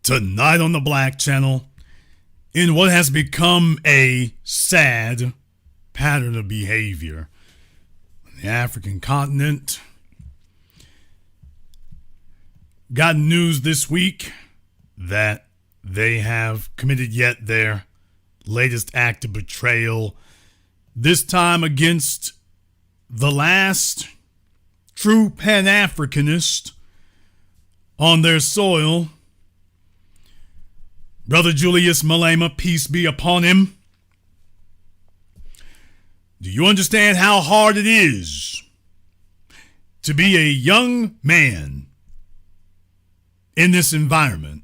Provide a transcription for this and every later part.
Tonight on the Black Channel, in what has become a sad pattern of behavior on the African continent, got news this week that they have committed yet their latest act of betrayal, this time against the last true Pan-Africanist on their soil, Brother Julius Malema, peace be upon him. Do you understand how hard it is to be a young man in this environment?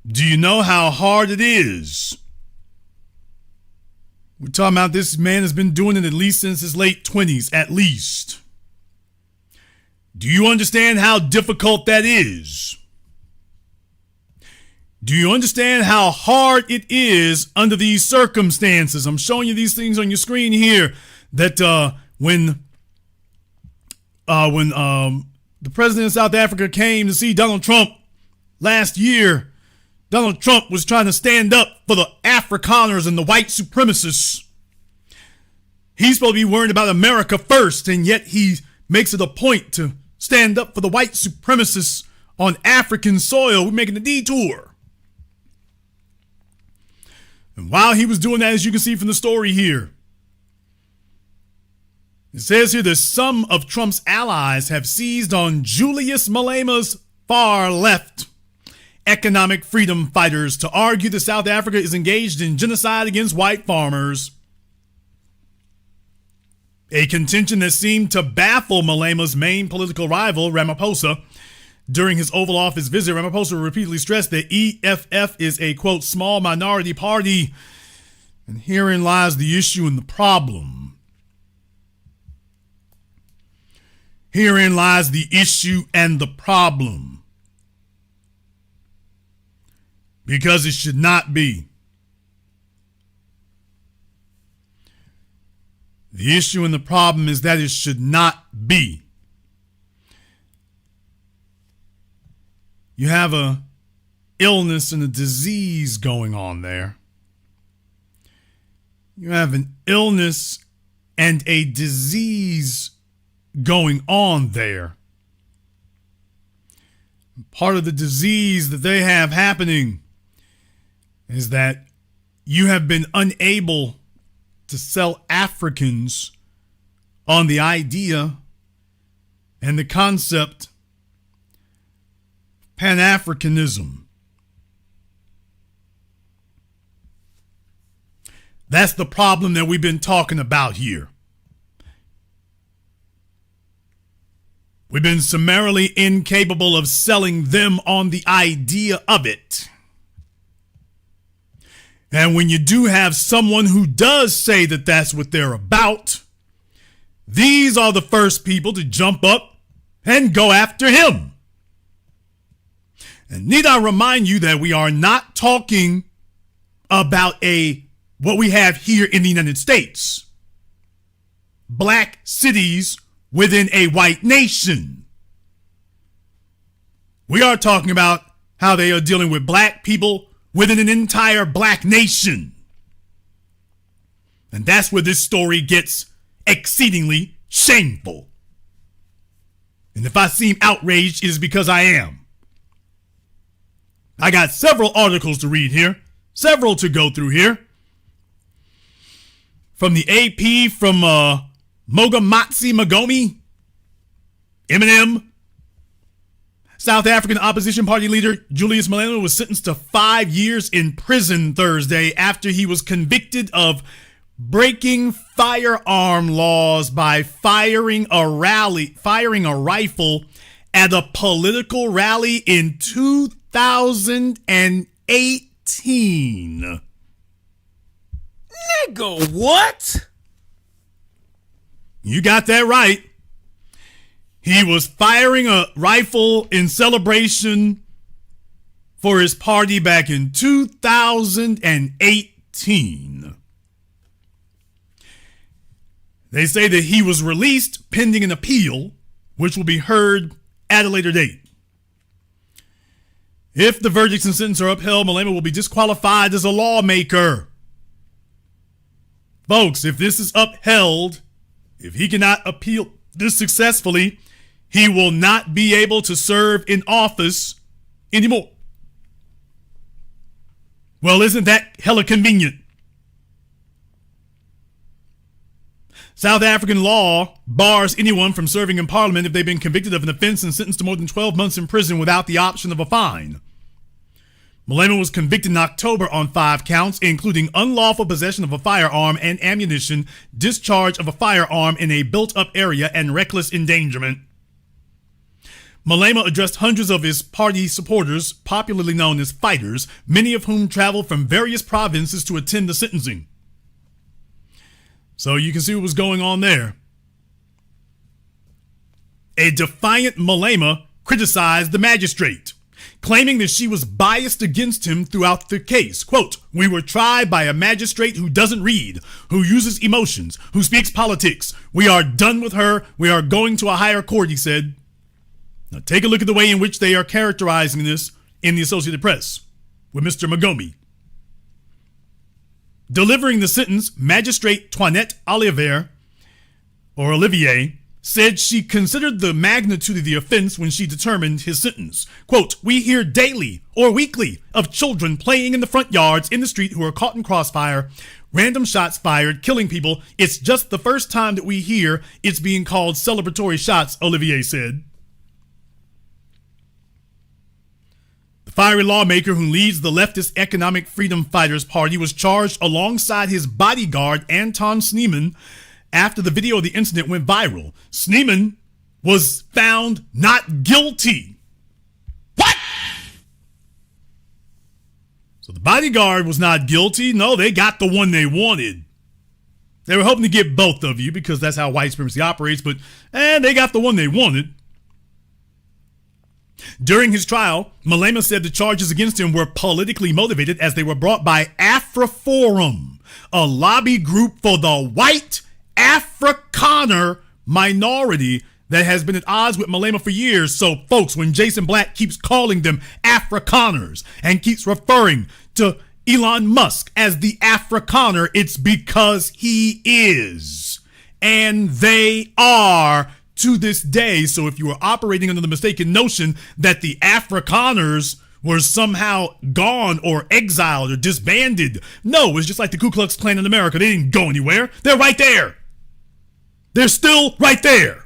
Do you know how hard it is? We're talking about this man has been doing it at least since his late 20s, at least. Do you understand how difficult that is? Do you understand how hard it is under these circumstances? I'm showing you these things on your screen here that when the president of South Africa came to see Donald Trump last year, Donald Trump was trying to stand up for the Afrikaners and the white supremacists. He's supposed to be worried about America first, and yet he makes it a point to stand up for the white supremacists on African soil. We're making a detour. And while he was doing that, as you can see from the story here, it says here that some of Trump's allies have seized on Julius Malema's far left economic freedom fighters to argue that South Africa is engaged in genocide against white farmers. A contention that seemed to baffle Malema's main political rival, Ramaphosa. During his Oval Office visit, Ramaphosa repeatedly stressed that EFF is a, quote, small minority party. And herein lies the issue and the problem. Herein lies the issue and the problem. Because it should not be. The issue and the problem is that it should not be. You have a illness and a disease going on there. You have an illness and a disease going on there. Part of the disease that they have happening is that you have been unable to sell Africans on the idea and the concept Pan-Africanism. That's the problem that we've been talking about here. We've been summarily incapable of selling them on the idea of it. And when you do have someone who does say that that's what they're about, these are the first people to jump up and go after him. And need I remind you that we are not talking about what we have here in the United States. Black cities within a white nation. We are talking about how they are dealing with black people within an entire black nation. And that's where this story gets exceedingly shameful. And if I seem outraged, it is because I am. I got several articles to read here, several to go through here. From the AP, from Mogamatsi Magomi, Eminem. South African opposition party leader Julius Malema was sentenced to 5 years in prison Thursday after he was convicted of breaking firearm laws by firing a rifle at a political rally in 2018. Nigga, what? You got that right. He was firing a rifle in celebration for his party back in 2018. They say that he was released pending an appeal, which will be heard at a later date. If the verdicts and sentence are upheld, Malema will be disqualified as a lawmaker. Folks, if this is upheld, if he cannot appeal this successfully, he will not be able to serve in office anymore. Well, isn't that hella convenient? South African law bars anyone from serving in parliament if they've been convicted of an offense and sentenced to more than 12 months in prison without the option of a fine. Malema was convicted in October on 5 counts, including unlawful possession of a firearm and ammunition, discharge of a firearm in a built-up area, and reckless endangerment. Malema addressed hundreds of his party supporters, popularly known as fighters, many of whom traveled from various provinces to attend the sentencing. So you can see what was going on there. A defiant Malema criticized the magistrate, claiming that she was biased against him throughout the case. Quote, "We were tried by a magistrate who doesn't read, who uses emotions, who speaks politics. We are done with her. We are going to a higher court," he said. Now take a look at the way in which they are characterizing this in the Associated Press with Mr. Magome. Delivering the sentence, Magistrate Toinette Olivier said she considered the magnitude of the offense when she determined his sentence. Quote, "We hear daily or weekly of children playing in the front yards in the street who are caught in crossfire, random shots fired, killing people. It's just the first time that we hear it's being called celebratory shots," Olivier said. The fiery lawmaker who leads the leftist Economic Freedom Fighters Party was charged alongside his bodyguard, Anton Sneeman, after the video of the incident went viral. Sneeman was found not guilty. What? So the bodyguard was not guilty. No, they got the one they wanted. They were hoping to get both of you because that's how white supremacy operates, but they got the one they wanted. During his trial, Malema said the charges against him were politically motivated as they were brought by Afriforum, a lobby group for the white Afrikaner minority that has been at odds with Malema for years. So, folks, when Jason Black keeps calling them Afrikaners and keeps referring to Elon Musk as the Afrikaner, it's because he is. And they are to this day. So if you were operating under the mistaken notion that the Afrikaners were somehow gone or exiled or disbanded, no, it's just like the Ku Klux Klan in America. They didn't go anywhere. They're right there. They're still right there.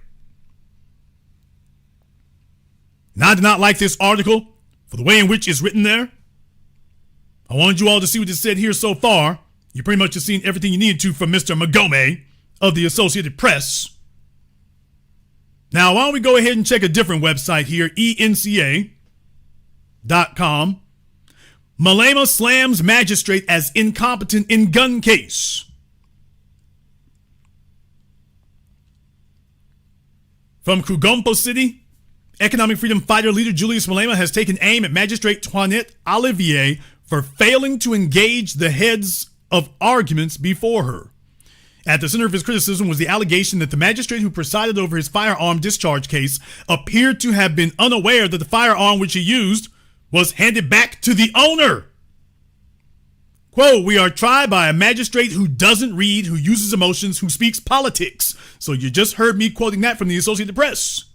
And I did not like this article for the way in which it's written there. I wanted you all to see what it said here so far. You pretty much have seen everything you needed to from Mr. Magome of the Associated Press. Now, why don't we go ahead and check a different website here, enca.com. Malema slams magistrate as incompetent in gun case. From Kugompo City, economic freedom fighter leader Julius Malema has taken aim at Magistrate Toinette Olivier for failing to engage the heads of arguments before her. At the center of his criticism was the allegation that the magistrate who presided over his firearm discharge case appeared to have been unaware that the firearm which he used was handed back to the owner. Quote, "We are tried by a magistrate who doesn't read, who uses emotions, who speaks politics." So you just heard me quoting that from the Associated Press.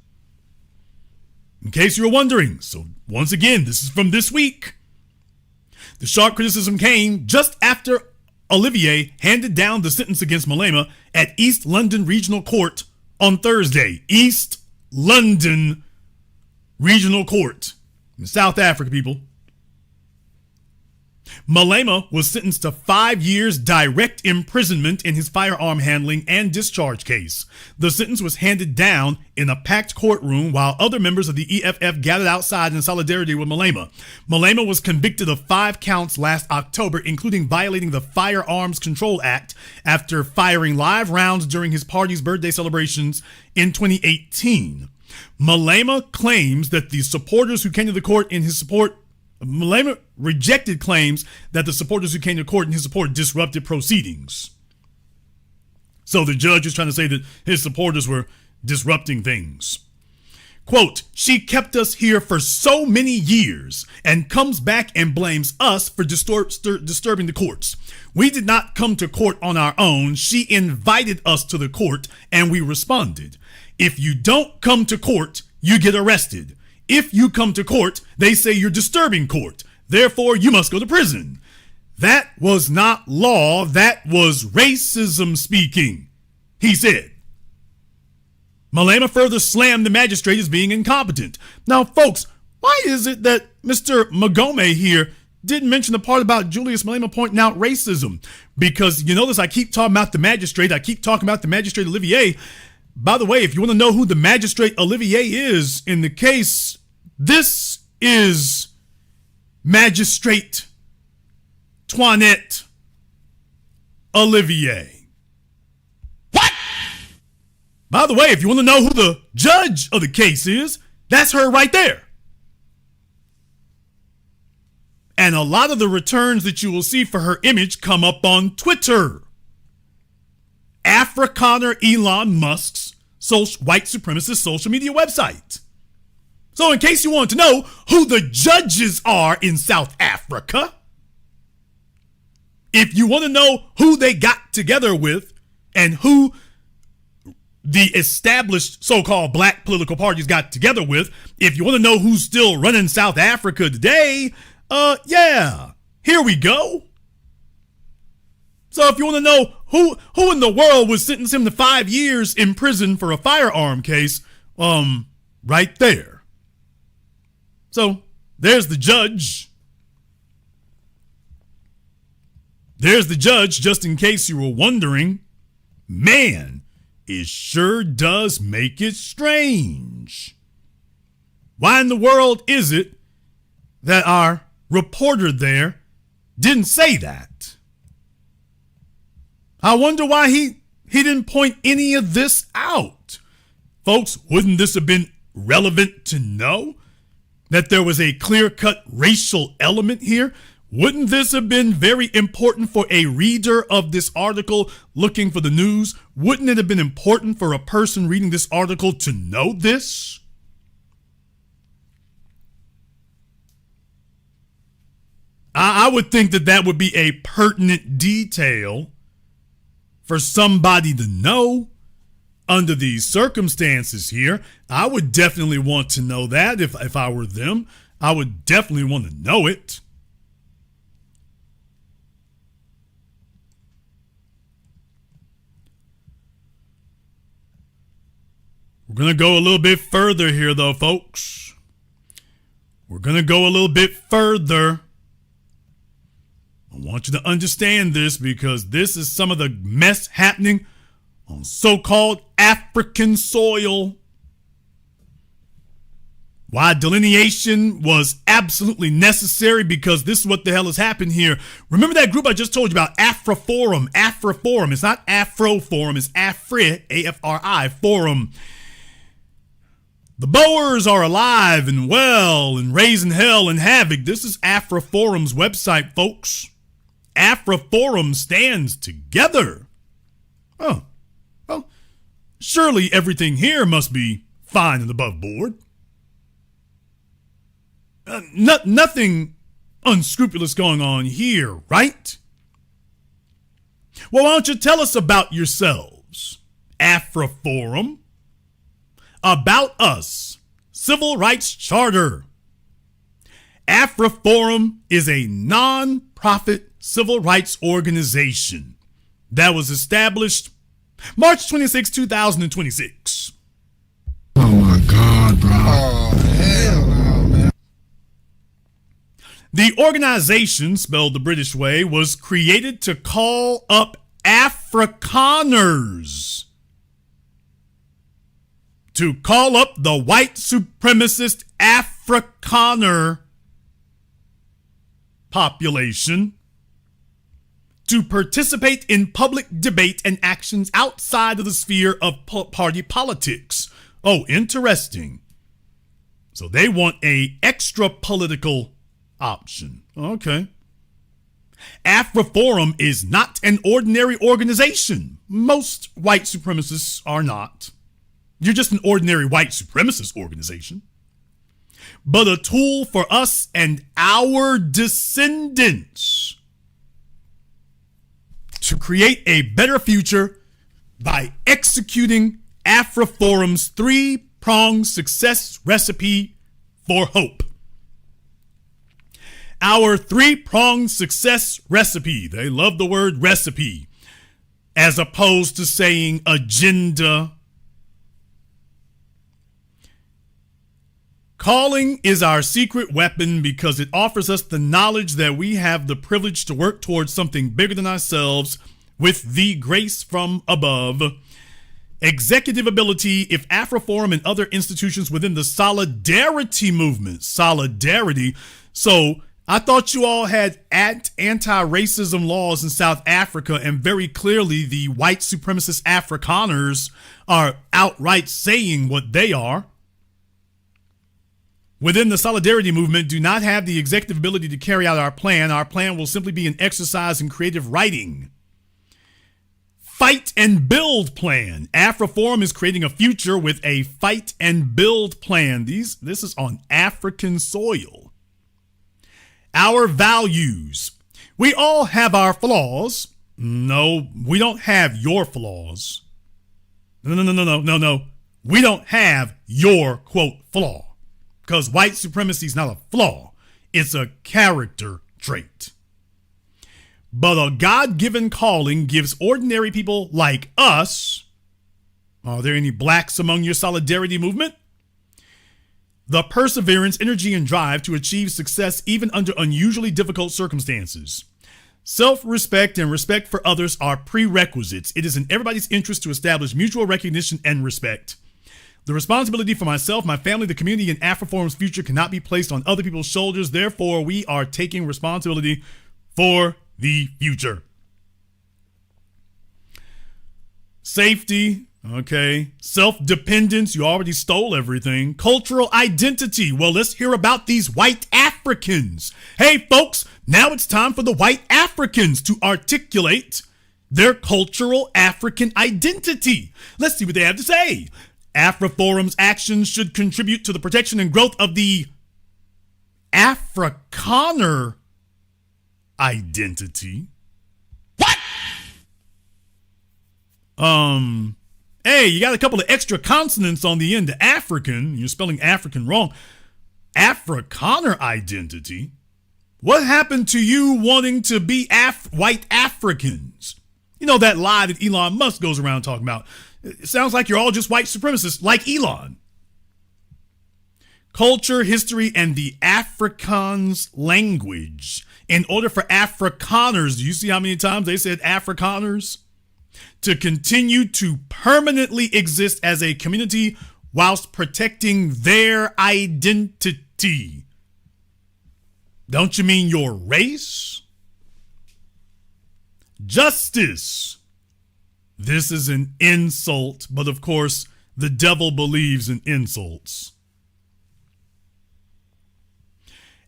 In case you were wondering. So once again, this is from this week. The sharp criticism came just after Olivier handed down the sentence against Malema at East London Regional Court on Thursday. East London Regional Court in South Africa, people. Malema was sentenced to 5 years direct imprisonment in his firearm handling and discharge case. The sentence was handed down in a packed courtroom while other members of the EFF gathered outside in solidarity with Malema. Malema was convicted of 5 counts last October, including violating the Firearms Control Act after firing live rounds during his party's birthday celebrations in 2018. Malema claims that the supporters who came to the court in his support Malema rejected claims that the supporters who came to court in his support disrupted proceedings. So the judge is trying to say that his supporters were disrupting things. Quote, she kept us here for so many years and comes back and blames us for disturbing the courts. We did not come to court on our own. She invited us to the court and we responded. If you don't come to court, you get arrested. If you come to court, they say you're disturbing court. Therefore, you must go to prison. That was not law. That was racism speaking, he said. Malema further slammed the magistrate as being incompetent. Now, folks, why is it that Mr. Magome here didn't mention the part about Julius Malema pointing out racism? Because you notice I keep talking about the magistrate. I keep talking about the magistrate Olivier. By the way, if you want to know who the magistrate Olivier is in the case, this is Magistrate Toinette Olivier. By the way, if you want to know who the judge of the case is, that's her right there. And a lot of the returns that you will see for her image come up on Twitter. Afrikaner Elon Musk's white supremacist social media website. So in case you want to know who the judges are in South Africa, if you want to know who they got together with and who the established so-called black political parties got together with, if you want to know who's still running South Africa today, yeah, here we go. So if you want to know who in the world would sentence him to 5 years in prison for a firearm case, right there. So there's the judge. There's the judge, just in case you were wondering. Man, it sure does make it strange. Why in the world is it that our reporter there didn't say that? I wonder why he didn't point any of this out. Folks, wouldn't this have been relevant to know that there was a clear-cut racial element here? Wouldn't this have been very important for a reader of this article looking for the news? Wouldn't it have been important for a person reading this article to know this? I would think that would be a pertinent detail for somebody to know under these circumstances here. I would definitely want to know that if I were them. I would definitely want to know it. We're going to go a little bit further here, though, folks. We're going to go a little bit further. I want you to understand this because this is some of the mess happening on so-called African soil. Why delineation was absolutely necessary, because this is what the hell has happened here. Remember that group I just told you about, Afriforum? Afriforum. It's not Afroforum, it's Afri, A-F-R-I, Forum. The Boers are alive and well and raising hell and havoc. This is Afriforum's website, folks. Afriforum stands together. Oh, well, surely everything here must be fine and above board. Nothing unscrupulous going on here, right? Well, why don't you tell us about yourselves, Afriforum? About Us, Civil Rights Charter. Afriforum is a non-profit civil rights organization that was established March 26, 2026. Oh my God, bro. Oh, hell no, man. The organization, spelled the British way, was created to call up Afrikaners, to call up the white supremacist Afrikaner population to participate in public debate and actions outside of the sphere of party politics. Oh, interesting. So they want a extra political option. Okay. Afriforum is not an ordinary organization. Most white supremacists are not. You're just an ordinary white supremacist organization, but a tool for us and our descendants to create a better future by executing Afriforum's three-pronged success recipe for hope. Our three-pronged success recipe. They love the word recipe as opposed to saying agenda. Calling is our secret weapon because it offers us the knowledge that we have the privilege to work towards something bigger than ourselves with the grace from above. Executive ability, if Afriforum and other institutions within the solidarity movement, solidarity. So I thought you all had anti-racism laws in South Africa, and very clearly the white supremacist Afrikaners are outright saying what they are. Within the solidarity movement, do not have the executive ability to carry out our plan. Our plan will simply be an exercise in creative writing. Fight and build plan. Afriforum is creating a future with a fight and build plan. This is on African soil. Our values. We all have our flaws. No, we don't have your flaws. No. We don't have your, quote, flaw. Because white supremacy is not a flaw. It's a character trait. But a God-given calling gives ordinary people like us, are there any blacks among your solidarity movement? The perseverance, energy, and drive to achieve success even under unusually difficult circumstances. Self-respect and respect for others are prerequisites. It is in everybody's interest to establish mutual recognition and respect. The responsibility for myself, my family, the community, and Afriforum's future cannot be placed on other people's shoulders. Therefore, we are taking responsibility for the future. Safety, okay. Self-dependence, you already stole everything. Cultural identity, well, let's hear about these white Africans. Hey, folks, now it's time for the white Africans to articulate their cultural African identity. Let's see what they have to say. Afriforum's actions should contribute to the protection and growth of the Afrikaner identity. What? Hey, you got a couple of extra consonants on the end of African. You're spelling African wrong. Afrikaner identity? What happened to you wanting to be white Africans? You know that lie that Elon Musk goes around talking about. It sounds like you're all just white supremacists like Elon. Culture, history, and the Afrikaans language. In order for Afrikaners, do you see how many times they said Afrikaners? To continue to permanently exist as a community whilst protecting their identity. Don't you mean your race? Justice. This is an insult, but of course, the devil believes in insults.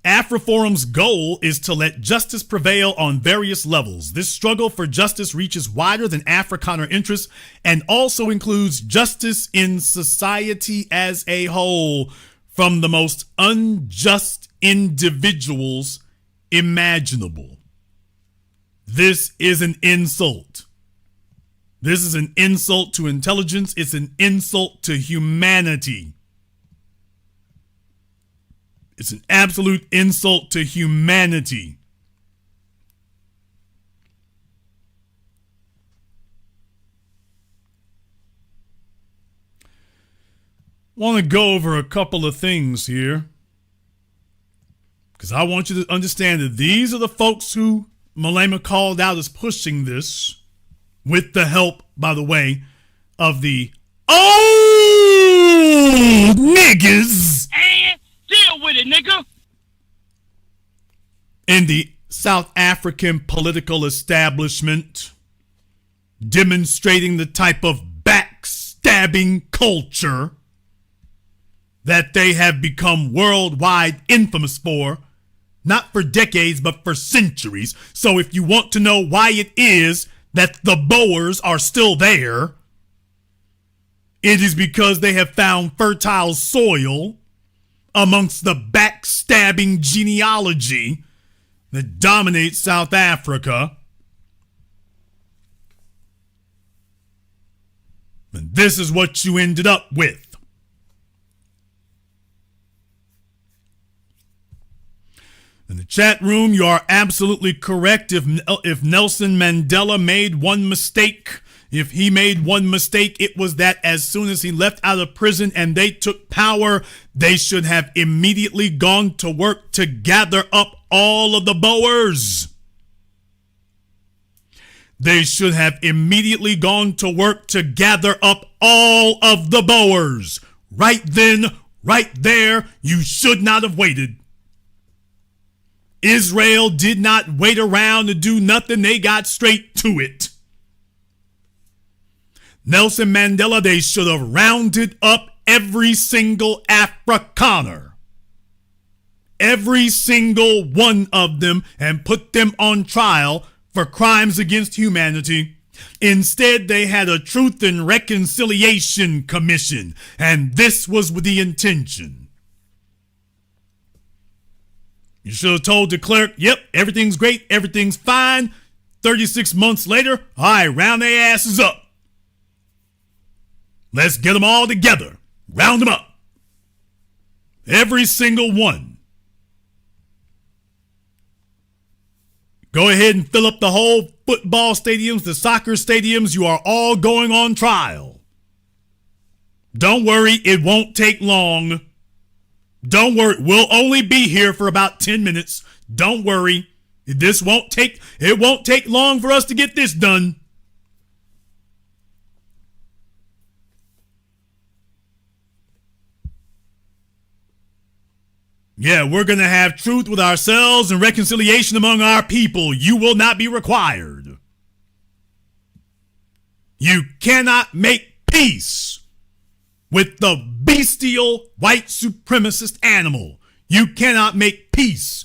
Afriforum's goal is to let justice prevail on various levels. This struggle for justice reaches wider than Afrikaner interests and also includes justice in society as a whole, from the most unjust individuals imaginable. This is an insult. This is an insult to intelligence. It's an insult to humanity. It's an absolute insult to humanity. Want to go over a couple of things here, because I want you to understand that these are the folks who Malema called out as pushing this, with the help, by the way, of the old niggas. And deal with it, nigga. In the South African political establishment, demonstrating the type of backstabbing culture that they have become worldwide infamous for, not for decades, but for centuries. So if you want to know why it is that the Boers are still there It is because they have found fertile soil amongst the backstabbing genealogy that dominates South Africa. And this is what you ended up with. In the chat room, you are absolutely correct. If Nelson Mandela made one mistake, if he made one mistake, it was that as soon as he left out of prison and they took power, they should have immediately gone to work to gather up all of the Boers. They should have immediately gone to work to gather up all of the Boers. Right then, right there, you should not have waited. Israel did not wait around to do nothing. They got straight to it. Nelson Mandela, they should have rounded up every single Afrikaner. Every single one of them, and put them on trial for crimes against humanity. Instead, they had a Truth and Reconciliation Commission, and this was with the intention. You should have told the clerk, yep, everything's great, everything's fine. 36 months later, all right, round their asses up. Let's get them all together. Round them up. Every single one. Go ahead and fill up the whole football stadiums, the soccer stadiums. You are all going on trial. Don't worry, it won't take long. Don't worry, we'll only be here for about 10 minutes. Don't worry. It won't take long for us to get this done. Yeah, we're going to have truth with ourselves and reconciliation among our people. You will not be required. You cannot make peace with the bestial white supremacist animal. You cannot make peace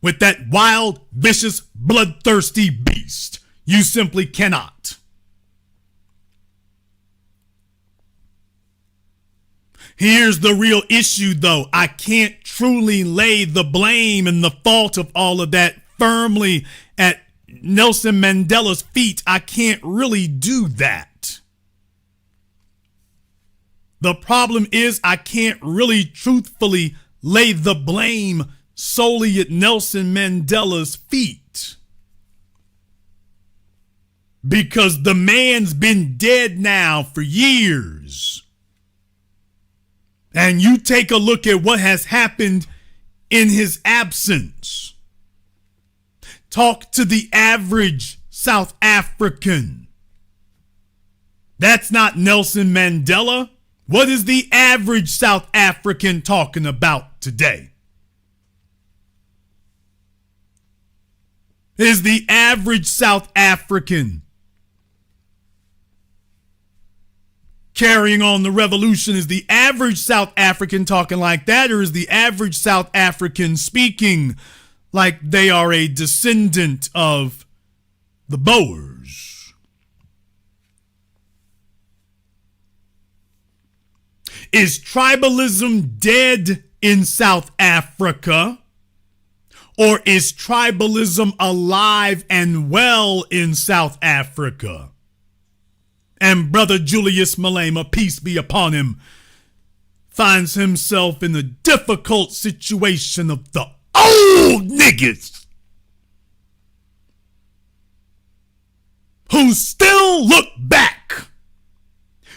with that wild, vicious, bloodthirsty beast. You simply cannot. Here's the real issue, though. I can't truly lay the blame and the fault of all of that firmly at Nelson Mandela's feet. I can't really do that. The problem is I can't really truthfully lay the blame solely at Nelson Mandela's feet. Because the man's been dead now for years. And you take a look at what has happened in his absence. Talk to the average South African. That's not Nelson Mandela. What is the average South African talking about today? Is the average South African carrying on the revolution? Is the average South African talking like that, or is the average South African speaking like they are a descendant of the Boers? Is tribalism dead in South Africa, or is tribalism alive and well in South Africa? And Brother Julius Malema, peace be upon him, finds himself in the difficult situation of the old niggas who still look back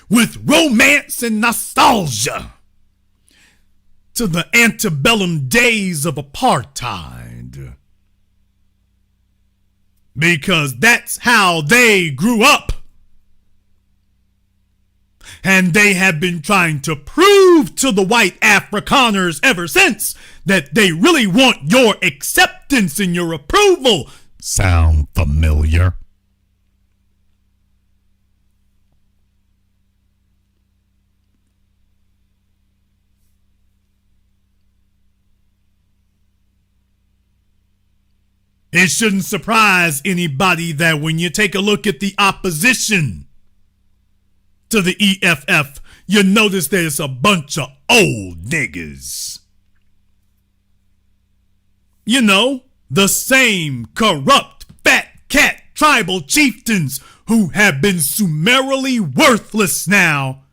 with romance and nostalgia to the antebellum days of apartheid. Because that's how they grew up. And they have been trying to prove to the white Afrikaners ever since that they really want your acceptance and your approval. Sound familiar? It shouldn't surprise anybody that when you take a look at the opposition to the EFF, you notice that it's a bunch of old niggas. You know, the same corrupt, fat cat tribal chieftains who have been summarily worthless now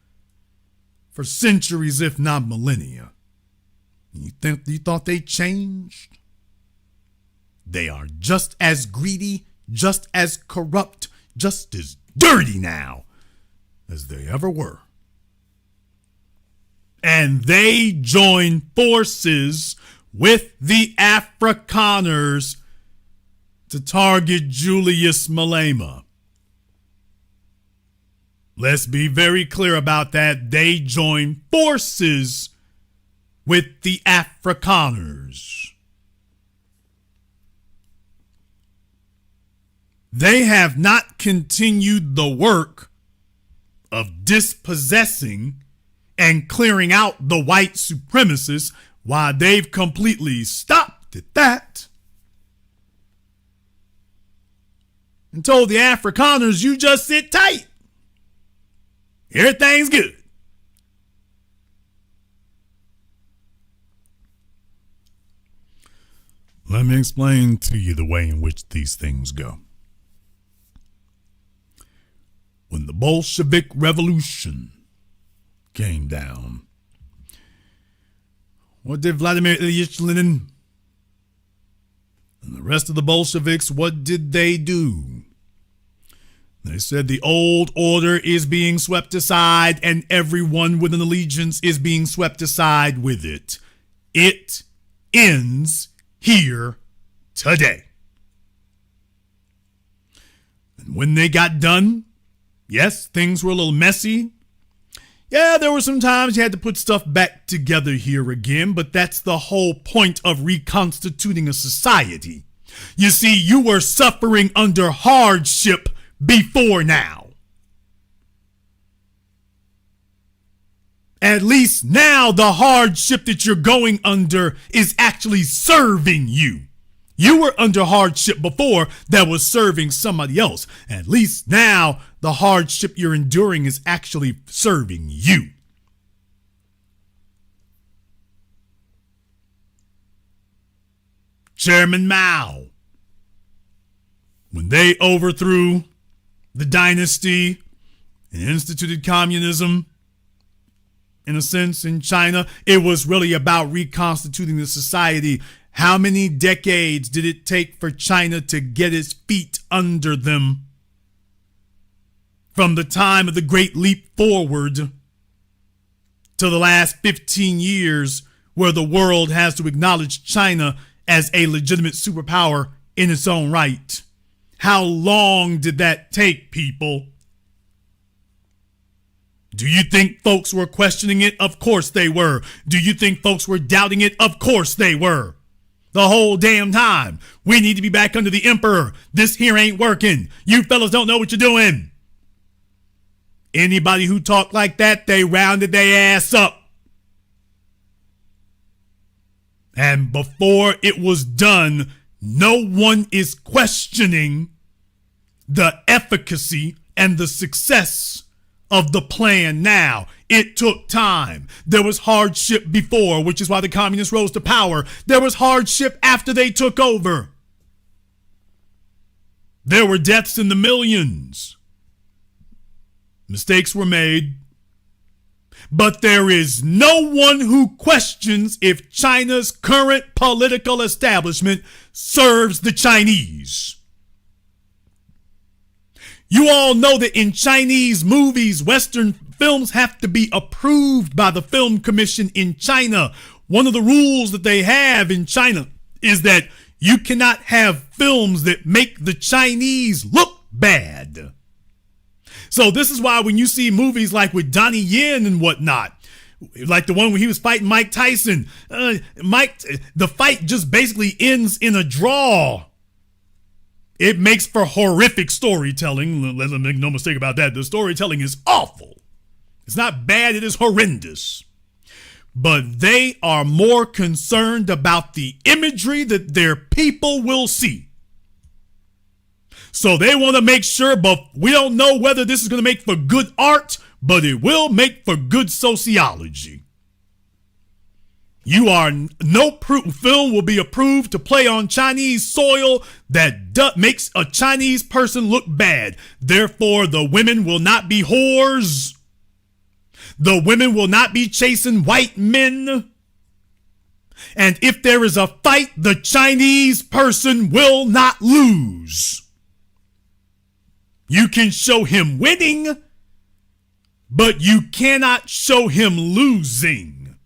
for centuries, if not millennia. You thought they changed? They are just as greedy, just as corrupt, just as dirty now as they ever were. And they join forces with the Afrikaners to target Julius Malema. Let's be very clear about that. They join forces with the Afrikaners. They have not continued the work of dispossessing and clearing out the white supremacists while they've completely stopped at that and told the Afrikaners, you just sit tight. Everything's good. Let me explain to you the way in which these things go. When the Bolshevik Revolution came down, what did Vladimir Ilyich Lenin and the rest of the Bolsheviks, what did they do? They said the old order is being swept aside and everyone with an allegiance is being swept aside with it. It ends here today. And when they got done, yes, things were a little messy. Yeah, there were some times you had to put stuff back together here again, but that's the whole point of reconstituting a society. You see, you were suffering under hardship before now. At least now the hardship that you're going under is actually serving you. You were under hardship before that was serving somebody else. At least now the hardship you're enduring is actually serving you. Chairman Mao, when they overthrew the dynasty and instituted communism, in a sense, in China, it was really about reconstituting the society. How many decades did it take for China to get its feet under them? From the time of the Great Leap Forward to the last 15 years, where the world has to acknowledge China as a legitimate superpower in its own right. How long did that take, people? Do you think folks were questioning it? Of course they were. Do you think folks were doubting it? Of course they were. The whole damn time. We need to be back under the emperor. This here ain't working. You fellas don't know what you're doing. Anybody who talked like that, they rounded their ass up. And before it was done, no one is questioning the efficacy and the success of the plan now. It took time. There was hardship before, which is why the communists rose to power. There was hardship after they took over. There were deaths in the millions. Mistakes were made. But there is no one who questions if China's current political establishment serves the Chinese. You all know that in Chinese movies, Western films have to be approved by the Film Commission in China. One of the rules that they have in China is that you cannot have films that make the Chinese look bad. So this is why when you see movies like with Donnie Yen and whatnot, like the one where he was fighting Mike Tyson, the fight just basically ends in a draw. It makes for horrific storytelling. Let's make no mistake about that. The storytelling is awful. It's not bad, it is horrendous. But they are more concerned about the imagery that their people will see. So they want to make sure, but we don't know whether this is going to make for good art, but it will make for good sociology. No film will be approved to play on Chinese soil that makes a Chinese person look bad. Therefore, the women will not be whores. The women will not be chasing white men. And if there is a fight, the Chinese person will not lose. You can show him winning, but you cannot show him losing.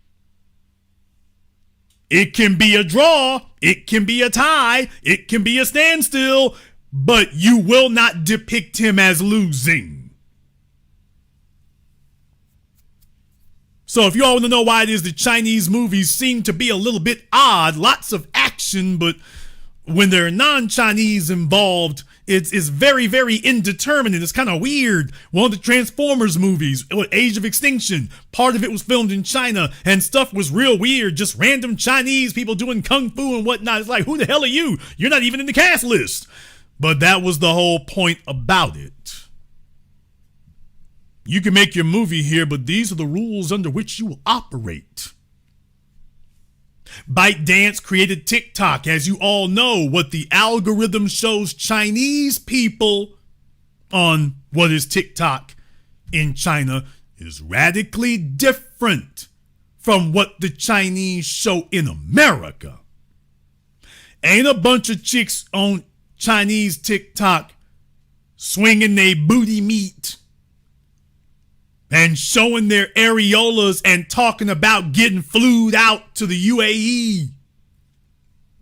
It can be a draw, it can be a tie, it can be a standstill, but you will not depict him as losing. So if you all want to know why it is the Chinese movies seem to be a little bit odd, lots of action, but when there are non-Chinese involved, it's very, very indeterminate. It's kind of weird. One of the Transformers movies, Age of Extinction, part of it was filmed in China, and stuff was real weird. Just random Chinese people doing kung fu and whatnot. It's like, who the hell are you? You're not even in the cast list. But that was the whole point about it. You can make your movie here, but these are the rules under which you will operate. ByteDance created TikTok. As you all know, what the algorithm shows Chinese people on what is TikTok in China is radically different from what the Chinese show in America. Ain't a bunch of chicks on Chinese TikTok swinging their booty meat and showing their areolas and talking about getting flued out to the UAE.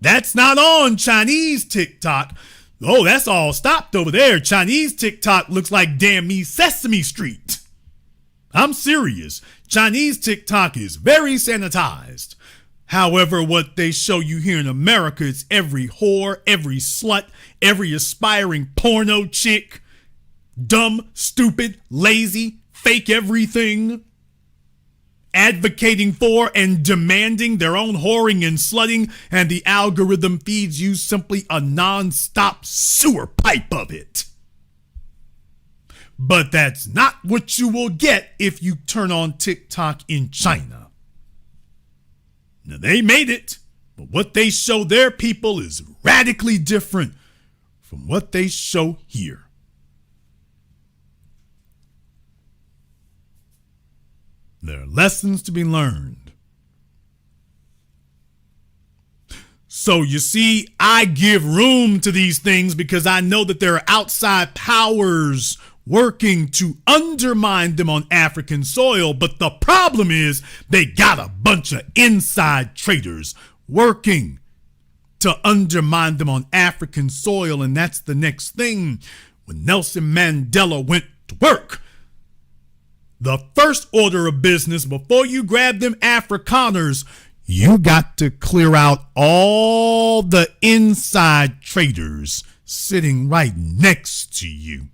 That's not on Chinese TikTok. Oh, that's all stopped over there. Chinese TikTok looks like damn me Sesame Street. I'm serious. Chinese TikTok is very sanitized. However, what they show you here in America is every whore, every slut, every aspiring porno chick, dumb, stupid, lazy, fake everything, advocating for and demanding their own whoring and slutting, and the algorithm feeds you simply a non-stop sewer pipe of it. But that's not what you will get if you turn on TikTok in China. Now, they made it, but what they show their people is radically different from what they show here. There are lessons to be learned. So you see, I give room to these things because I know that there are outside powers working to undermine them on African soil. But the problem is they got a bunch of inside traders working to undermine them on African soil. And that's the next thing. When Nelson Mandela went to work, the first order of business before you grab them Afrikaners, you got to clear out all the inside traders sitting right next to you.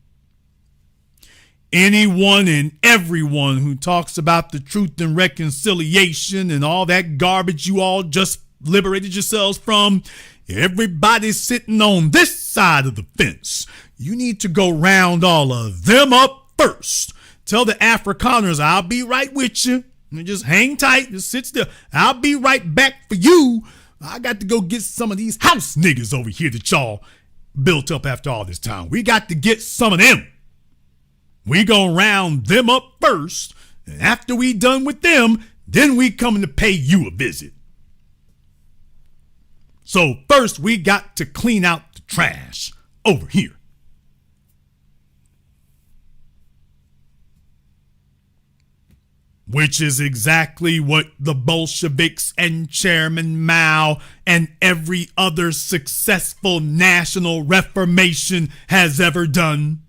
Anyone and everyone who talks about the truth and reconciliation and all that garbage you all just liberated yourselves from, everybody's sitting on this side of the fence. You need to go round all of them up first. Tell the Afrikaners, I'll be right with you. And just hang tight, just sit still. I'll be right back for you. I got to go get some of these house niggas over here that y'all built up after all this time. We got to get some of them. We gonna round them up first. And after we done with them, then we coming to pay you a visit. So first we got to clean out the trash over here. Which is exactly what the Bolsheviks and Chairman Mao and every other successful national reformation has ever done.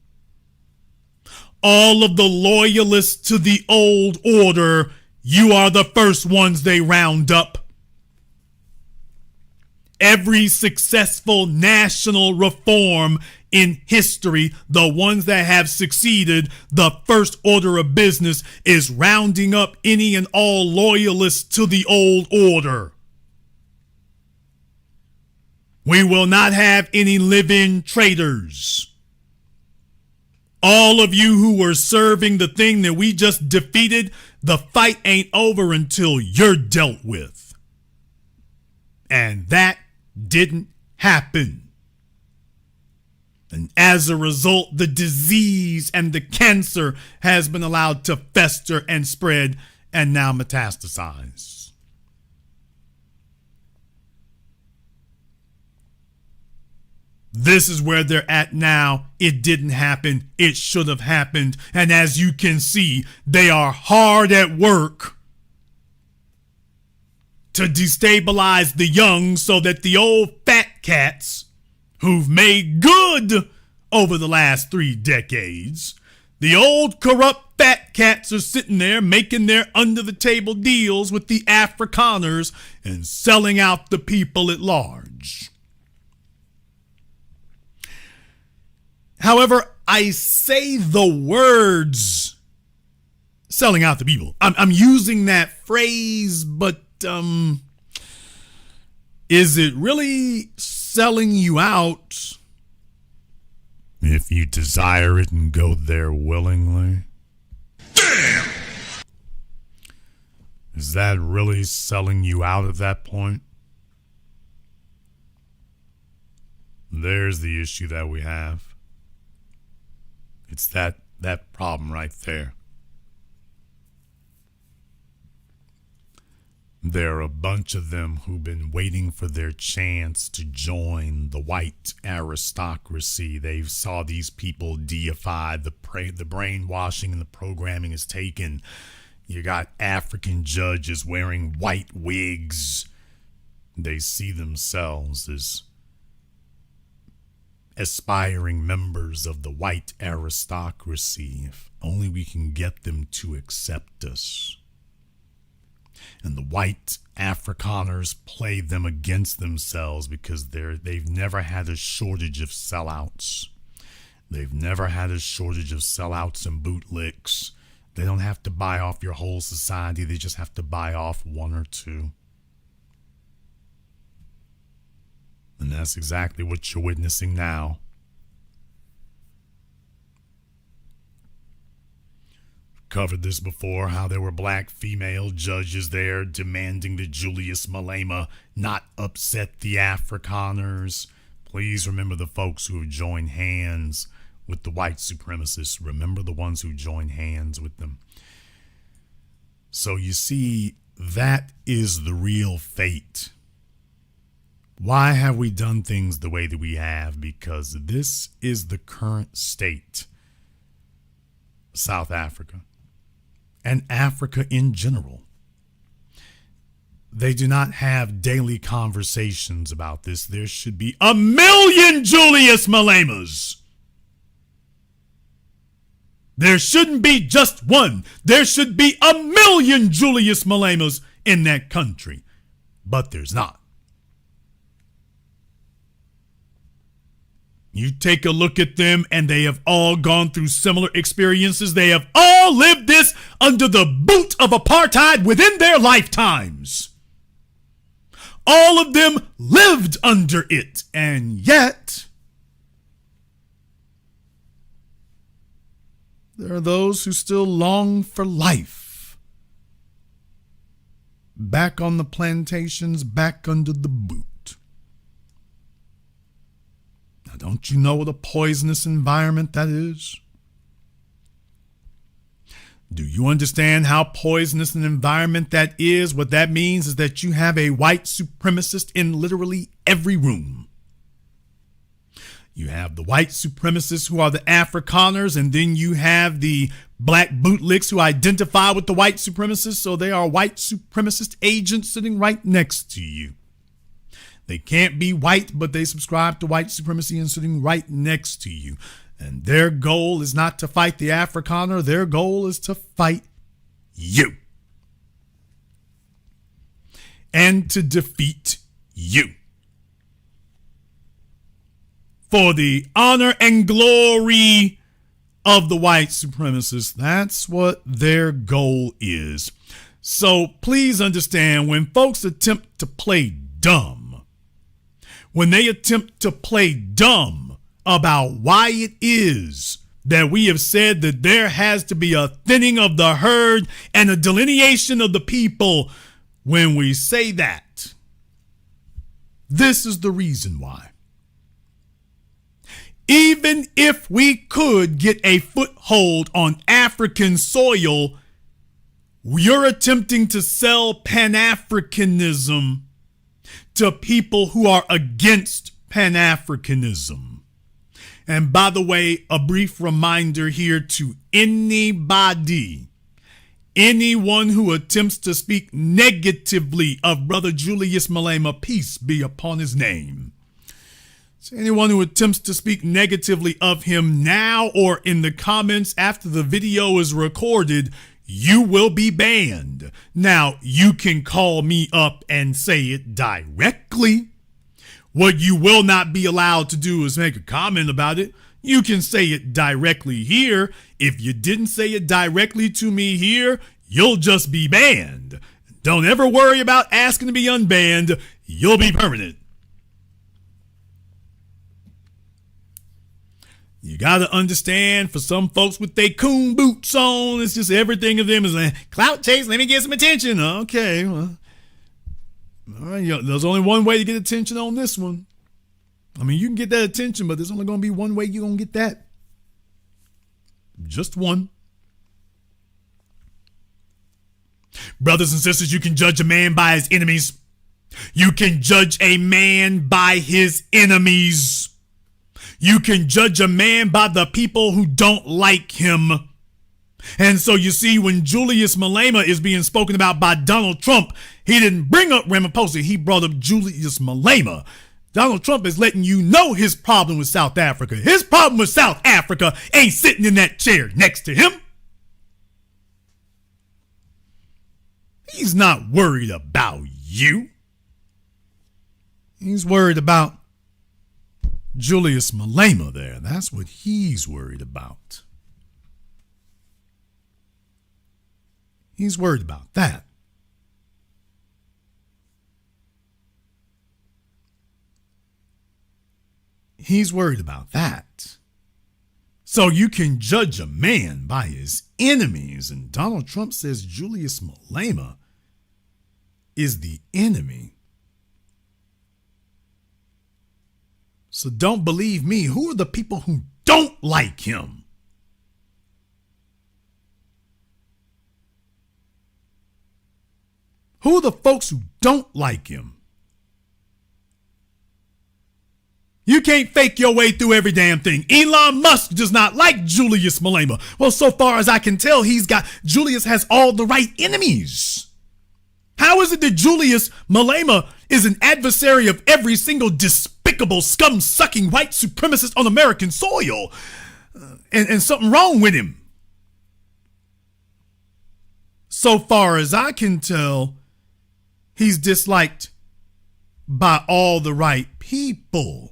All of the loyalists to the old order, you are the first ones they round up. Every successful national reform in history, the ones that have succeeded, the first order of business is rounding up any and all loyalists to the old order. We will not have any live-in traitors. All of you who were serving the thing that we just defeated, the fight ain't over until you're dealt with. And that didn't happen. And as a result, the disease and the cancer has been allowed to fester and spread and now metastasize. This is where they're at now. It didn't happen. It should have happened. And as you can see, they are hard at work to destabilize the young so that the old fat cats who've made good over the last 3 decades, the old corrupt fat cats are sitting there making their under-the-table deals with the Afrikaners and selling out the people at large. However, I say the words selling out the people. I'm using that phrase, but is it really selling you out if you desire it and go there willingly? Damn! Is that really selling you out at that point? There's the issue that we have. It's that problem right there. There are a bunch of them who've been waiting for their chance to join the white aristocracy. They saw these people deified. The brainwashing and the programming is taken. You got African judges wearing white wigs. They see themselves as aspiring members of the white aristocracy. If only we can get them to accept us. And the white Afrikaners play them against themselves because they've never had a shortage of sellouts. They've never had a shortage of sellouts and bootlicks. They don't have to buy off your whole society. They just have to buy off 1 or 2. And that's exactly what you're witnessing now. Covered this before, how there were black female judges there demanding that Julius Malema not upset the Afrikaners. Please remember the folks who have joined hands with the white supremacists. Remember the ones who joined hands with them. So you see, that is the real fate. Why have we done things the way that we have? Because this is the current state of South Africa and Africa in general. They do not have daily conversations about this. There should be 1 million Julius Malemas. There shouldn't be just one. There should be 1 million Julius Malemas in that country. But there's not. You take a look at them and they have all gone through similar experiences. They have all lived this under the boot of apartheid within their lifetimes. All of them lived under it, and yet there are those who still long for life. Back on the plantations, back under the boot. Don't you know what a poisonous environment that is? Do you understand how poisonous an environment that is? What that means is that you have a white supremacist in literally every room. You have the white supremacists who are the Afrikaners, and then you have the black bootlicks who identify with the white supremacists, so they are white supremacist agents sitting right next to you. They can't be white, but they subscribe to white supremacy and sitting right next to you. And their goal is not to fight the Afrikaner. Their goal is to fight you. And to defeat you. For the honor and glory of the white supremacists. That's what their goal is. So please understand, when folks attempt to play dumb, when they attempt to play dumb about why it is that we have said that there has to be a thinning of the herd and a delineation of the people. When we say that, this is the reason why. Even if we could get a foothold on African soil, you're attempting to sell Pan-Africanism to people who are against Pan-Africanism. And by the way, a brief reminder here to anyone who attempts to speak negatively of Brother Julius Malema, peace be upon his name. So anyone who attempts to speak negatively of him now or in the comments after the video is recorded, you will be banned. Now, you can call me up and say it directly. What you will not be allowed to do is make a comment about it. You can say it directly here. If you didn't say it directly to me here, you'll just be banned. Don't ever worry about asking to be unbanned. You'll be permanent. You got to understand, for some folks with their coon boots on, it's just everything of them is like, clout chase, let me get some attention. Okay, well, all right, there's only one way to get attention on this one. I mean, you can get that attention, but there's only going to be one way you're going to get that. Just one. Brothers and sisters, you can judge a man by his enemies. You can judge a man by his enemies. You can judge a man by the people who don't like him. And so you see, when Julius Malema is being spoken about by Donald Trump, he didn't bring up Ramaphosa. He brought up Julius Malema. Donald Trump is letting you know his problem with South Africa. His problem with South Africa ain't sitting in that chair next to him. He's not worried about you. He's worried about Julius Malema there. That's what he's worried about. He's worried about that. He's worried about that. So you can judge a man by his enemies, and Donald Trump says Julius Malema is the enemy. So don't believe me. Who are the people who don't like him? Who are the folks who don't like him? You can't fake your way through every damn thing. Elon Musk does not like Julius Malema. Well, so far as I can tell, Julius has all the right enemies. How is it that Julius Malema is an adversary of every single despicable, scum-sucking white supremacist on American soil? And something wrong with him. So far as I can tell, he's disliked by all the right people.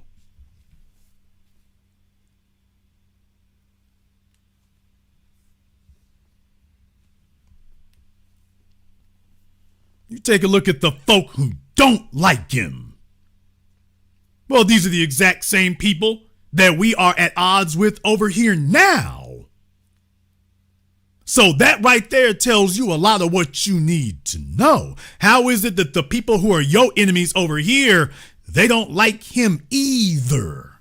You take a look at the folk who don't like him. Well, these are the exact same people that we are at odds with over here now. So that right there tells you a lot of what you need to know. How is it that the people who are your enemies over here, they don't like him either?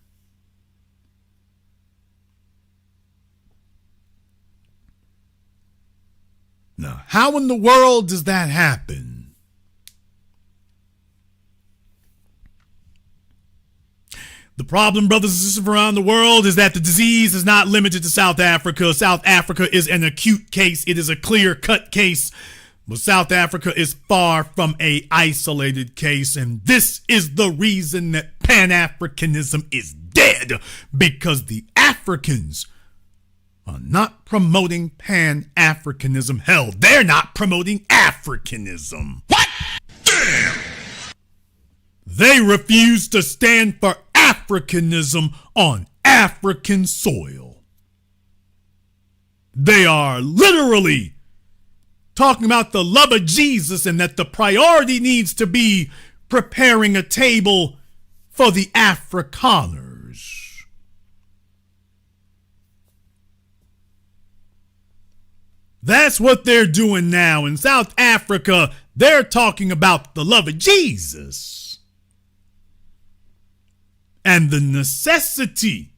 Now, how in the world does that happen? The problem, brothers and sisters around the world, is that the disease is not limited to South Africa. South Africa is an acute case. It is a clear-cut case. But South Africa is far from an isolated case. And this is the reason that Pan-Africanism is dead. Because the Africans are not promoting Pan-Africanism. Hell, they're not promoting Africanism. What? Damn! They refuse to stand for Africanism on African soil. They are literally talking about the love of Jesus and that the priority needs to be preparing a table for the Afrikaners. That's what they're doing now. In South Africa, they're talking about the love of Jesus and the necessity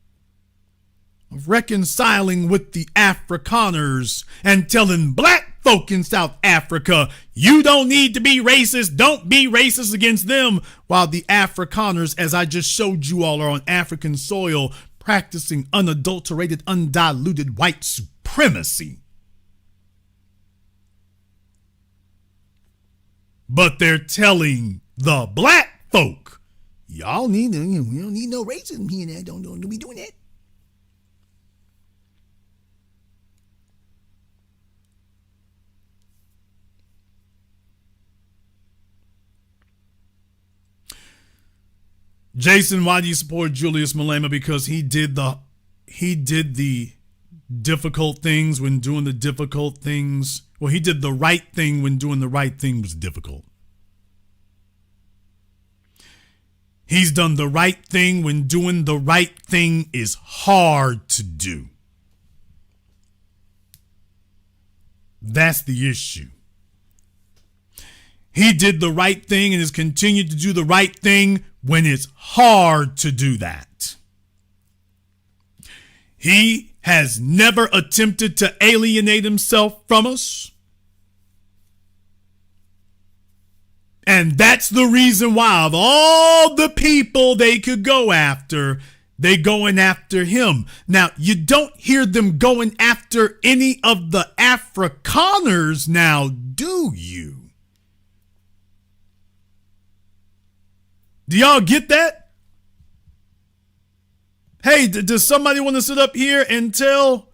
of reconciling with the Afrikaners and telling black folk in South Africa, you don't need to be racist. Don't be racist against them. While the Afrikaners, as I just showed you all, are on African soil practicing unadulterated, undiluted white supremacy. But they're telling the black folk, y'all need, we don't need no racism here and there. Don't be doing that. Jason, why do you support Julius Malema? Because he did the difficult things when doing the difficult things. Well, he did the right thing when doing the right thing was difficult. He's done the right thing when doing the right thing is hard to do. That's the issue. He did the right thing and has continued to do the right thing when it's hard to do that. He has never attempted to alienate himself from us. And that's the reason why, of all the people they could go after, they going after him. Now, you don't hear them going after any of the Afrikaners now, do you? Do y'all get that? Hey, does somebody want to sit up here and tell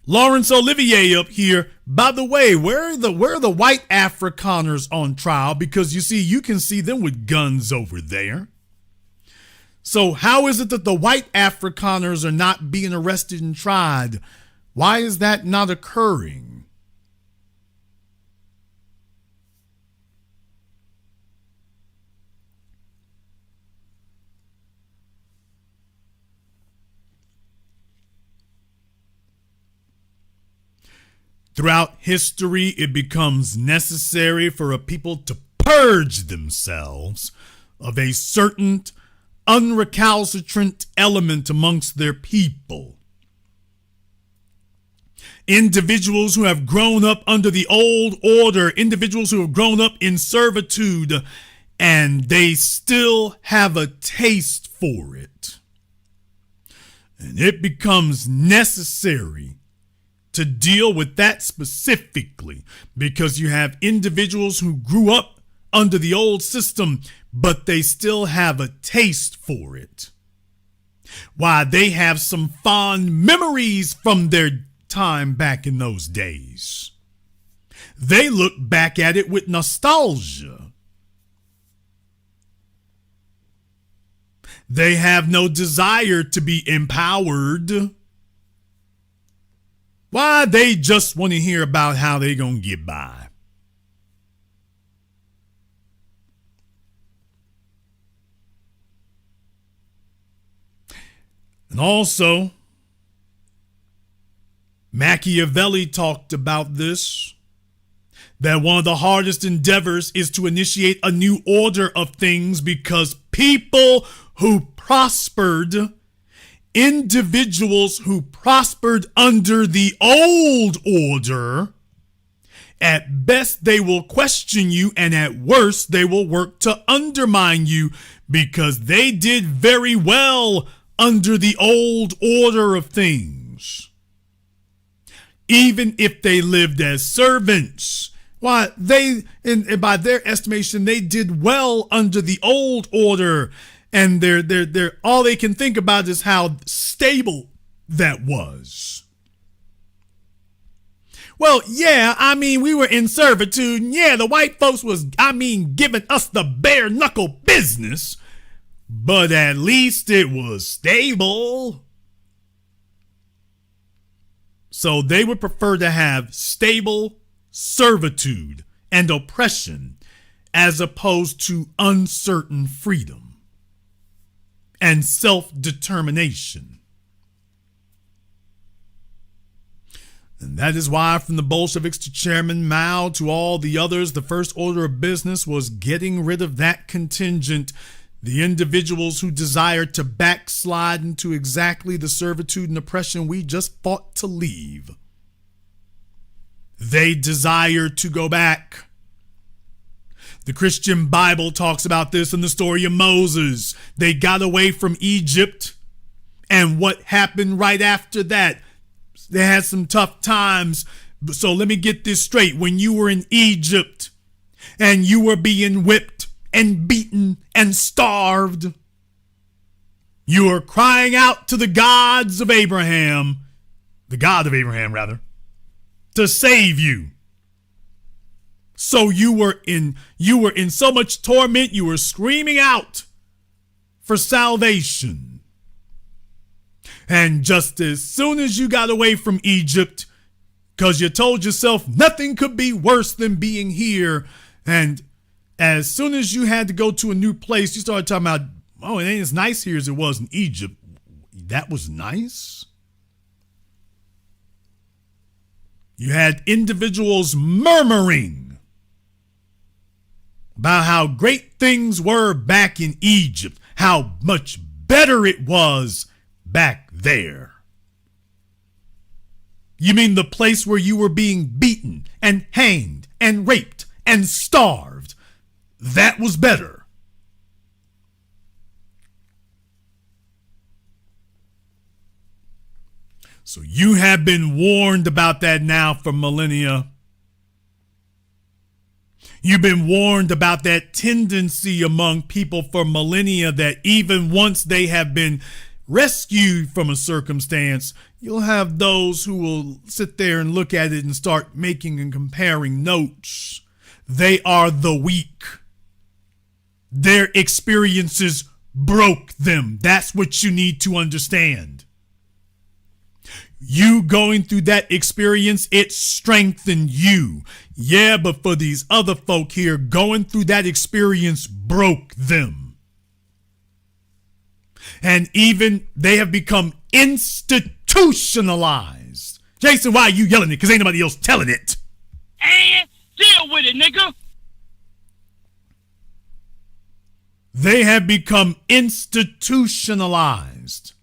Laurence Olivier up here, by the way, where are the white Afrikaners on trial? Because you see, you can see them with guns over there. So how is it that the white Afrikaners are not being arrested and tried? Why is that not occurring? Throughout history, it becomes necessary for a people to purge themselves of a certain unrecalcitrant element amongst their people. Individuals who have grown up under the old order, individuals who have grown up in servitude, and they still have a taste for it. And it becomes necessary to deal with that specifically, because you have individuals who grew up under the old system, but they still have a taste for it. Why, they have some fond memories from their time back in those days. They look back at it with nostalgia. They have no desire to be empowered. Why, they just want to hear about how they gonna get by. And also, Machiavelli talked about this, that one of the hardest endeavors is to initiate a new order of things, because people who prospered, individuals who prospered under the old order, at best they will question you, and at worst they will work to undermine you, because they did very well under the old order of things. Even if they lived as servants, why, they, by their estimation, they did well under the old order. And they're all they can think about is how stable that was. Well, yeah, I mean, we were in servitude. And yeah, the white folks was, giving us the bare knuckle business. But at least it was stable. So they would prefer to have stable servitude and oppression as opposed to uncertain freedom and self-determination. And that is why, from the Bolsheviks to Chairman Mao to all the others, the first order of business was getting rid of that contingent, the individuals who desired to backslide into exactly the servitude and oppression we just fought to leave. They desired to go back. The Christian Bible talks about this in the story of Moses. They got away from Egypt, and what happened right after that? They had some tough times. So let me get this straight. When you were in Egypt and you were being whipped and beaten and starved, you were crying out to the God of Abraham, to save you. So you were in so much torment, you were screaming out for salvation. And just as soon as you got away from Egypt, because you told yourself nothing could be worse than being here, and as soon as you had to go to a new place, you started talking about, oh, it ain't as nice here as it was in Egypt. That was nice? You had individuals murmuring about how great things were back in Egypt, how much better it was back there. You mean the place where you were being beaten and hanged and raped and starved? That was better. So you have been warned about that now for millennia. You've been warned about that tendency among people for millennia that even once they have been rescued from a circumstance, you'll have those who will sit there and look at it and start making and comparing notes. They are the weak. Their experiences broke them. That's what you need to understand. You going through that experience, it strengthened you. Yeah, but for these other folk here, going through that experience broke them. And even they have become institutionalized. Jason, why are you yelling it? Because ain't nobody else telling it. And deal with it, nigga. They have become institutionalized.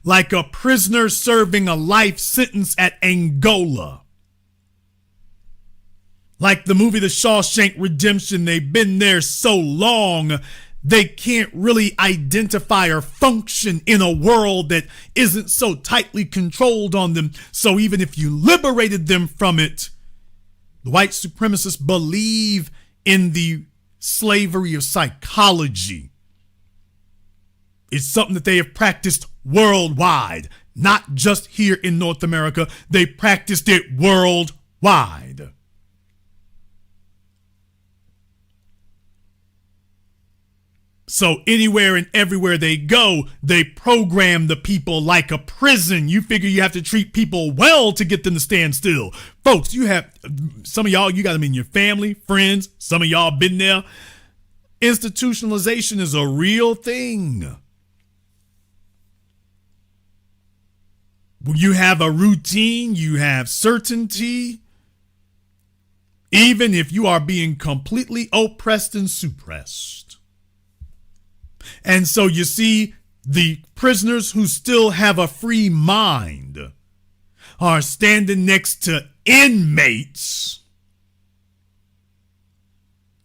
Like a prisoner serving a life sentence at Angola. Like the movie The Shawshank Redemption, they've been there so long they can't really identify or function in a world that isn't so tightly controlled on them. So even if you liberated them from it, the white supremacists believe in the slavery of psychology. It's something that they have practiced worldwide, not just here in North America. They practiced it worldwide. So anywhere and everywhere they go, they program the people like a prison. You figure you have to treat people well to get them to stand still. Folks, you have, some of y'all, you got them in your family, friends. Some of y'all been there. Institutionalization is a real thing. When you have a routine, you have certainty. Even if you are being completely oppressed and suppressed. And so you see, the prisoners who still have a free mind are standing next to inmates.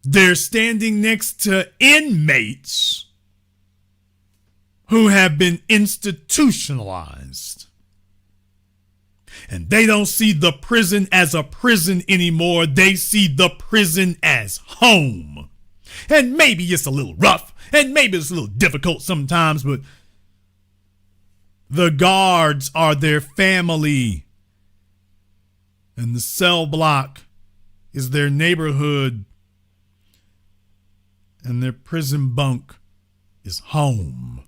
They're standing next to inmates who have been institutionalized. And they don't see the prison as a prison anymore. They see the prison as home. And maybe it's a little rough. And maybe it's a little difficult sometimes, but the guards are their family. And the cell block is their neighborhood. And their prison bunk is home.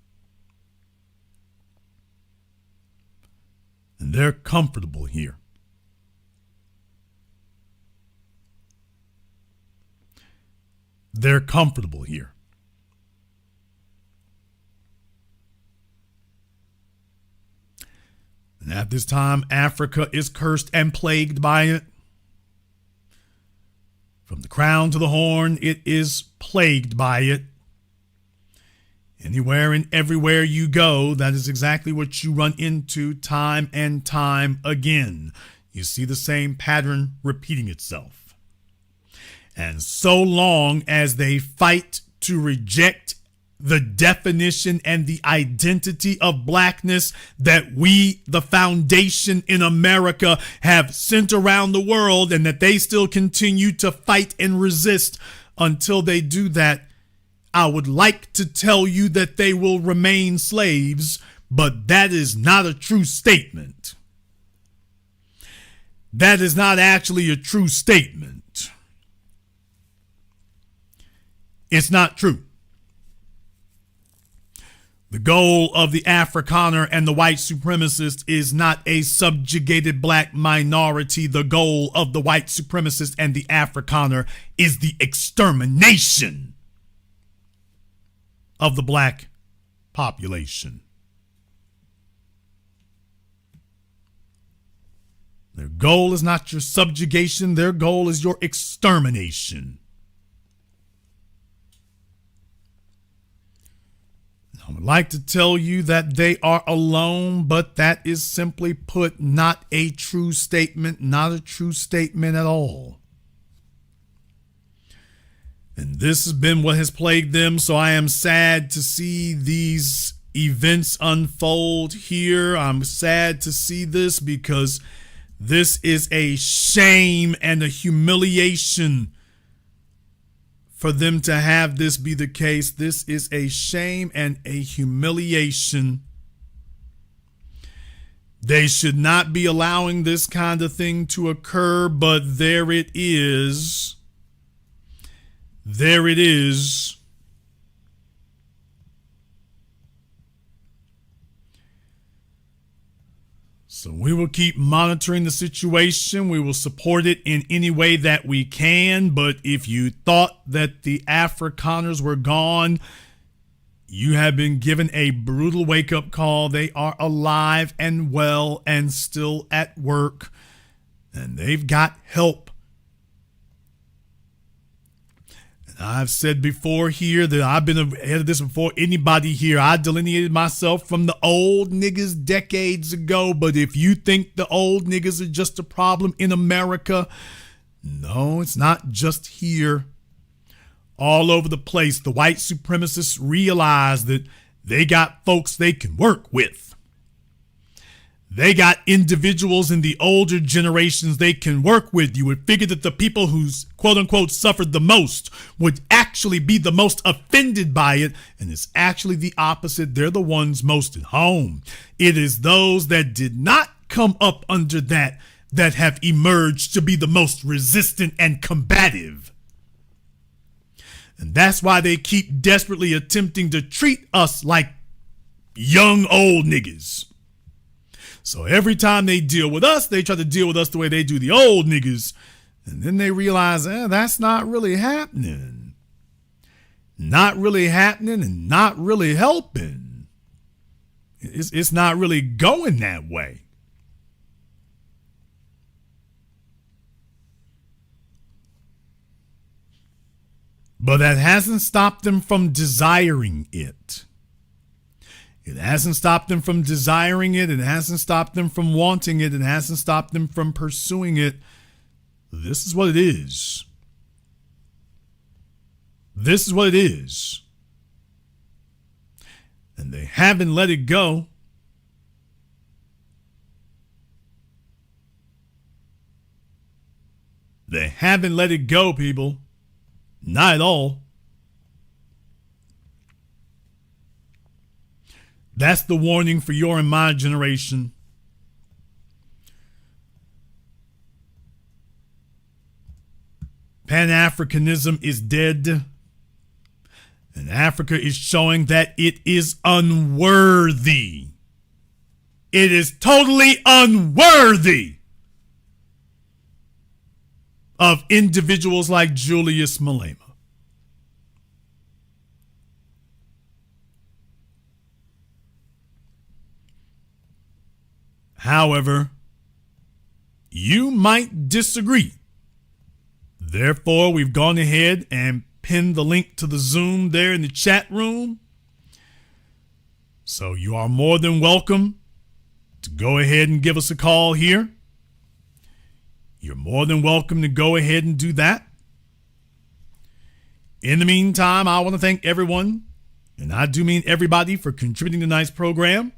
And they're comfortable here. They're comfortable here. And at this time, Africa is cursed and plagued by it. From the crown to the horn, it is plagued by it. Anywhere and everywhere you go, that is exactly what you run into time and time again. You see the same pattern repeating itself. And so long as they fight to reject the definition and the identity of blackness that we, the foundation in America, have sent around the world, and that they still continue to fight and resist until they do that, I would like to tell you that they will remain slaves, but that is not a true statement. That is not actually a true statement. It's not true. The goal of the Afrikaner and the white supremacist is not a subjugated black minority. The goal of the white supremacist and the Afrikaner is the extermination of the black population. Their goal is not your subjugation. Their goal is your extermination. I would like to tell you that they are alone, but that is simply put not a true statement, not a true statement at all. And this has been what has plagued them, so I am sad to see these events unfold here. I'm sad to see this because this is a shame and a humiliation for them to have this be the case. This is a shame and a humiliation. They should not be allowing this kind of thing to occur, but there it is. There it is. So we will keep monitoring the situation. We will support it in any way that we can. But if you thought that the Afrikaners were gone, you have been given a brutal wake-up call. They are alive and well and still at work, and they've got help. I've said before here that I've been ahead of this before anybody here. I delineated myself from the old niggas decades ago. But if you think the old niggas are just a problem in America, no, it's not just here. All over the place, the white supremacists realize that they got folks they can work with. They got individuals in the older generations they can work with. You would figure that the people who's quote unquote suffered the most would actually be the most offended by it. And it's actually the opposite. They're the ones most at home. It is those that did not come up under that have emerged to be the most resistant and combative. And that's why they keep desperately attempting to treat us like young old niggas. So every time they deal with us, they try to deal with us the way they do the old niggas. And then they realize, that's not really happening. Not really happening and not really helping. It's not really going that way. But that hasn't stopped them from desiring it. It hasn't stopped them from desiring it. It hasn't stopped them from wanting it. It hasn't stopped them from pursuing it. This is what it is. This is what it is. And they haven't let it go. They haven't let it go, people. Not at all. That's the warning for your and my generation. Pan-Africanism is dead. And Africa is showing that it is unworthy. It is totally unworthy of individuals like Julius Malema. However, you might disagree. Therefore, we've gone ahead and pinned the link to the Zoom there in the chat room. So you are more than welcome to go ahead and give us a call here. You're more than welcome to go ahead and do that. In the meantime, I want to thank everyone, and I do mean everybody, for contributing to tonight's program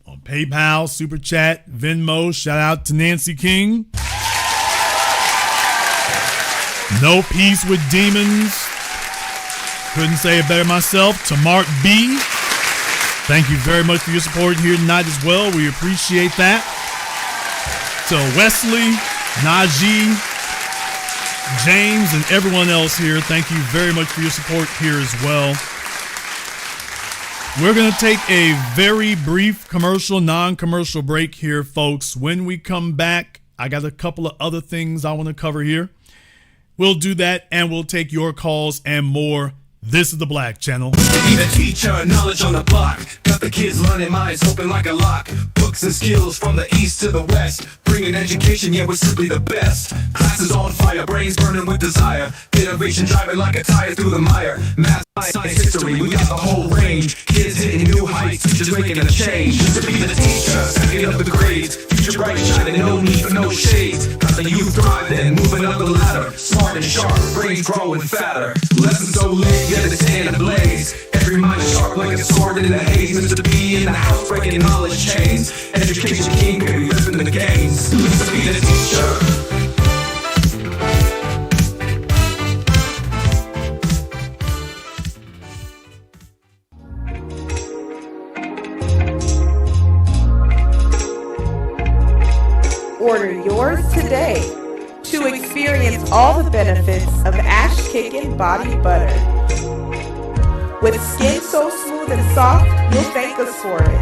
on PayPal, Super Chat, Venmo. Shout out to Nancy King. No Peace with Demons. Couldn't say it better myself. To Mark B. Thank you very much for your support here tonight as well. We appreciate that. To Wesley, Najee, James, and everyone else here, thank you very much for your support here as well. We're going to take a very brief commercial, non-commercial break here, folks. When we come back, I got a couple of other things I want to cover here. We'll do that, and we'll take your calls and more. This is the Black Channel. Be the teacher, knowledge on the block. Got the kids learning, minds open like a lock. Books and skills from the east to the west. Bringing education, yeah, we're simply the best. Classes on fire, brains burning with desire. Innovation driving like a tire through the mire. Math, science, history, we got the whole range. Kids hitting new heights, teachers making a change. To be the teacher, stacking up the grades. Future bright shining, no need for no shades. Got the youth thriving, moving up the ladder. Smart and sharp, brains growing fatter. Lessons so lit, yeah, they stand ablaze. Every mind is sharp like a sword in the haze. Mr. B in the house breaking knowledge chains. Education king, baby, living the games. Mr. B the teacher. Order yours today to experience all the benefits of Ash Kickin' Body Butter. With skin so smooth and soft, you'll thank us for it.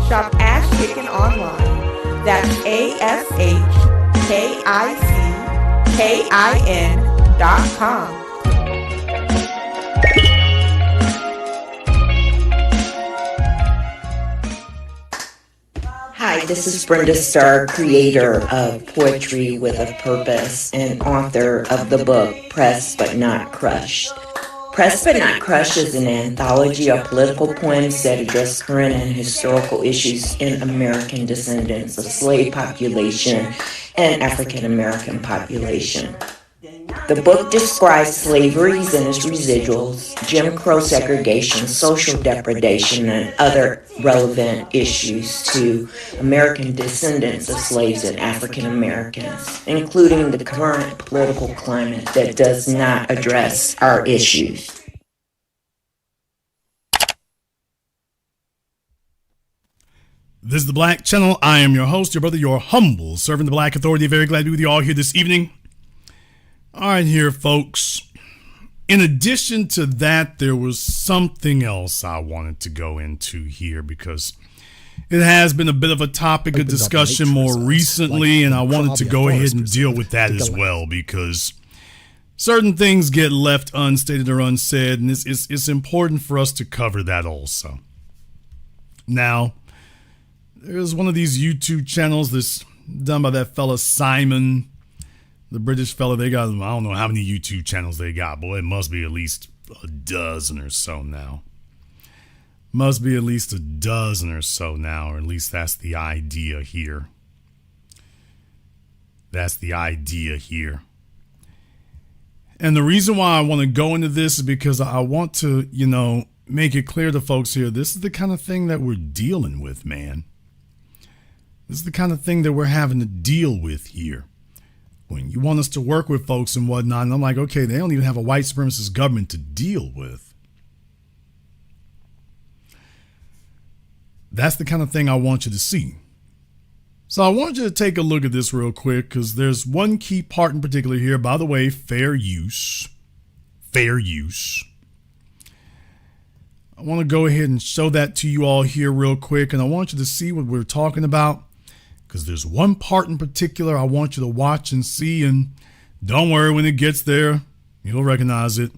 Shop Ash Kickin' online. That's ASHKICKIN.com. Hi, this is Brenda Starr, creator of Poetry with a Purpose and author of the book Pressed But Not Crushed. Pressed But Not Crushed is an anthology of political poems that address current and historical issues in American descendants of slave population and African American population. The book describes slaveries and its residuals, Jim Crow segregation, social depredation, and other relevant issues to American descendants of slaves and African Americans, including the current political climate that does not address our issues. This is the Black Channel. I am your host, your brother, your humble servant, the Black Authority. Very glad to be with you all here this evening. All right, here, folks. In addition to that, there was something else I wanted to go into here because it has been a bit of a topic of discussion more recently, and I wanted to go ahead and deal with that as well because certain things get left unstated or unsaid, and it's important for us to cover that also. Now, there's one of these YouTube channels that's done by that fella Simon, the British fella. They got, I don't know how many YouTube channels they got. Boy, it must be at least a dozen or so now. Must be at least a dozen or so now, or at least that's the idea here. That's the idea here. And the reason why I want to go into this is because I want to, make it clear to folks here, this is the kind of thing that we're dealing with, man. This is the kind of thing that we're having to deal with here. When you want us to work with folks and whatnot, and I'm like, okay, they don't even have a white supremacist government to deal with. That's the kind of thing I want you to see. So I want you to take a look at this real quick because there's one key part in particular here. By the way, fair use. Fair use. I want to go ahead and show that to you all here real quick, and I want you to see what we're talking about. Because there's one part in particular I want you to watch and see, and don't worry, when it gets there, you'll recognize it.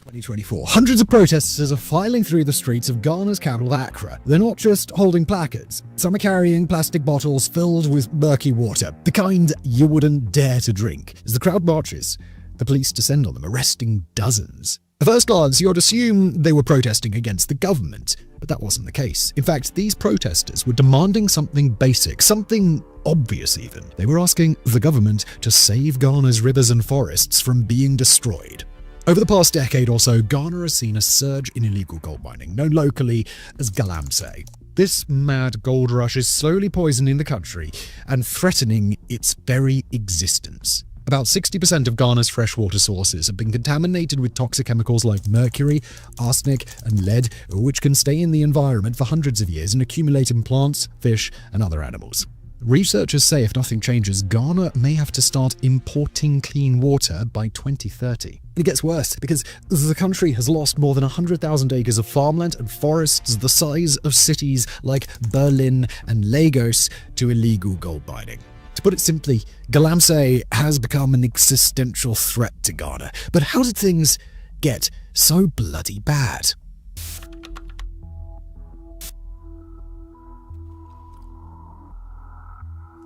2024. Hundreds of protesters are filing through the streets of Ghana's capital, Accra. They're not just holding placards. Some are carrying plastic bottles filled with murky water, the kind you wouldn't dare to drink. As the crowd marches, the police descend on them, arresting dozens. At first glance, you'd assume they were protesting against the government, but that wasn't the case. In fact, these protesters were demanding something basic, something obvious even. They were asking the government to save Ghana's rivers and forests from being destroyed. Over the past decade or so, Ghana has seen a surge in illegal gold mining, known locally as galamsey. This mad gold rush is slowly poisoning the country and threatening its very existence. About 60% of Ghana's freshwater sources have been contaminated with toxic chemicals like mercury, arsenic, and lead, which can stay in the environment for hundreds of years and accumulate in plants, fish, and other animals. Researchers say if nothing changes, Ghana may have to start importing clean water by 2030. It gets worse because the country has lost more than 100,000 acres of farmland and forests the size of cities like Berlin and Lagos to illegal gold mining. To put it simply, galamsey has become an existential threat to Ghana. But how did things get so bloody bad?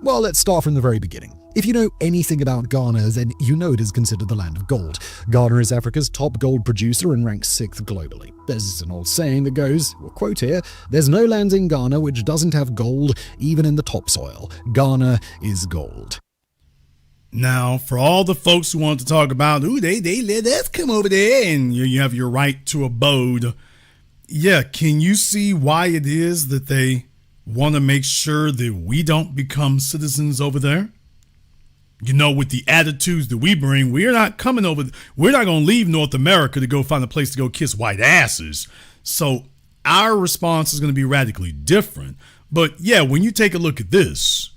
Well, let's start from the very beginning. If you know anything about Ghana, then you know it is considered the land of gold. Ghana is Africa's top gold producer and ranks 6th globally. There's an old saying that goes, we'll quote here, "There's no land in Ghana which doesn't have gold, even in the topsoil. Ghana is gold." Now, for all the folks who want to talk about, they let us come over there and you have your right to abode. Yeah, can you see why it is that they want to make sure that we don't become citizens over there? You know, with the attitudes that we bring, we're not coming over. We're not going to leave North America to go find a place to go kiss white asses. So our response is going to be radically different. But yeah, when you take a look at this,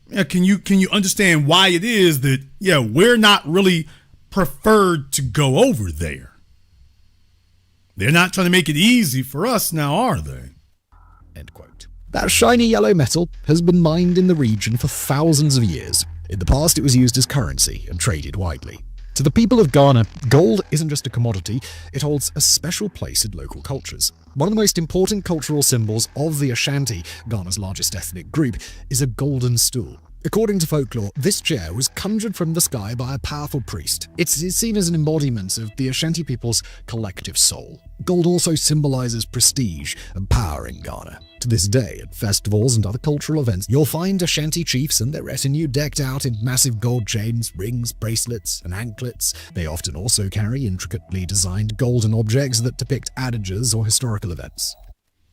yeah, can you understand why it is that, yeah, we're not really preferred to go over there? They're not trying to make it easy for us now, are they? End quote. That shiny yellow metal has been mined in the region for thousands of years. In the past, it was used as currency and traded widely. To the people of Ghana, gold isn't just a commodity, it holds a special place in local cultures. One of the most important cultural symbols of the Ashanti, Ghana's largest ethnic group, is a golden stool. According to folklore, this chair was conjured from the sky by a powerful priest. It's seen as an embodiment of the Ashanti people's collective soul. Gold also symbolizes prestige and power in Ghana. To this day, at festivals and other cultural events, you'll find Ashanti chiefs and their retinue decked out in massive gold chains, rings, bracelets, and anklets. They often also carry intricately designed golden objects that depict adages or historical events.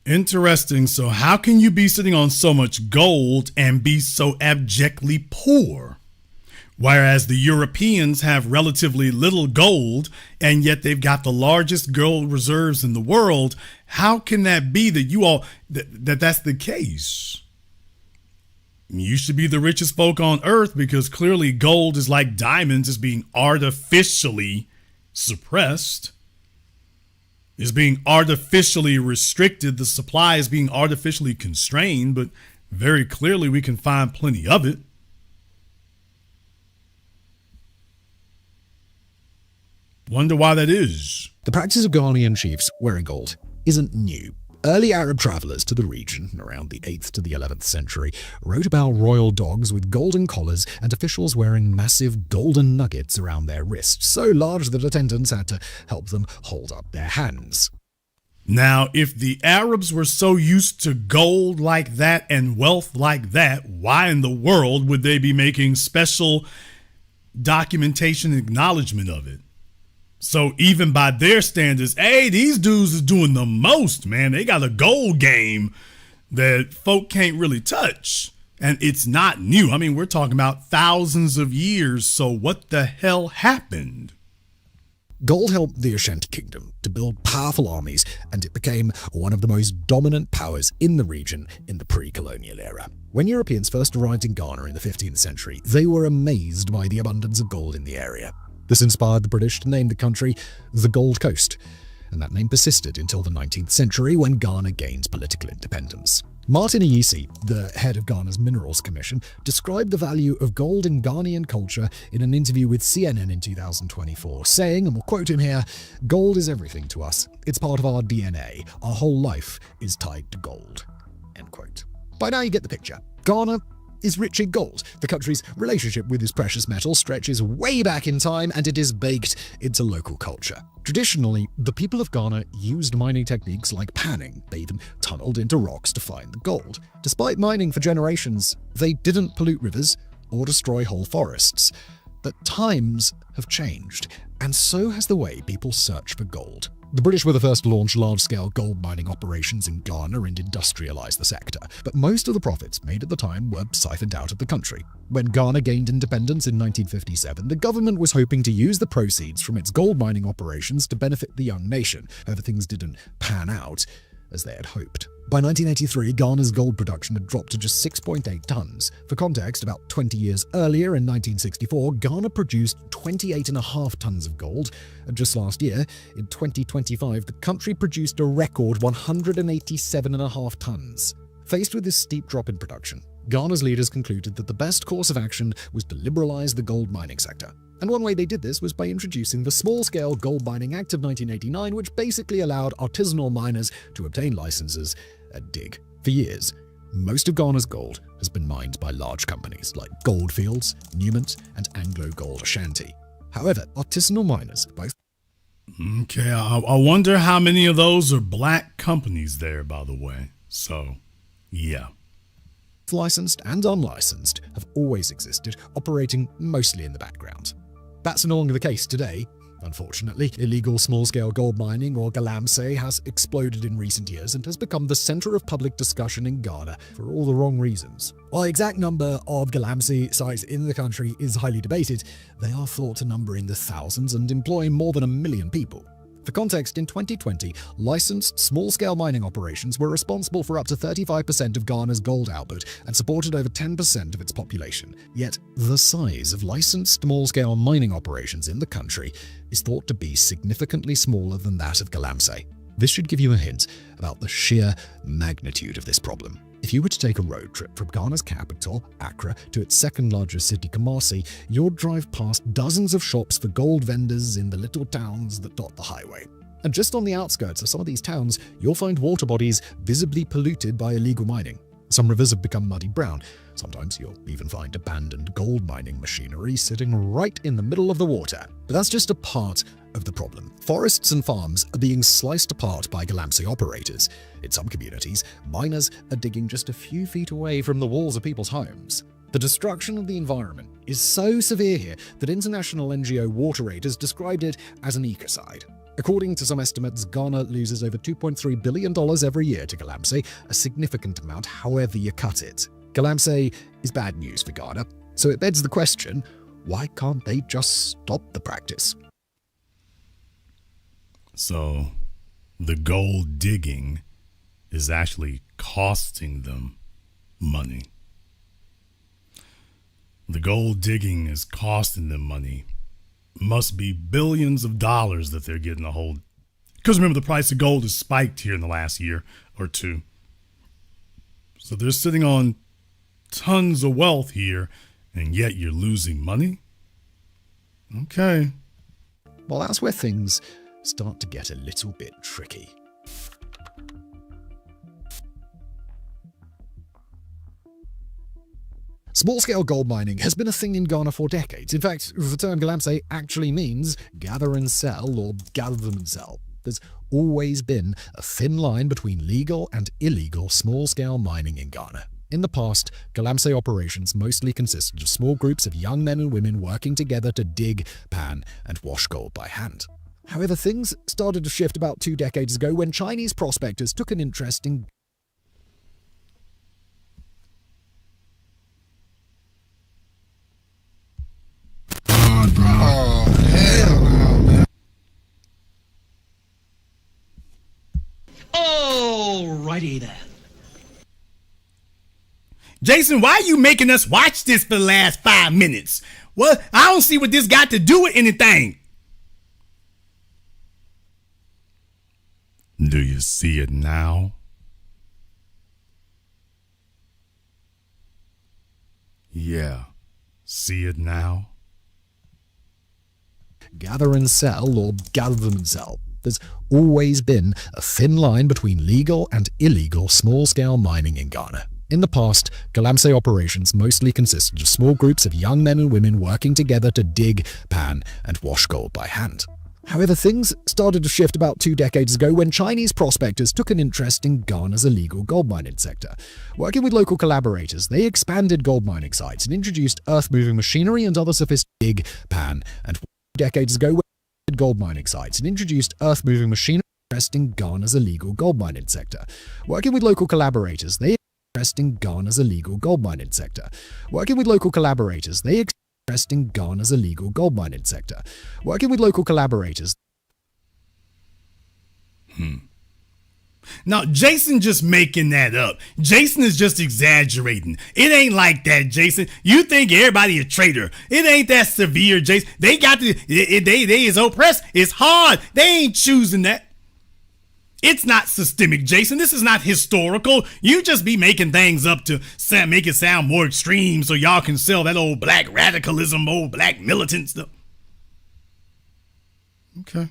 Interesting. So how can you be sitting on so much gold and be so abjectly poor? Whereas the Europeans have relatively little gold, and yet they've got the largest gold reserves in the world. How can that be that that's the case? You should be the richest folk on earth because clearly gold is like diamonds, is being artificially suppressed. Is being artificially restricted. The supply is being artificially constrained, but very clearly we can find plenty of it. Wonder why that is. The practice of Ghanaian chiefs wearing gold isn't new. Early Arab travelers to the region, around the 8th to the 11th century, wrote about royal dogs with golden collars and officials wearing massive golden nuggets around their wrists, so large that attendants had to help them hold up their hands. Now, if the Arabs were so used to gold like that and wealth like that, why in the world would they be making special documentation and acknowledgement of it? So even by their standards, hey, these dudes is doing the most, man. They got a gold game that folk can't really touch. And it's not new. I mean, we're talking about thousands of years. So what the hell happened? Gold helped the Ashanti Kingdom to build powerful armies, and it became one of the most dominant powers in the region in the pre-colonial era. When Europeans first arrived in Ghana in the 15th century, they were amazed by the abundance of gold in the area. This inspired the British to name the country the Gold Coast. and that name persisted until the 19th century when Ghana gained political independence. Martin Ayisi, the head of Ghana's Minerals Commission, described the value of gold in Ghanaian culture in an interview with CNN in 2024, saying, and we'll quote him here, "Gold is everything to us. It's part of our DNA. Our whole life is tied to gold." End quote. By now you get the picture. Ghana is rich in gold. The country's relationship with this precious metal stretches way back in time, and it is baked into local culture. Traditionally, the people of Ghana used mining techniques like panning. They even tunneled into rocks to find the gold. Despite mining for generations, they didn't pollute rivers or destroy whole forests. But times have changed, and so has the way people search for gold. The British were the first to launch large-scale gold mining operations in Ghana and industrialize the sector, but most of the profits made at the time were siphoned out of the country. When Ghana gained independence in 1957, the government was hoping to use the proceeds from its gold mining operations to benefit the young nation. However, things didn't pan out as they had hoped. By 1983, Ghana's gold production had dropped to just 6.8 tons. For context, about 20 years earlier, in 1964, Ghana produced 28.5 tons of gold, and just last year, in 2025, the country produced a record 187.5 tons. Faced with this steep drop in production, Ghana's leaders concluded that the best course of action was to liberalize the gold mining sector. And one way they did this was by introducing the Small-Scale Gold Mining Act of 1989, which basically allowed artisanal miners to obtain licenses and dig. For years, most of Ghana's gold has been mined by large companies like Goldfields, Newmont, and Anglo Gold Ashanti. However, artisanal miners, both Okay, I wonder how many of those are black companies there, by the way. So, yeah. licensed and unlicensed, have always existed, operating mostly in the background. That's no longer the case today. Unfortunately, illegal small-scale gold mining, or galamsey, has exploded in recent years and has become the center of public discussion in Ghana for all the wrong reasons. While the exact number of galamsey sites in the country is highly debated, they are thought to number in the thousands and employ more than 1 million people. For context, in 2020, licensed small-scale mining operations were responsible for up to 35% of Ghana's gold output and supported over 10% of its population. Yet, the size of licensed small-scale mining operations in the country is thought to be significantly smaller than that of galamsey. This should give you a hint about the sheer magnitude of this problem. If you were to take a road trip from Ghana's capital, Accra, to its second-largest city, Kumasi, you'd drive past dozens of shops for gold vendors in the little towns that dot the highway. And just on the outskirts of some of these towns, you'll find water bodies visibly polluted by illegal mining. Some rivers have become muddy brown. Sometimes you'll even find abandoned gold mining machinery sitting right in the middle of the water. But that's just a part of the problem. Forests and farms are being sliced apart by galamsey operators. In some communities, miners are digging just a few feet away from the walls of people's homes. The destruction of the environment is so severe here that international NGO WaterAid has described it as an ecocide. According to some estimates, Ghana loses over $2.3 billion every year to galamsey, a significant amount however you cut it. Galamsey is bad news for Ghana, so it begs the question, why can't they just stop the practice? So, the gold digging is actually costing them money. The gold digging is costing them money. Must be billions of dollars that they're getting a hold. Because remember, the price of gold has spiked here in the last year or two. So they're sitting on tons of wealth here, and yet you're losing money? Okay. Well, that's where things start to get a little bit tricky. Small-scale gold mining has been a thing in Ghana for decades. In fact, the term galamsey actually means gather and sell, or gather them and sell. There's always been a thin line between legal and illegal small-scale mining in Ghana. In the past, galamsey operations mostly consisted of small groups of young men and women working together to dig, pan, and wash gold by hand. However, things started to shift about 2 decades ago when Chinese prospectors took an interest in God, bro. Oh, hell no, man. Alrighty then. Jason, why are you making us watch this for the last 5 minutes? Well, I don't see what this got to do with anything. Do you see it now? Yeah, see it now? Gather and sell, or gather them and sell. There's always been a thin line between legal and illegal small-scale mining in Ghana. In the past, Galamsey operations mostly consisted of small groups of young men and women working together to dig, pan, and wash gold by hand. However, things started to shift about 2 decades ago when Chinese prospectors took an interest in Ghana's illegal gold mining sector. Working with local collaborators, they expanded gold mining sites and introduced earth-moving machinery and other sophisticated dig, pan, and decades ago when gold mining sites and introduced earth-moving machinery in Ghana's illegal gold mining sector. Working with local collaborators, they in Ghana's illegal gold mining sector. Working with local collaborators, they in Ghana's illegal gold mining sector. Working with local collaborators. Now, Jason just making that up. Jason is just exaggerating. It ain't like that, Jason. You think everybody a traitor. It ain't that severe, Jason. They got to, they is oppressed. It's hard. They ain't choosing that. It's not systemic, Jason. This is not historical. You just be making things up to make it sound more extreme so y'all can sell that old black radicalism, old black militant stuff. Okay.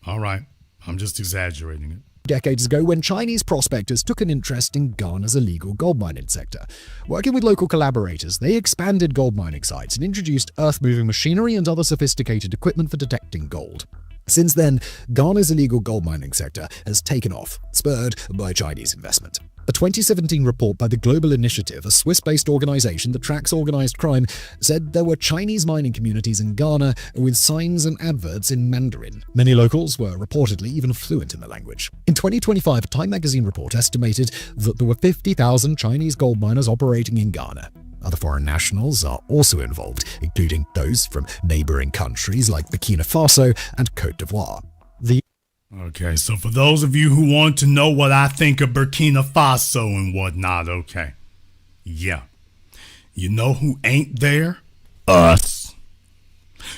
All right. I'm just exaggerating it. Decades ago when Chinese prospectors took an interest in Ghana's illegal gold mining sector. Working with local collaborators, they expanded gold mining sites and introduced earth-moving machinery and other sophisticated equipment for detecting gold. Since then, Ghana's illegal gold mining sector has taken off, spurred by Chinese investment. A 2017 report by the Global Initiative, a Swiss-based organization that tracks organized crime, said there were Chinese mining communities in Ghana with signs and adverts in Mandarin. Many locals were reportedly even fluent in the language. In 2025, a Time magazine report estimated that there were 50,000 Chinese gold miners operating in Ghana. Other foreign nationals are also involved, including those from neighboring countries like Burkina Faso and Côte d'Ivoire. Okay, so for those of you who want to know what I think of Burkina Faso and whatnot, okay. Yeah. You know who ain't there? Us.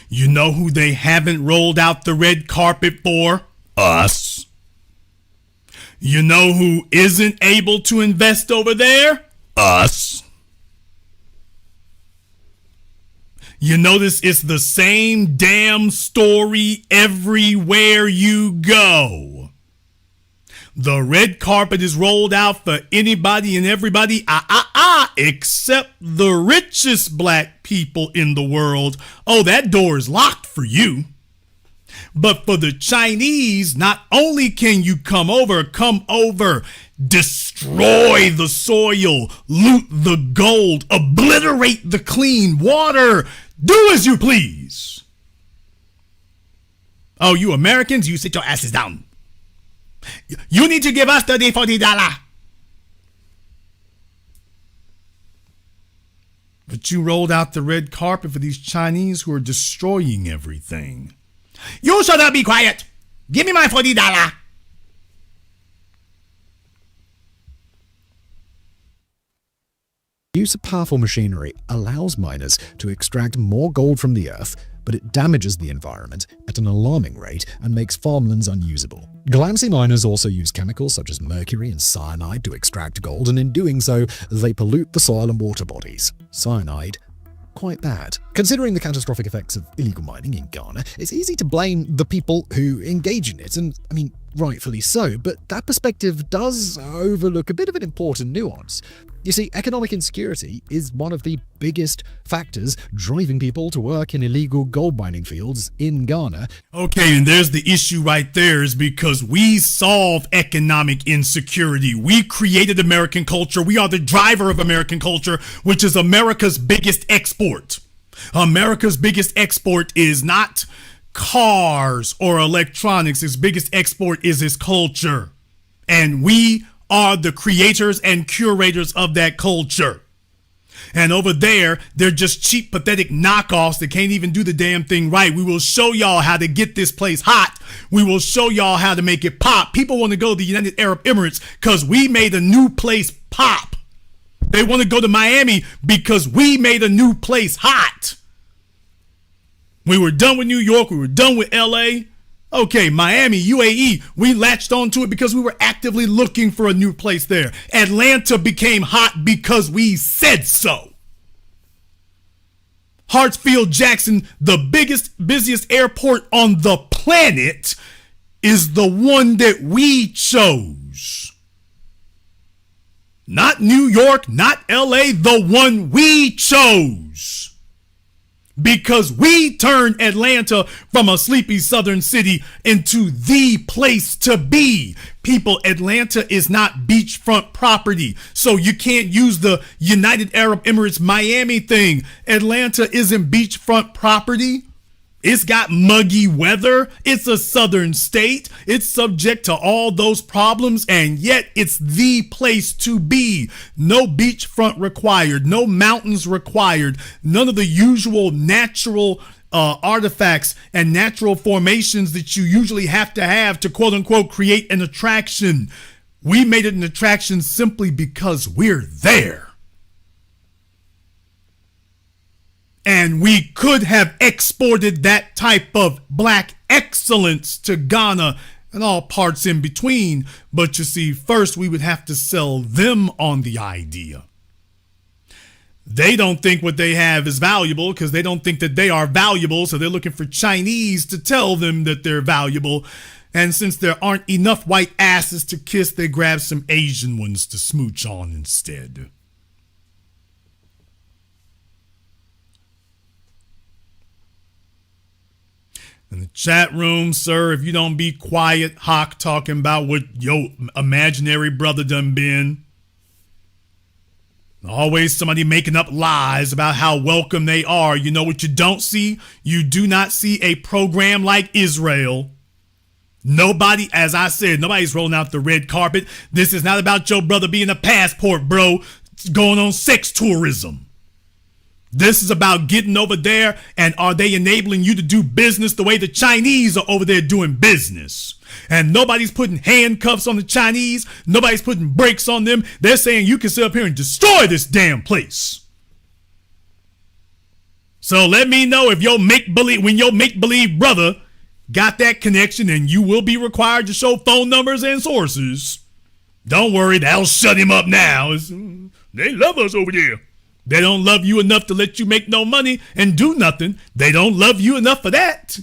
You know who they haven't rolled out the red carpet for? Us. You know who isn't able to invest over there? Us. You notice it's the same damn story everywhere you go. The red carpet is rolled out for anybody and everybody, except the richest black people in the world. Oh, that door is locked for you. But for the Chinese, not only can you come over, destroy the soil, loot the gold, obliterate the clean water, do as you please. Oh, you Americans, you sit your asses down. You need to give us $30, $40. But you rolled out the red carpet for these Chinese who are destroying everything. You shut up, be quiet. Give me my $40. Use of powerful machinery allows miners to extract more gold from the earth, but it damages the environment at an alarming rate and makes farmlands unusable. Galamsey miners also use chemicals such as mercury and cyanide to extract gold, and in doing so, they pollute the soil and water bodies. Cyanide, quite bad. Considering the catastrophic effects of illegal mining in Ghana, it's easy to blame the people who engage in it, and I mean, rightfully so, but that perspective does overlook a bit of an important nuance. You see, economic insecurity is one of the biggest factors driving people to work in illegal gold mining fields in Ghana. Okay, and there's the issue right there, is because we solve economic insecurity. We created American culture. We are the driver of American culture, which is America's biggest export. America's biggest export is not cars or electronics. Its biggest export is its culture. And we are the creators and curators of that culture. And over there, they're just cheap, pathetic knockoffs that can't even do the damn thing right. We will show y'all how to get this place hot. We will show y'all how to make it pop. People want to go to the United Arab Emirates because we made a new place pop. They want to go to Miami because we made a new place hot. We were done with New York. We were done with LA. Okay, Miami, UAE, we latched onto it because we were actively looking for a new place there. Atlanta became hot because we said so. Hartsfield Jackson, the busiest airport on the planet, is the one that we chose. Not New York, not LA, the one we chose. Because we turned Atlanta from a sleepy southern city into the place to be. People, Atlanta is not beachfront property. So you can't use the United Arab Emirates Miami thing. Atlanta isn't beachfront property. It's got muggy weather. It's a southern state. It's subject to all those problems, and yet it's the place to be. No beachfront required. No mountains required. None of the usual natural artifacts and natural formations that you usually have to quote unquote create an attraction. We made it an attraction simply because we're there. And we could have exported that type of black excellence to Ghana and all parts in between. But you see, first we would have to sell them on the idea. They don't think what they have is valuable because they don't think that they are valuable. So they're looking for Chinese to tell them that they're valuable. And since there aren't enough white asses to kiss, they grab some Asian ones to smooch on instead. In the chat room, sir, if you don't be quiet, Hawk talking about what your imaginary brother done been. Always somebody making up lies about how welcome they are. You know what you don't see? You do not see a program like Israel. Nobody, as I said, nobody's rolling out the red carpet. This is not about your brother being a passport, bro. It's going on sex tourism. This is about getting over there, and are they enabling you to do business the way the Chinese are over there doing business? And nobody's putting handcuffs on the Chinese. Nobody's putting brakes on them. They're saying you can sit up here and destroy this damn place. So let me know if when your make-believe brother got that connection, and you will be required to show phone numbers and sources. Don't worry, that'll shut him up now. They love us over there. They don't love you enough to let you make no money and do nothing. They don't love you enough for that.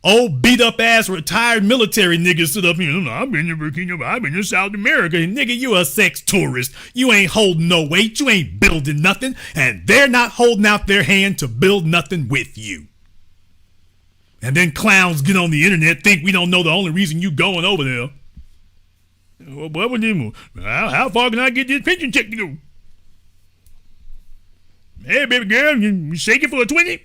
Old beat up ass retired military niggas sit up here. I've been to Burkina, I've been to South America. Nigga, you a sex tourist. You ain't holding no weight. You ain't building nothing. And they're not holding out their hand to build nothing with you. And then clowns get on the internet, think we don't know the only reason you going over there. What would you move? How far can I get this pension check to go? Hey, baby girl, you shake it for a 20?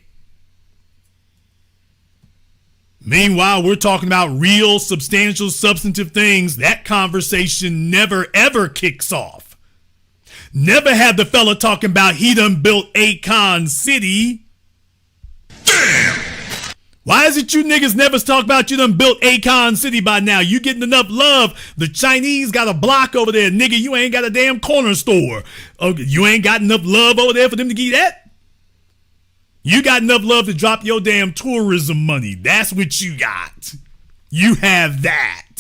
Meanwhile, we're talking about real, substantial, substantive things. That conversation never, ever kicks off. Never had the fella talking about he done built Akon City. Damn! Why is it you niggas never talk about you done built Akon City by now? You getting enough love. The Chinese got a block over there. Nigga, you ain't got a damn corner store. Okay, you ain't got enough love over there for them to give you that? You got enough love to drop your damn tourism money. That's what you got. You have that.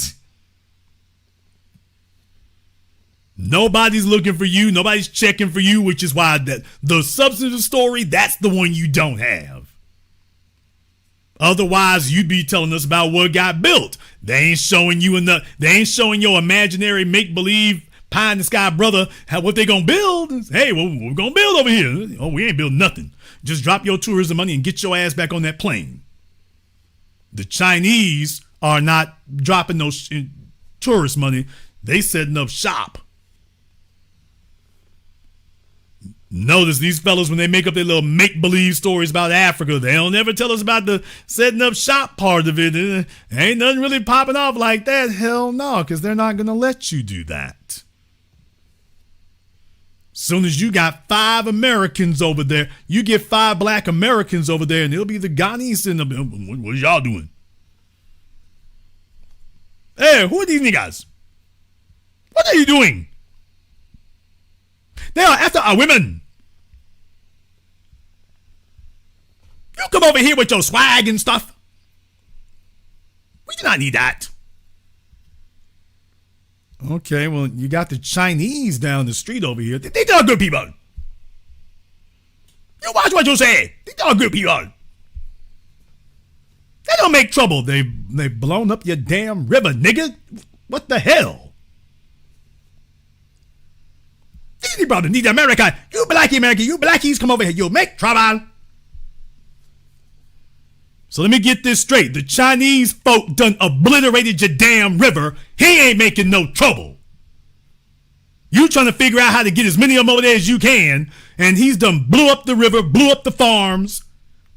Nobody's looking for you. Nobody's checking for you, which is why the substantive story, that's the one you don't have. Otherwise, you'd be telling us about what got built. They ain't showing you enough. They ain't showing your imaginary make-believe pie in the sky brother what they gonna build. Hey, what we're gonna build over here? Oh, we ain't building nothing. Just drop your tourism money and get your ass back on that plane. The Chinese are not dropping no tourist money. They setting up shop. Notice these fellas, when they make up their little make-believe stories about Africa, they don't ever tell us about the setting up shop part of it. Ain't nothing really popping off like that. Hell no, because they're not going to let you do that. Soon as you got 5 Americans over there, you get 5 black Americans over there, and it'll be the Ghanese in the... What is y'all doing? Hey, who are these niggas? What are you doing? They are after our women. You come over here with your swag and stuff. We do not need that. Okay, well, you got the Chinese down the street over here. They are good people. You watch what you say. They are good people. They don't make trouble. They've blown up your damn river, nigga. What the hell? These brothers need America. You blackie America. You blackies come over here. You'll make trouble. So let me get this straight. The Chinese folk done obliterated your damn river. He ain't making no trouble. You trying to figure out how to get as many of them over there as you can, and he's done blew up the river, blew up the farms,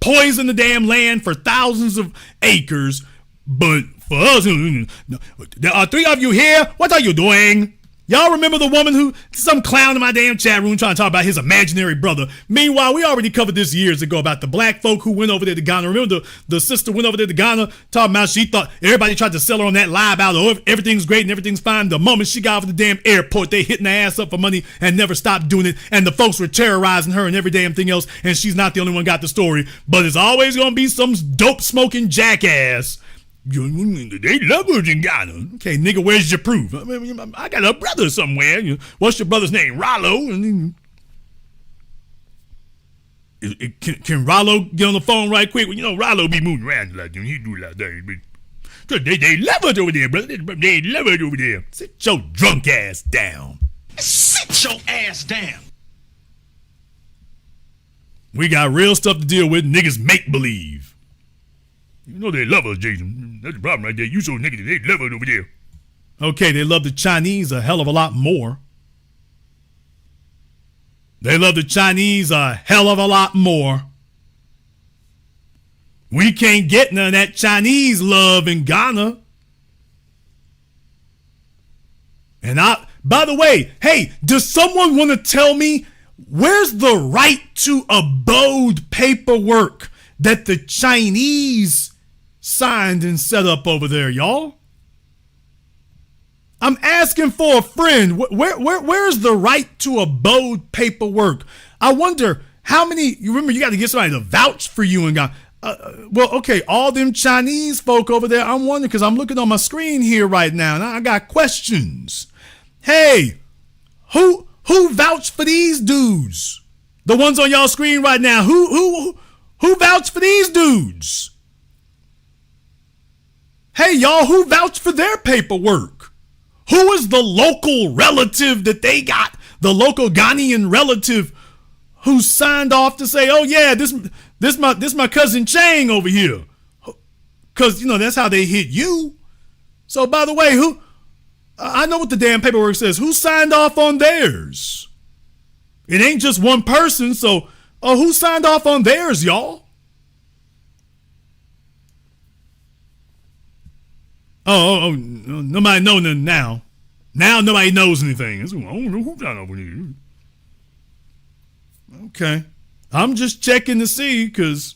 poisoned the damn land for thousands of acres. But for us, there are three of you here. What are you doing? Y'all remember the woman who, some clown in my damn chat room trying to talk about his imaginary brother. Meanwhile, we already covered this years ago about the black folk who went over there to Ghana. Remember the sister went over there to Ghana talking about she thought everybody tried to sell her on that lie about, oh, everything's great and everything's fine. The moment she got off the damn airport, they hitting her ass up for money and never stopped doing it. And the folks were terrorizing her and every damn thing else. And she's not the only one got the story. But it's always going to be some dope smoking jackass. They love us in Ghana. Okay, nigga, where's your proof? I got a brother somewhere. What's your brother's name? Rollo. Can Rollo get on the phone right quick? Well, you know, Rollo be moving around like that. He do like that. They love us over there, brother. They love us over there. Sit your drunk ass down. Sit your ass down. We got real stuff to deal with. Niggas make believe. You know they love us, Jason. That's the problem right there. You so negative. They love us over there. Okay, they love the Chinese a hell of a lot more. They love the Chinese a hell of a lot more. We can't get none of that Chinese love in Ghana. And by the way, hey, does someone want to tell me where's the right to abode paperwork that the Chinese signed and set up over there, y'all? I'm asking for a friend. Where's the right to abode paperwork? I wonder how many, you remember you got to get somebody to vouch for you and Ghana. Well, okay, all them Chinese folk over there, I'm wondering, because I'm looking on my screen here right now, and I got questions. Hey, who vouched for these dudes? The ones on y'all screen right now, who vouched for these dudes? Hey, y'all, who vouched for their paperwork? Who is the local relative that they got? The local Ghanaian relative who signed off to say, oh yeah, this my cousin Chang over here. Cause you know, that's how they hit you. So by the way, I know what the damn paperwork says. Who signed off on theirs? It ain't just one person, so who signed off on theirs, y'all? Oh, nobody knows nothing now. Now nobody knows anything. I don't know who signed off on theirs. Okay. I'm just checking to see, because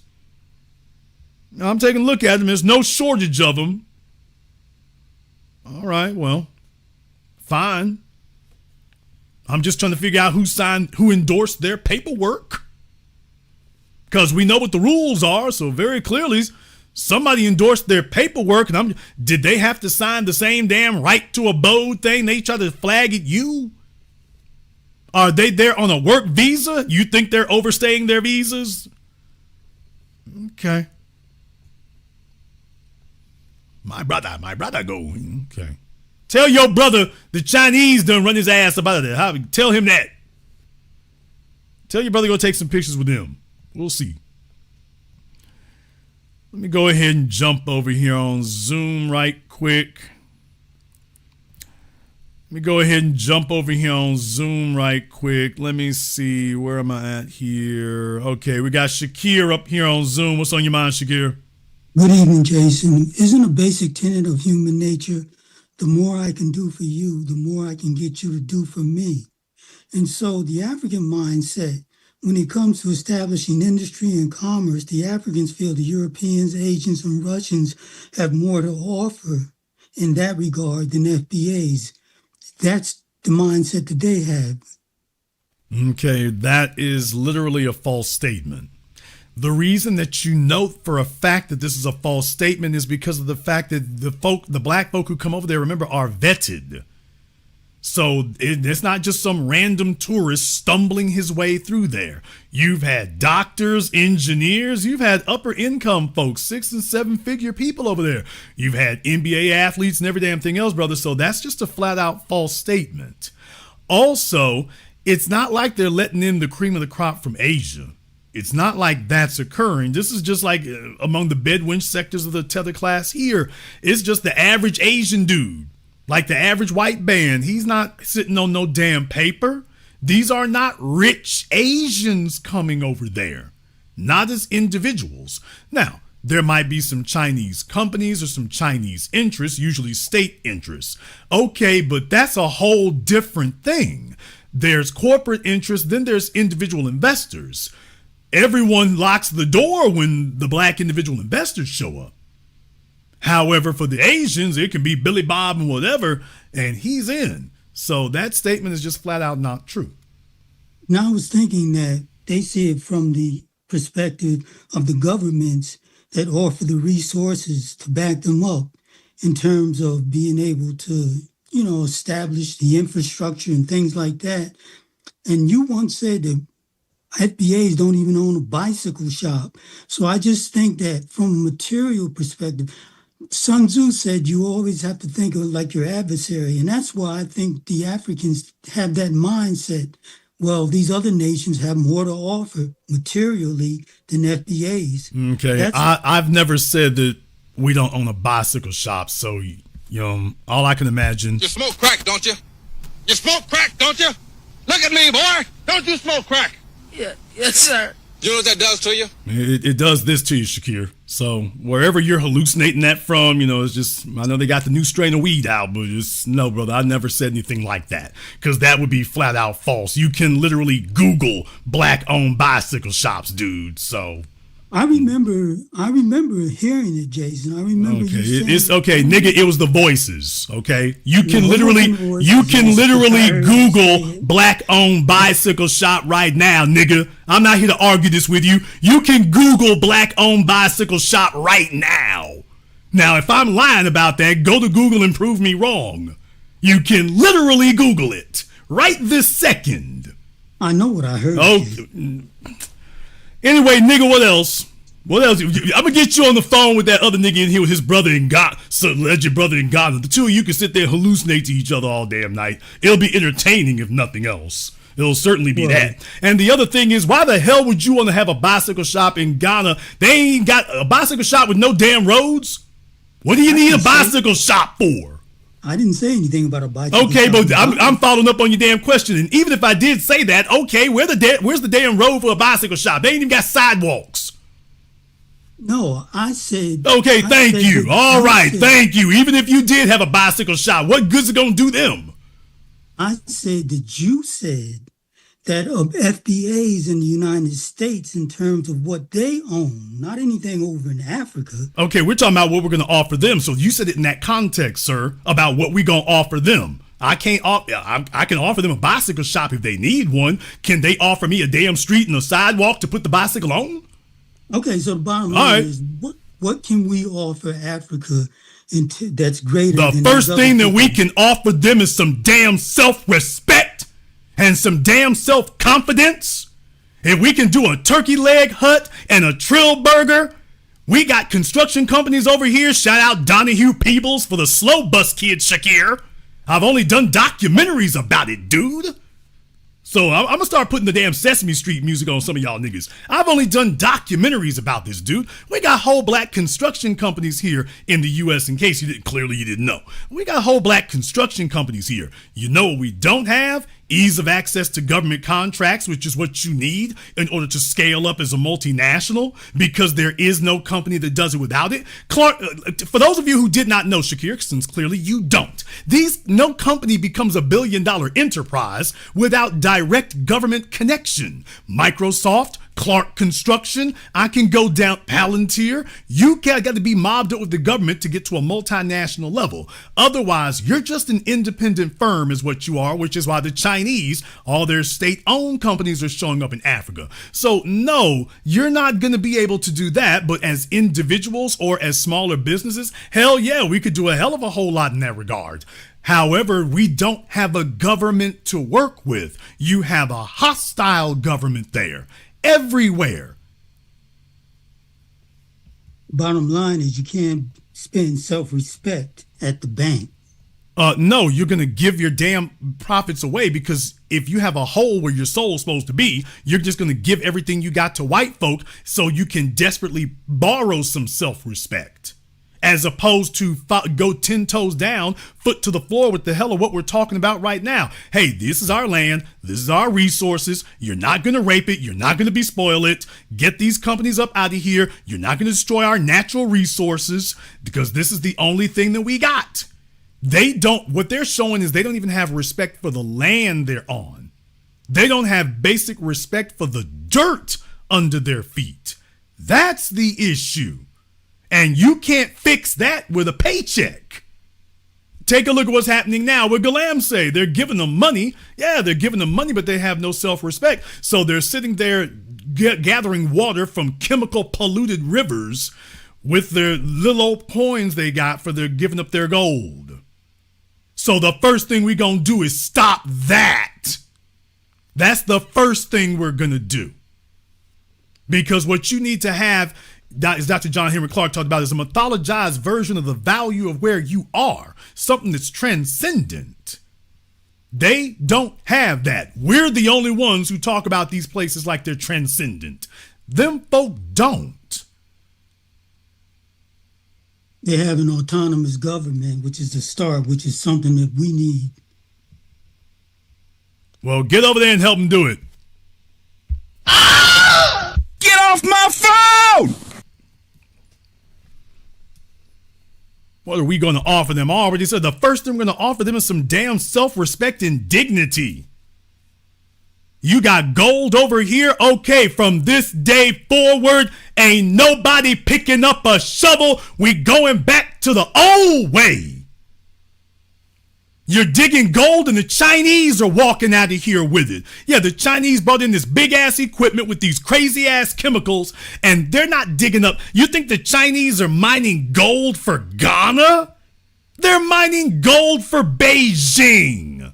I'm taking a look at them. There's no shortage of them. All right, well, fine. I'm just trying to figure out who endorsed their paperwork. Because we know what the rules are, so very clearly somebody endorsed their paperwork, and did they have to sign the same damn right to abode thing they try to flag at you? Are they there on a work visa? You think they're overstaying their visas? Okay. My brother go. Okay. Tell your brother the Chinese done run his ass about it. Tell him that. Tell your brother go take some pictures with them. We'll see. Let me go ahead and jump over here on Zoom right quick. Let me go ahead and jump over here on Zoom right quick. Let me see. Where am I at here? Okay, we got Shakir up here on Zoom. What's on your mind, Shakir? Good evening, Jason. Isn't a basic tenet of human nature, the more I can do for you, the more I can get you to do for me? And so the African mindset, when it comes to establishing industry and commerce, the Africans feel the Europeans, Asians, and Russians have more to offer in that regard than FBAs. That's the mindset that they have. Okay, that is literally a false statement. The reason that you note for a fact that this is a false statement is because of the fact that the black folk who come over there, remember, are vetted. So it's not just some random tourist stumbling his way through there. You've had doctors, engineers, you've had upper income folks, 6 and 7 figure people over there. You've had NBA athletes and every damn thing else, brother. So that's just a flat out false statement. Also, it's not like they're letting in the cream of the crop from Asia. It's not like that's occurring. This is just like among the Bedouin sectors of the tether class here. It's just the average Asian dude. Like the average white band, he's not sitting on no damn paper. These are not rich Asians coming over there, not as individuals. Now, there might be some Chinese companies or some Chinese interests, usually state interests. Okay, but that's a whole different thing. There's corporate interests, then there's individual investors. Everyone locks the door when the black individual investors show up. However, for the Asians, it can be Billy Bob and whatever, and he's in. So that statement is just flat out not true. Now I was thinking that they see it from the perspective of the governments that offer the resources to back them up in terms of being able to, establish the infrastructure and things like that. And you once said that FBAs don't even own a bicycle shop. So I just think that from a material perspective, Sun Tzu said you always have to think of it like your adversary. And that's why I think the Africans have that mindset. Well, these other nations have more to offer materially than FBAs. Okay. I've never said that we don't own a bicycle shop. So, all I can imagine. You smoke crack, don't you? You smoke crack, don't you? Look at me, boy. Don't you smoke crack? Yeah, yes, sir. You know what that does to you? It does this to you, Shakir. So wherever you're hallucinating that from, it's just, I know they got the new strain of weed out, but just, no, brother, I never said anything like that. Because that would be flat out false. You can literally Google black-owned bicycle shops, dude. So I remember hearing it, Jason. I remember you saying, it's okay, nigga. It was the voices. Okay, you can literally Google black-owned bicycle shop right now, nigga. I'm not here to argue this with you. You can Google black-owned bicycle shop right now. Now, if I'm lying about that, go to Google and prove me wrong. You can literally Google it right this second. I know what I heard. Oh. Anyway, nigga, what else? What else? I'm gonna get you on the phone with that other nigga in here with his brother in Ghana, alleged brother in Ghana. The two of you can sit there and hallucinate to each other all damn night. It'll be entertaining if nothing else. It'll certainly be that. And the other thing is, why the hell would you want to have a bicycle shop in Ghana? They ain't got a bicycle shop with no damn roads. What do you need a bicycle shop for? I didn't say anything about a bicycle. Okay, but I'm following up on your damn question. And even if I did say that, okay, where's the damn road for a bicycle shop? They ain't even got sidewalks. No, I said. Okay, thank you. All right, thank you. Even if you did have a bicycle shop, what good's it gonna do them? I said that you said that of FBAs in the United States in terms of what they own, not anything over in Africa. Okay, we're talking about what we're going to offer them. So you said it in that context, sir, about what we're going to offer them. I can offer them a bicycle shop if they need one. Can they offer me a damn street and a sidewalk to put the bicycle on? Okay, so the bottom line is, what can we offer Africa that's greater than the first thing that we can offer them is some damn self-respect and some damn self-confidence. If we can do a turkey leg hut and a trill burger, we got construction companies over here. Shout out Donahue Peebles for the slow bus kid, Shakir. I've only done documentaries about it, dude. So I'm going to start putting the damn Sesame Street music on some of y'all niggas. I've only done documentaries about this, dude. We got whole black construction companies here in the U.S. in case you didn't know. We got whole black construction companies here. You know what we don't have? Ease of access to government contracts, which is what you need in order to scale up as a multinational, because there is no company that does it without it. Clark, for those of you who did not know, Shakir, since clearly you don't, no company becomes $1 billion enterprise without direct government connection. Microsoft, Clark Construction. I can go down Palantir. You got to be mobbed up with the government to get to a multinational level. Otherwise, you're just an independent firm is what you are, which is why the Chinese, all their state-owned companies are showing up in Africa. So no, you're not going to be able to do that. But as individuals or as smaller businesses, hell yeah, we could do a hell of a whole lot in that regard. However, we don't have a government to work with. You have a hostile government there. Everywhere. Bottom line is you can't spend self-respect at the bank. No, you're going to give your damn profits away, because if you have a hole where your soul's supposed to be, you're just going to give everything you got to white folk so you can desperately borrow some self-respect. As opposed to go 10 toes down, foot to the floor with the hell of what we're talking about right now. Hey, this is our land. This is our resources. You're not going to rape it. You're not going to spoil it. Get these companies up out of here. You're not going to destroy our natural resources, because this is the only thing that we got. What they're showing is they don't even have respect for the land they're on. They don't have basic respect for the dirt under their feet. That's the issue. And you can't fix that with a paycheck. Take a look at what's happening now with Galamsey. They're giving them money. Yeah, they're giving them money, but they have no self-respect. So they're sitting there gathering water from chemical polluted rivers with their little old coins they got for their giving up their gold. So the first thing we're going to do is stop that. That's the first thing we're going to do. Because what you need to have, as Dr. John Henry Clark talked about, is a mythologized version of the value of where you are, something that's transcendent. They don't have that. We're the only ones who talk about these places like they're transcendent. Them folk don't. They have an autonomous government, which is the start, which is something that we need. Well, get over there and help them do it. Get off my phone! What are we going to offer them? I already said the first thing we're going to offer them is some damn self-respect and dignity. You got gold over here? Okay, from this day forward, ain't nobody picking up a shovel. We going back to the old way. You're digging gold and the Chinese are walking out of here with it. Yeah, the Chinese brought in this big ass equipment with these crazy ass chemicals, and they're not digging up. You think the Chinese are mining gold for Ghana? They're mining gold for Beijing.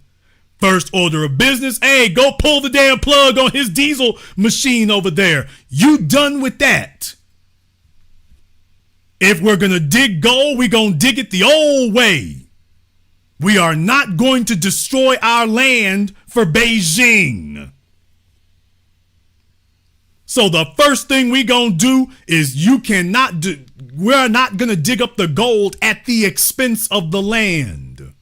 First order of business, hey, go pull the damn plug on his diesel machine over there. You done with that? If we're going to dig gold, we're going to dig it the old way. We are not going to destroy our land for Beijing. So the first thing we gonna do is we're not gonna dig up the gold at the expense of the land.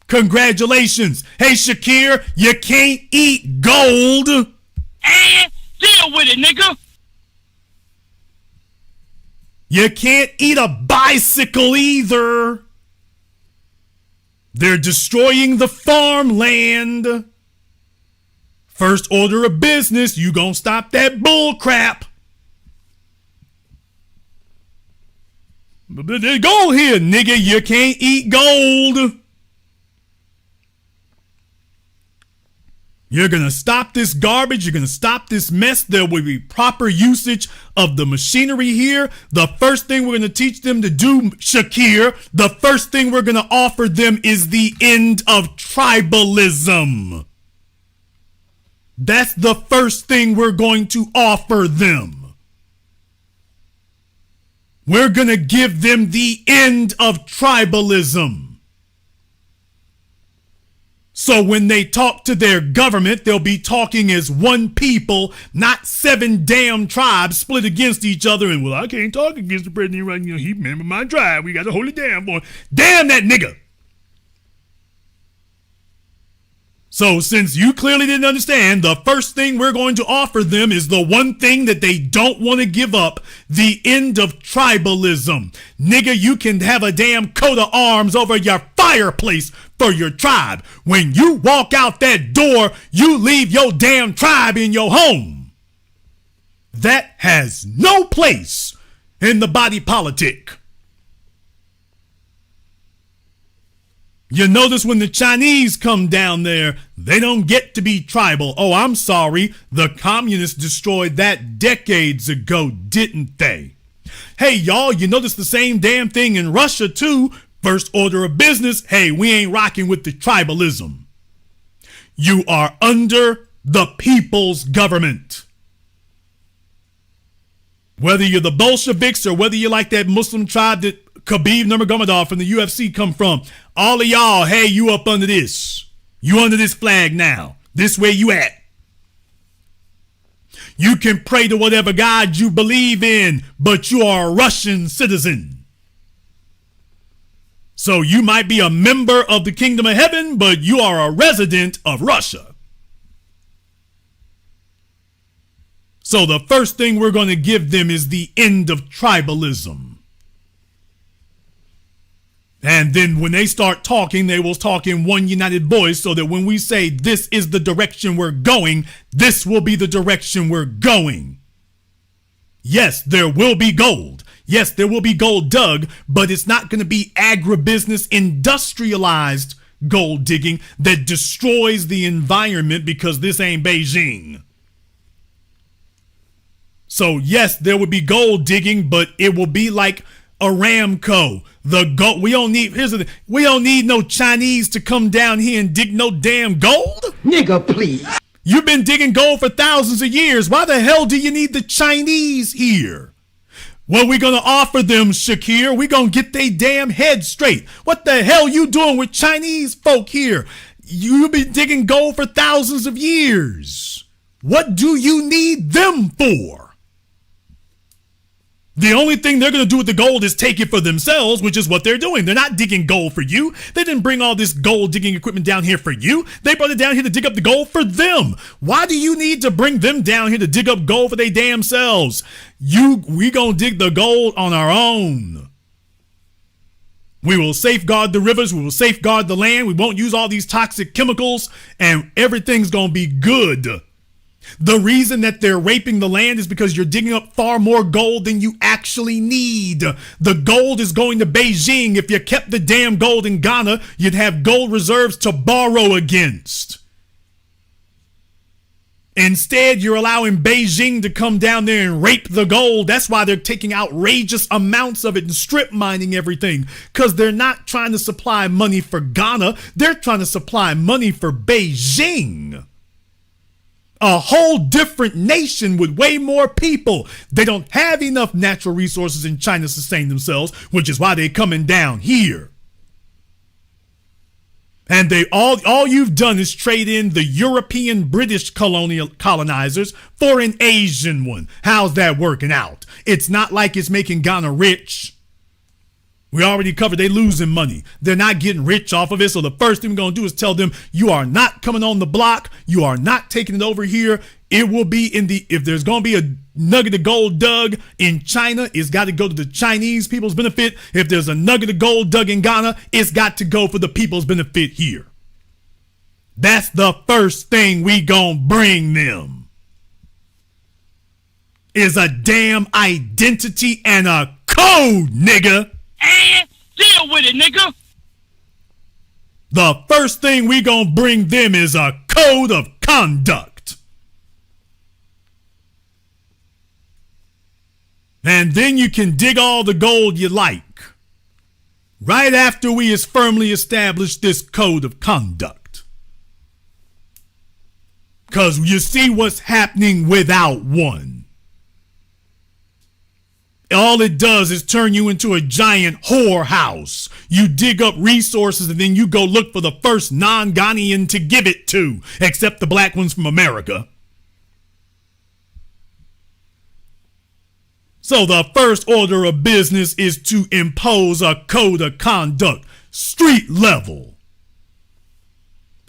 Congratulations. Hey, Shakir, you can't eat gold. And deal with it, nigga. You can't eat a bicycle either. They're destroying the farmland. First order of business, you gonna stop that bull crap. Go here, nigga, you can't eat gold. You're gonna stop this garbage. You're gonna stop this mess. There will be proper usage of the machinery here. The first thing we're gonna teach them to do, Shakir, the first thing we're gonna offer them is the end of tribalism. That's the first thing we're going to offer them. We're gonna give them the end of tribalism. So when they talk to their government, they'll be talking as one people, not 7 damn tribes split against each other. And, well, I can't talk against the president right now. He member my tribe. We got to hold it down for him. Damn that nigga. So since you clearly didn't understand, the first thing we're going to offer them is the one thing that they don't want to give up, the end of tribalism. Nigga, you can have a damn coat of arms over your fireplace for your tribe. When you walk out that door, you leave your damn tribe in your home. That has no place in the body politic. You notice when the Chinese come down there, they don't get to be tribal. Oh, I'm sorry. The communists destroyed that decades ago, didn't they? Hey, y'all, you notice the same damn thing in Russia, too. First order of business. Hey, we ain't rocking with the tribalism. You are under the people's government. Whether you're the Bolsheviks or whether you're like that Muslim tribe that Khabib Nurmagomedov from the UFC come from, all of y'all, hey, you up under this. You under this flag now. This where you at. You can pray to whatever God you believe in, but you are a Russian citizen. So you might be a member of the kingdom of heaven, but you are a resident of Russia. So the first thing we're going to give them is the end of tribalism. And then when they start talking, they will talk in one united voice so that when we say this is the direction we're going, this will be the direction we're going. Yes, there will be gold. Yes, there will be gold dug, but it's not going to be agribusiness, industrialized gold digging that destroys the environment because this ain't Beijing. So yes, there would be gold digging, but it will be like Aramco. The gold. We don't need no Chinese to come down here and dig no damn gold. Nigga, please. You've been digging gold for thousands of years. Why the hell do you need the Chinese here? What we gonna offer them, Shakir? We gonna get they damn head straight. What the hell you doing with Chinese folk here? You've been digging gold for thousands of years. What do you need them for? The only thing they're going to do with the gold is take it for themselves, which is what they're doing. They're not digging gold for you. They didn't bring all this gold digging equipment down here for you. They brought it down here to dig up the gold for them. Why do you need to bring them down here to dig up gold for their damn selves? We going to dig the gold on our own. We will safeguard the rivers. We will safeguard the land. We won't use all these toxic chemicals, and everything's going to be good. The reason that they're raping the land is because you're digging up far more gold than you actually need. The gold is going to Beijing. If you kept the damn gold in Ghana, you'd have gold reserves to borrow against. Instead, you're allowing Beijing to come down there and rape the gold. That's why they're taking outrageous amounts of it and strip mining everything. Because they're not trying to supply money for Ghana. They're trying to supply money for Beijing. A whole different nation with way more people. They don't have enough natural resources in China to sustain themselves, which is why they're coming down here. And all you've done is trade in the European British colonizers for an Asian one. How's that working out? It's not like it's making Ghana rich. We already covered they losing money. They're not getting rich off of it. So the first thing we're going to do is tell them, you are not coming on the block. You are not taking it over here. It will be if there's going to be a nugget of gold dug in China, it's got to go to the Chinese people's benefit. If there's a nugget of gold dug in Ghana, it's got to go for the people's benefit here. That's the first thing we gonna bring them. Is a damn identity and a code, nigga. And deal with it, nigga. The first thing we gonna bring them is a code of conduct. And then you can dig all the gold you like. Right after we has firmly established this code of conduct. Because you see what's happening without one. All it does is turn you into a giant whorehouse. You dig up resources and then you go look for the first non-Ghanaian to give it to, except the black ones from America. So the first order of business is to impose a code of conduct, street level.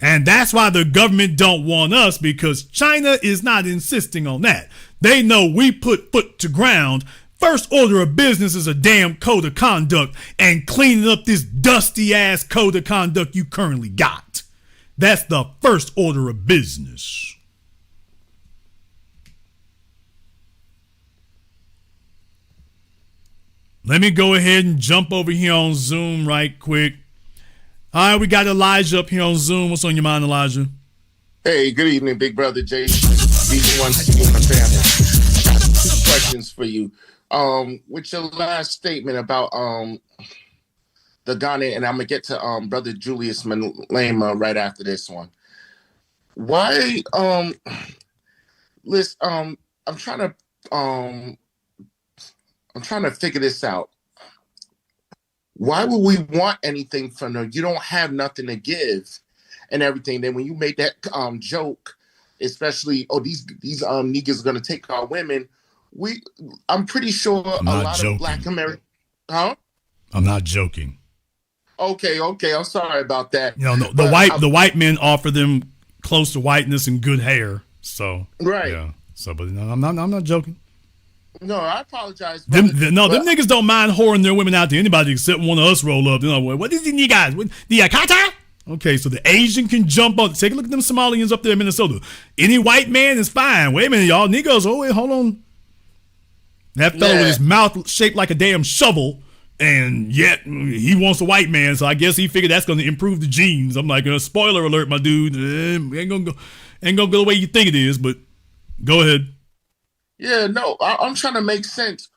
And that's why the government don't want us, because China is not insisting on that. They know we put foot to ground. First order of business is a damn code of conduct and cleaning up this dusty ass code of conduct you currently got. That's the first order of business. Let me go ahead and jump over here on Zoom right quick. All right, we got Elijah up here on Zoom. What's on your mind, Elijah? Hey, good evening, big brother Jason. B1 family. I got 2 questions for you. With your last statement about the Ghana, and I'm gonna get to brother Julius Malema right after this one. Why listen, I'm trying to figure this out. Why would we want anything from them? You don't have nothing to give and everything. Then when you made that joke, especially, these niggas are gonna take our women, I'm pretty sure a lot of Black Americans, huh? I'm not joking. Okay, I'm sorry about that. The white men offer them close to whiteness and good hair. So right. Yeah. So, but no, I'm not joking. No, I apologize. Them niggas don't mind whoring their women out to anybody except one of us roll up. What is the guys? The Akata? Okay, so the Asian can jump up. Take a look at them Somalians up there in Minnesota. Any white man is fine. Wait a minute, y'all. Niggas, wait, hold on. That fellow with his mouth shaped like a damn shovel, and yet he wants a white man, so I guess he figured that's going to improve the genes. I'm like, spoiler alert, my dude. Ain't gonna go the way you think it is, but go ahead. Yeah, no, I'm trying to make sense.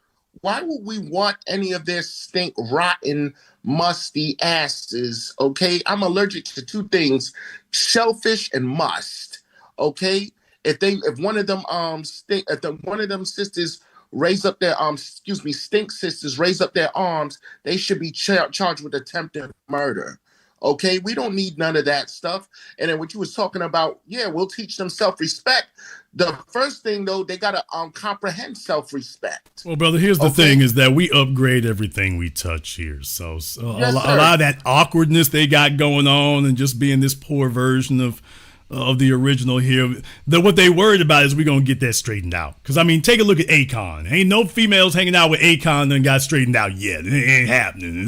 Why would we want any of their stink, rotten, musty asses? Okay, I'm allergic to 2 things: shellfish and must. Okay, if one of them one of them sisters raise up their stink sisters raise up their arms, they should be charged with attempted murder. Okay, we don't need none of that stuff. And then what you was talking about, we'll teach them self-respect. The first thing, though, they got to comprehend self-respect. Well, brother, here's the thing is that we upgrade everything we touch here. So a lot of that awkwardness they got going on and just being this poor version of the original here. What they worried about is we're going to get that straightened out. Because, I mean, take a look at Akon. Ain't no females hanging out with Akon that got straightened out yet. It ain't happening.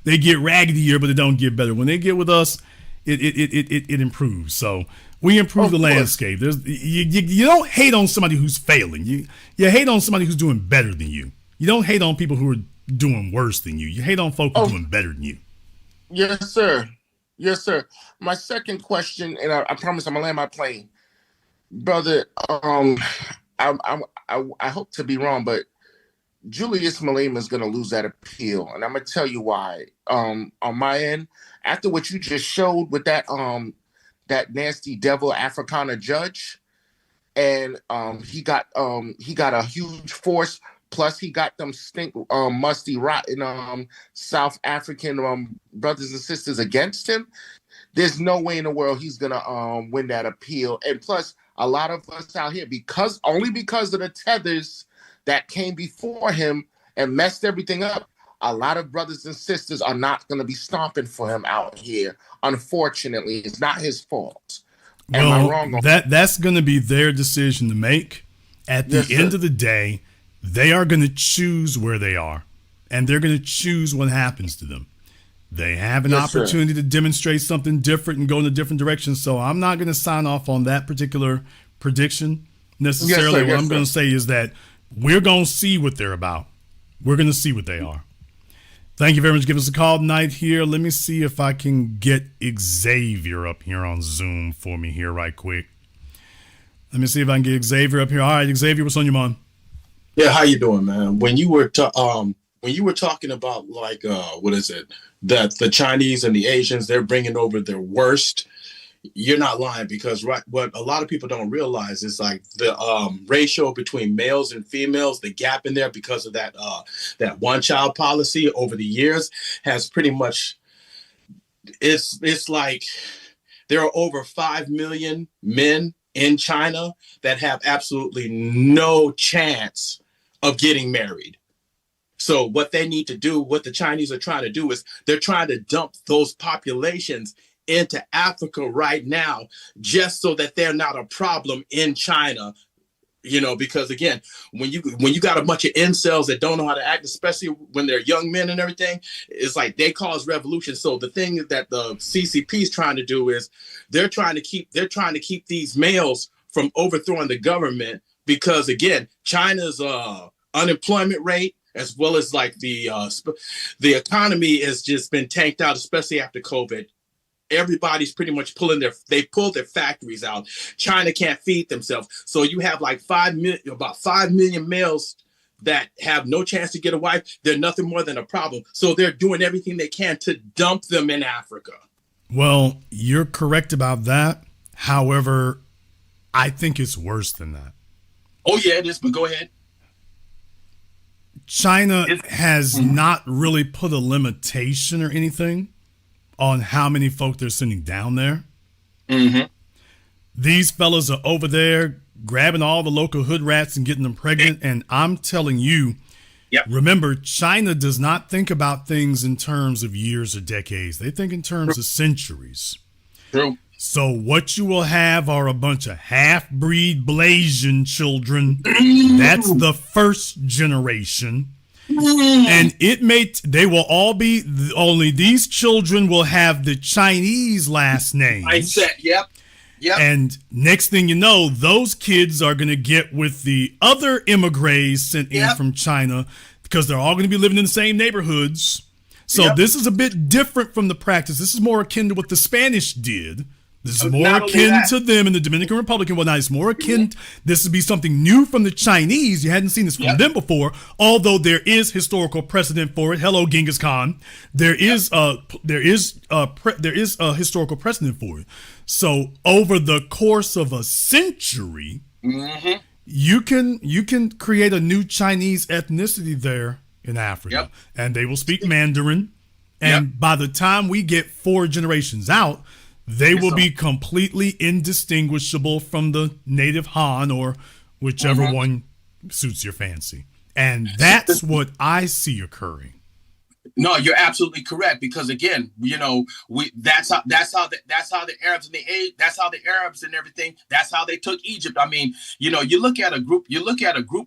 They get raggedier, but it don't get better. When they get with us, it improves. So we improve the landscape. You don't hate on somebody who's failing. You hate on somebody who's doing better than you. You don't hate on people who are doing worse than you. You hate on folk who are doing better than you. Yes, sir. Yes, sir. My second question, and I promise I'm gonna land my plane, brother. I hope to be wrong, but Julius Malema is gonna lose that appeal, and I'm gonna tell you why. On my end, after what you just showed with that nasty devil Afrikaner judge, and he got a huge force. Plus, he got them stink, musty, rotten South African brothers and sisters against him. There's no way in the world he's gonna win that appeal. And plus, a lot of us out here, because of the tethers that came before him and messed everything up, a lot of brothers and sisters are not gonna be stomping for him out here. Unfortunately, it's not his fault. Am I wrong? That's gonna be their decision to make. At the end of the day, they are going to choose where they are, and they're going to choose what happens to them. They have an opportunity to demonstrate something different and go in a different direction, so I'm not going to sign off on that particular prediction necessarily. What I'm going to say is that we're going to see what they're about. We're going to see what they are. Thank you very much for giving us a call tonight here. Let me see if I can get Xavier up here on Zoom for me here right quick. Let me see if I can get Xavier up here. All right, Xavier, what's on your mind? Yeah, how you doing, man? When you were talking about like what is it, that the Chinese and the Asians, they're bringing over their worst, you're not lying, because what a lot of people don't realize is like the ratio between males and females, the gap in there because of that one child policy over the years has pretty much, it's like there are over 5 million men in China that have absolutely no chance of getting married. So what they need to do, what the Chinese are trying to do, is they're trying to dump those populations into Africa right now, just so that they're not a problem in China. Because again, when you got a bunch of incels that don't know how to act, especially when they're young men and everything, it's like they cause revolution. So the thing that the CCP is trying to do is they're trying to keep these males from overthrowing the government, because again, China's unemployment rate, as well as like the economy has just been tanked out, especially after COVID. Everybody's pretty much they pulled their factories out. China can't feed themselves. So you have like about 5 million males that have no chance to get a wife. They're nothing more than a problem. So they're doing everything they can to dump them in Africa. Well, you're correct about that. However, I think it's worse than that. Oh, yeah, it is, but go ahead. China has not really put a limitation or anything on how many folk they're sending down there. Mm-hmm. These fellas are over there grabbing all the local hood rats and getting them pregnant. And I'm telling you, remember, China does not think about things in terms of years or decades. They think in terms of centuries. True. So what you will have are a bunch of half-breed Blasian children. That's the first generation. And they will all be, only these children will have the Chinese last names. I said, yep. And next thing you know, those kids are going to get with the other immigrants sent in from China, because they're all going to be living in the same neighborhoods. So this is a bit different from the practice. This is more akin to what the Spanish did. This is more akin to them in the Dominican Republic and whatnot. It's more akin. This would be something new from the Chinese. You hadn't seen this from them before, although there is historical precedent for it. Hello, Genghis Khan. There is a historical precedent for it. So over the course of a century, you can create a new Chinese ethnicity there in Africa, and they will speak Mandarin. And by the time we get 4 generations out, they will be completely indistinguishable from the native Han or whichever one suits your fancy. And that's what I see occurring. No, you're absolutely correct, because again, that's how the Arabs and everything, that's how they took Egypt. I mean, you look at a group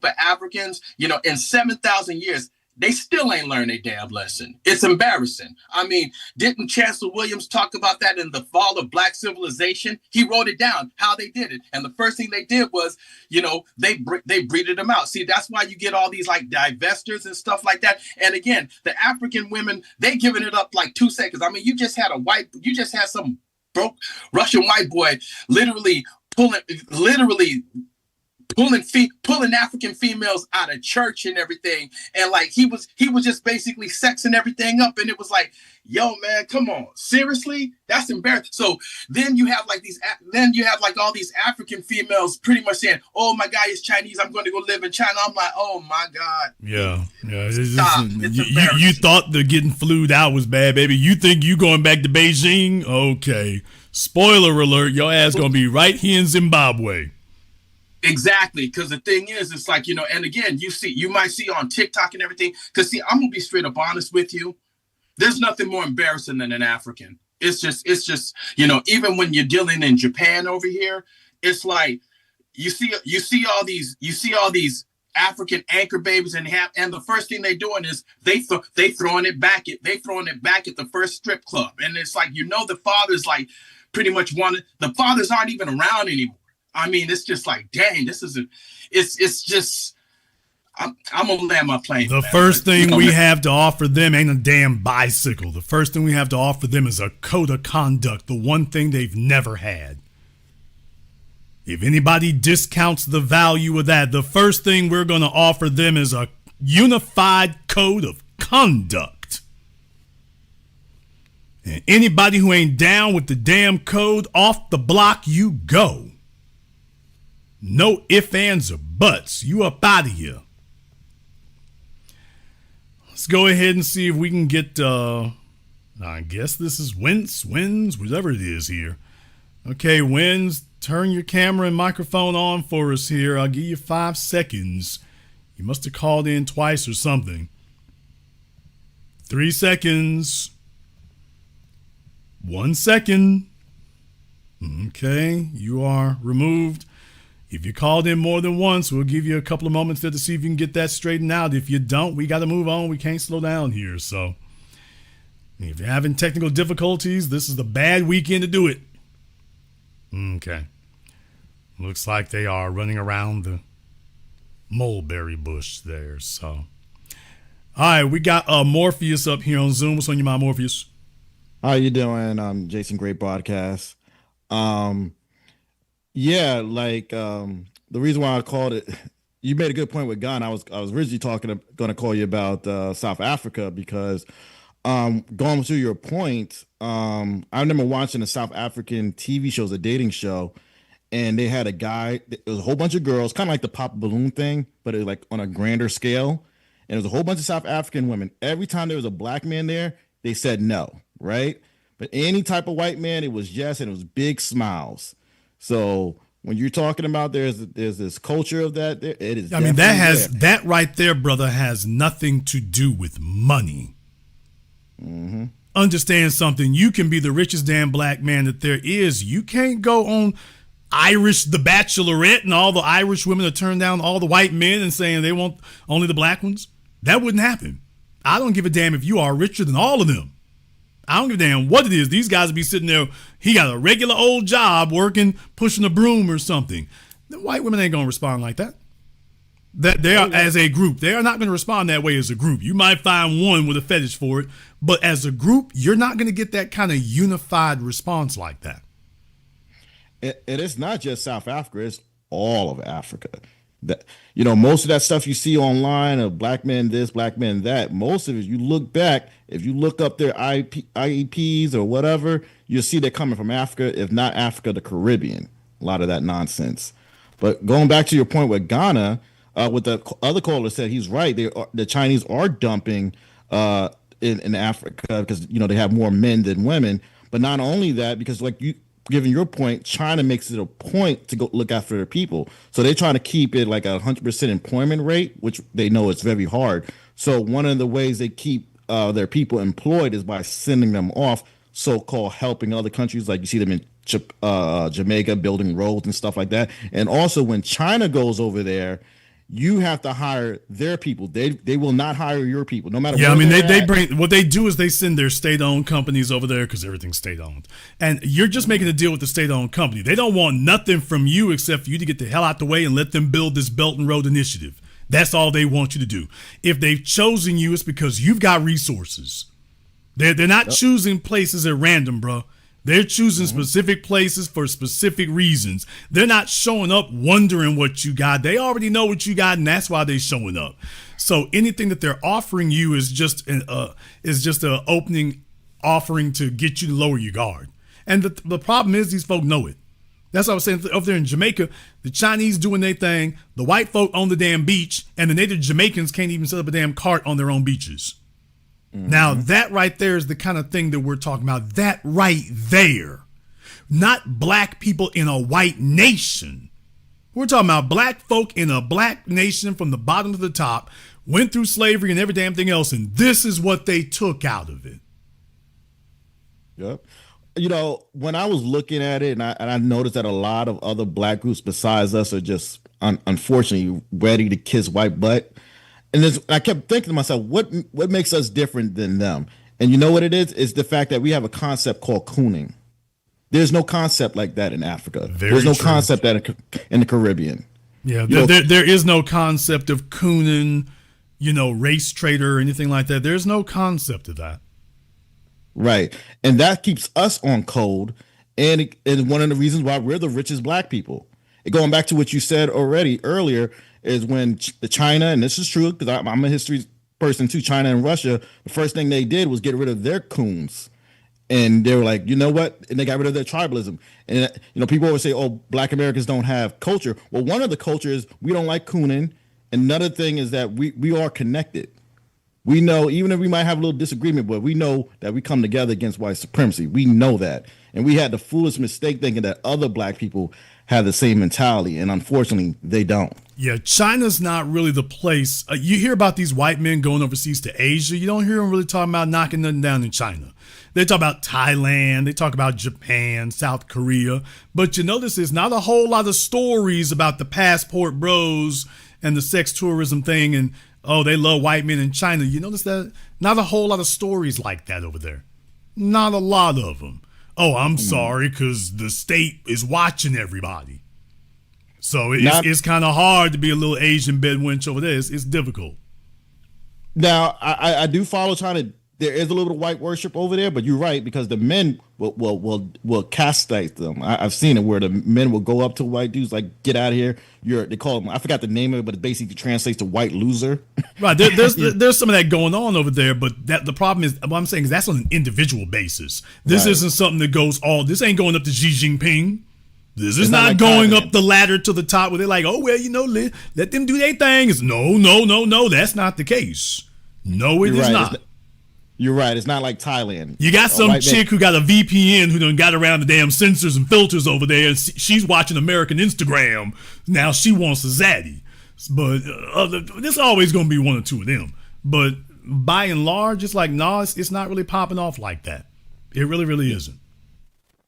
of Africans, in 7,000 years, they still ain't learned a damn lesson. It's embarrassing. I mean, didn't Chancellor Williams talk about that in The Fall of Black Civilization? He wrote it down, how they did it. And the first thing they did was, they breeded them out. See, that's why you get all these like divestors and stuff like that. And again, the African women, they giving it up like 2 seconds. I mean, you just had some broke Russian white boy literally pulling African females out of church and everything, and like he was just basically sexing everything up, and it was like, yo man, come on, seriously, that's embarrassing. So then you have all these African females pretty much saying, oh, my guy is Chinese, I'm going to go live in China. I'm like, oh my god. You thought the getting flued out was bad, baby. You think you going back to Beijing? Okay, spoiler alert, your ass gonna be right here in Zimbabwe. Exactly, because the thing is, it's like, and again, you might see on TikTok and everything, because see, I'm gonna be straight up honest with you. There's nothing more embarrassing than an African. It's just, even when you're dealing in Japan over here, it's like you see all these African anchor babies and the first thing they're doing is they throwing it back at the first strip club, and it's like, the fathers like pretty much the fathers aren't even around anymore. I mean, it's just like, dang, it's just, I'm going to land my plane. The first thing we have to offer them ain't a damn bicycle. The first thing we have to offer them is a code of conduct, the one thing they've never had. If anybody discounts the value of that, the first thing we're going to offer them is a unified code of conduct. And anybody who ain't down with the damn code, off the block you go. No ifs, ands, or buts. You up out of here. Let's go ahead and see if we can get, I guess this is Wins, whatever it is here. Okay, Wins, turn your camera and microphone on for us here. I'll give you 5 seconds. You must have called in twice or something. 3 seconds. 1 second. Okay, you are removed. If you called in more than once, we'll give you a couple of moments there to see if you can get that straightened out. If you don't, we got to move on. We can't slow down here. So if you're having technical difficulties, this is the bad weekend to do it. Okay. Looks like they are running around the mulberry bush there. So All right, we got Morpheus up here on Zoom. What's on your mind, Morpheus? How you doing, Jason? Great broadcast. Yeah, the reason why I called it, you made a good point with Ghana. I was originally going to call you about South Africa because going through your point, I remember watching a South African TV show, a dating show, and they had a guy. It was a whole bunch of girls, kind of like the pop balloon thing, but it was like on a grander scale. And there was a whole bunch of South African women. Every time there was a black man there, they said no, right? But any type of white man, it was yes, and it was big smiles. So when you're talking about there's this culture of that, it is. I mean, that right there, brother, has nothing to do with money. Mm-hmm. Understand something. You can be the richest damn black man that there is. You can't go on Irish The Bachelorette and all the Irish women to turn down all the white men and saying they want only the black ones. That wouldn't happen. I don't give a damn if you are richer than all of them. I don't give a damn what it is. These guys would be sitting there. He got a regular old job working, pushing a broom or something. The white women ain't going to respond like that. That they are, as a group, they are not going to respond that way as a group. You might find one with a fetish for it, but as a group, you're not going to get that kind of unified response like that. And it's not just South Africa; it's all of Africa. That, most of that stuff you see online of black men this, black men that, most of it, you look back, if you look up their IEPs or whatever, you'll see they're coming from Africa, if not Africa, the Caribbean. A lot of that nonsense. But going back to your point with Ghana, what the other caller said, he's right. The Chinese are dumping in Africa because, they have more men than women. But not only that, because given your point, China makes it a point to go look after their people. So they're trying to keep it like 100% employment rate, which they know it's very hard. So one of the ways they keep their people employed is by sending them off, so-called helping other countries. Like you see them in Jamaica building roads and stuff like that. And also when China goes over there, you have to hire their people. They will not hire your people, no matter. Yeah, I mean they bring what they do is they send their state-owned companies over there because everything's state-owned, and you're just making a deal with the state-owned company. They don't want nothing from you except for you to get the hell out the way and let them build this Belt and Road Initiative. That's all they want you to do. If they've chosen you, it's because you've got resources. They're not choosing places at random, bro. They're choosing specific places for specific reasons. They're not showing up wondering what you got. They already know what you got, and that's why they're showing up. So anything that they're offering you is just an opening offering to get you to lower your guard. And the problem is these folk know it. That's what I was saying. Over there in Jamaica, the Chinese doing their thing, the white folk on the damn beach, and the native Jamaicans can't even set up a damn cart on their own beaches. Now, that right there is the kind of thing that we're talking about. That right there. Not black people in a white nation. We're talking about black folk in a black nation from the bottom to the top, went through slavery and every damn thing else, and this is what they took out of it. Yep. When I was looking at it, and I noticed that a lot of other black groups besides us are just, unfortunately, ready to kiss white butt. And I kept thinking to myself, what makes us different than them? And you know what it is? It's the fact that we have a concept called cooning. There's no concept like that in Africa. There's no concept that in the Caribbean. Yeah, there is no concept of cooning, race trader or anything like that. There's no concept of that. Right. And that keeps us on code. And it's one of the reasons why we're the richest black people. And going back to what you said earlier, is when China, and this is true because I'm a history person too, China and Russia, the first thing they did was get rid of their coons. And they were like, you know what? And they got rid of their tribalism. And, people always say, oh, black Americans don't have culture. Well, one of the cultures, we don't like cooning. Another thing is that we are connected. We know, even if we might have a little disagreement, but we know that we come together against white supremacy. We know that. And we had the foolish mistake thinking that other black people have the same mentality. And unfortunately, they don't. Yeah, China's not really the place. You hear about these white men going overseas to Asia. You don't hear them really talking about knocking nothing down in China. They talk about Thailand. They talk about Japan, South Korea. But you notice there's not a whole lot of stories about the passport bros and the sex tourism thing. And, oh, they love white men in China. You notice that? Not a whole lot of stories like that over there. Not a lot of them. Oh, I'm sorry, because the state is watching everybody. So it's kind of hard to be a little Asian bedwench over there. It's difficult. Now, I do follow China. There is a little bit of white worship over there, but you're right because the men will castrate them. I've seen it where the men will go up to white dudes like, "Get out of here!" They call them. I forgot the name of it, but it basically translates to "white loser." Right. There's some of that going on over there, but the problem is what I'm saying is that's on an individual basis. This isn't something that goes all. This ain't going up to Xi Jinping. This is not like going up the ladder to the top where they're like, oh, well, let them do their thing. It's no. That's not the case. No, it is not. You're right. It's not like Thailand. You got some chick who got a VPN who done got around the damn censors and filters over there, and she's watching American Instagram. Now she wants a zaddy. But there's always going to be one or two of them. But by and large, it's like, no, it's not really popping off like that. It really, really isn't.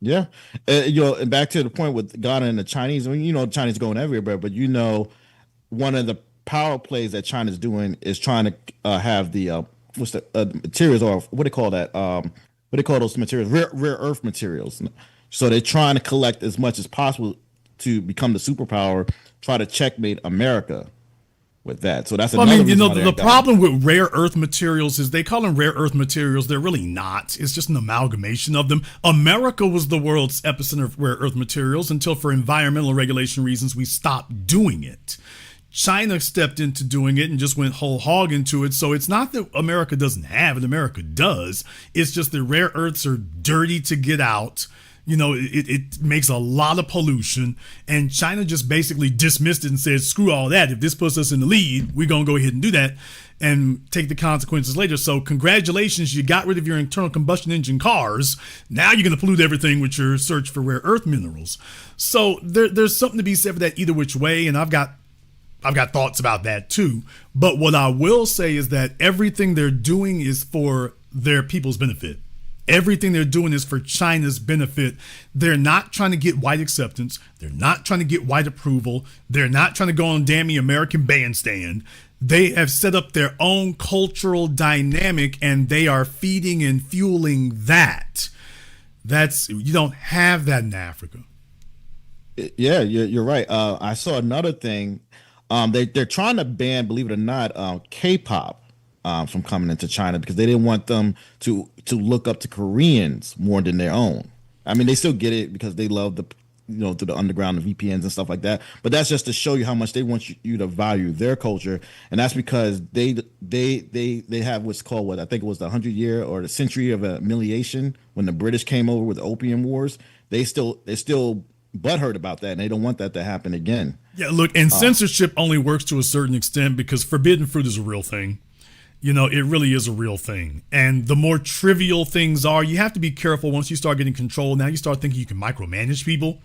Yeah. And back to the point with Ghana and the Chinese, I mean, the Chinese going everywhere, but one of the power plays that China's doing is trying to have the materials, or what do they call that? What do they call those materials? Rare earth materials. So they're trying to collect as much as possible to become the superpower, try to checkmate America with that. So that's another the problem with rare earth materials is they call them rare earth materials. They're really not. It's just an amalgamation of them. America was the world's epicenter of rare earth materials until, for environmental regulation reasons, we stopped doing it. China stepped into doing it and just went whole hog into it. So it's not that America doesn't have it. America does. It's just the rare earths are dirty to get out. It makes a lot of pollution, and China just basically dismissed it and said, screw all that. If this puts us in the lead, we're going to go ahead and do that and take the consequences later. So congratulations, you got rid of your internal combustion engine cars. Now you're going to pollute everything with your search for rare earth minerals. So there's something to be said for that either which way, and I've got thoughts about that too. But what I will say is that everything they're doing is for their people's benefit. Everything they're doing is for China's benefit. They're not trying to get white acceptance. They're not trying to get white approval. They're not trying to go on damn American bandstand. They have set up their own cultural dynamic, and they are feeding and fueling that. You don't have that in Africa. Yeah, you're right. I saw another thing. They're trying to ban, believe it or not, K-pop from coming into China because they didn't want them to look up to Koreans more than their own. I mean, they still get it because they love through the underground and VPNs and stuff like that. But that's just to show you how much they want you to value their culture, and that's because they have what's called, what I think it was the 100-year or the century of humiliation when the British came over with the Opium Wars. They're still butthurt about that, and they don't want that to happen again. Yeah, look, and censorship only works to a certain extent because forbidden fruit is a real thing. It really is a real thing. And the more trivial things are, you have to be careful once you start getting control. Now you start thinking you can micromanage people.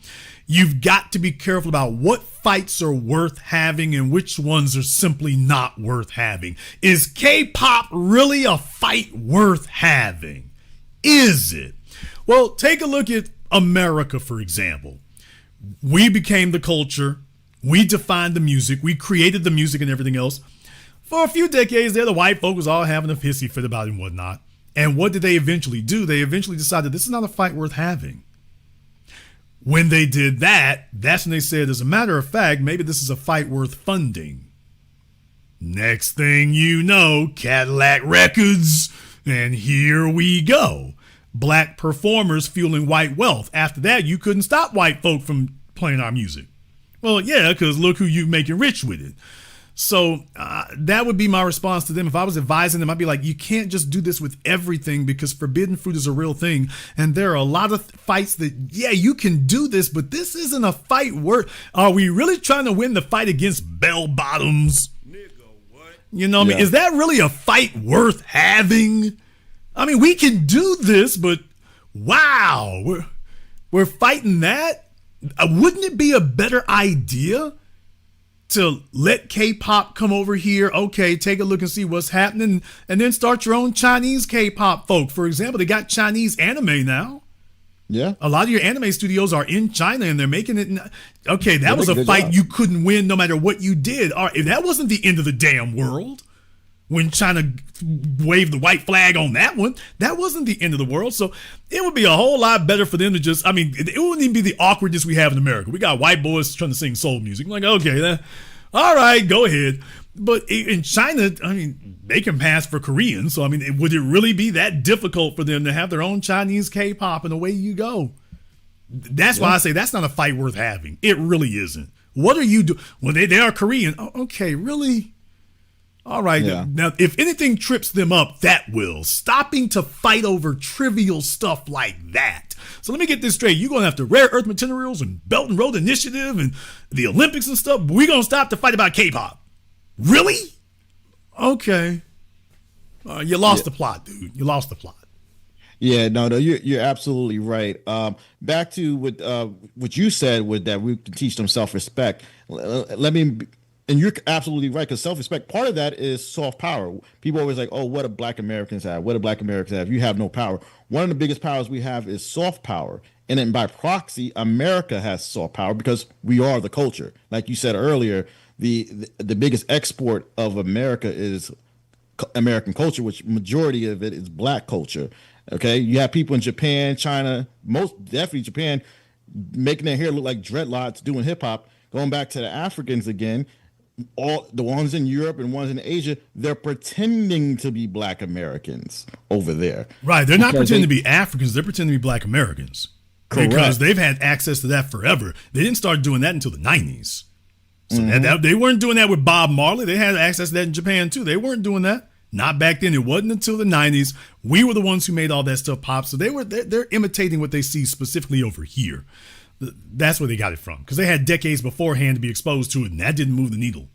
You've got to be careful about what fights are worth having and which ones are simply not worth having. Is K-pop really a fight worth having? Is it? Well, take a look at America, for example. We became the culture. We defined the music. We created the music and everything else. For a few decades there, the white folk was all having a hissy fit about it and whatnot. And what did they eventually do? They eventually decided this is not a fight worth having. When they did that, that's when they said, as a matter of fact, maybe this is a fight worth funding. Next thing you know, Cadillac Records, and here we go. Black performers fueling white wealth. After that, you couldn't stop white folk from playing our music. Well, yeah, because look who you making rich with it. So that would be my response to them. If I was advising them, I'd be like, you can't just do this with everything because forbidden fruit is a real thing. And there are a lot of fights that, yeah, you can do this, but this isn't a fight worth. Are we really trying to win the fight against bell bottoms? You know what I mean? Is that really a fight worth having? I mean, we can do this, but wow, we're fighting that? Wouldn't it be a better idea to let K-pop come over here? Okay, take a look and see what's happening, and then start your own Chinese K-pop folk. For example, they got Chinese anime now. Yeah. A lot of your anime studios are in China, and they're making it. Okay, that was a fight you couldn't win no matter what you did. All right, that wasn't the end of the damn world. When China waved the white flag on that one, that wasn't the end of the world. So it would be a whole lot better for them to just, it wouldn't even be the awkwardness we have in America. We got white boys trying to sing soul music. I'm like, okay, All right, go ahead. But in China, I mean, they can pass for Korean. So, I mean, would it really be that difficult for them to have their own Chinese K-pop and away you go? That's why I say that's not a fight worth having. It really isn't. What are you doing? Well, they are Korean. Oh, okay, really? All right. Yeah. Now, if anything trips them up, that will. Stopping to fight over trivial stuff like that. So let me get this straight. You're going to have the rare earth materials and Belt and Road Initiative and the Olympics and stuff. We're going to stop to fight about K-pop. Really? Okay. You lost the plot, dude. You lost the plot. Yeah, no, you're absolutely right. Back to what you said with that we can teach them self-respect. Let me, and you're absolutely right, because self-respect, part of that is soft power. People always like, oh, what do Black Americans have? What do Black Americans have? You have no power. One of the biggest powers we have is soft power. And then by proxy, America has soft power because we are the culture. Like you said earlier, the biggest export of America is American culture, which majority of it is Black culture. Okay, you have people in Japan, China, most definitely Japan, making their hair look like dreadlocks, doing hip hop. Going back to the Africans again, all the ones in Europe and ones in Asia, they're pretending to be Black Americans over there. Right, they're not pretending to be Africans; they're pretending to be Black Americans. Correct. Because they've had access to that forever. They didn't start doing that until the 90s. So that they weren't doing that with Bob Marley. They had access to that in Japan too. They weren't doing that. Not back then. It wasn't until the 90s. We were the ones who made all that stuff pop. So they're imitating what they see specifically over here. That's where they got it from, because they had decades beforehand to be exposed to it, and that didn't move the needle.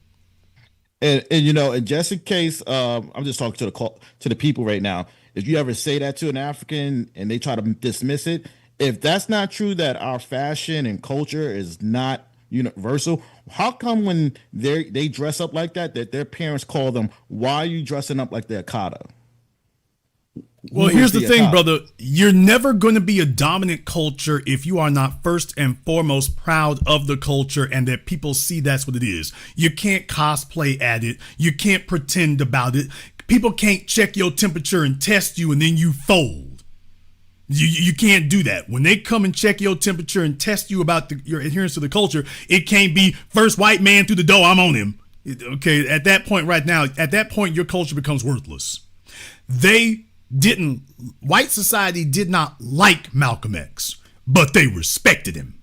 And you know, and just in case, I'm just talking to the people right now. If you ever say that to an African and they try to dismiss it, if that's not true, that our fashion and culture is not universal, how come when they dress up like that their parents call them, why are you dressing up like the Akata? Well, here's the thing, brother. You're never going to be a dominant culture if you are not first and foremost proud of the culture and that people see that's what it is. You can't cosplay at it. You can't pretend about it. People can't check your temperature and test you and then you fold. You can't do that. When they come and check your temperature and test you about your adherence to the culture, it can't be first white man through the door, I'm on him. Okay, at that point right now, at that point, your culture becomes worthless. White society did not like Malcolm X, but they respected him.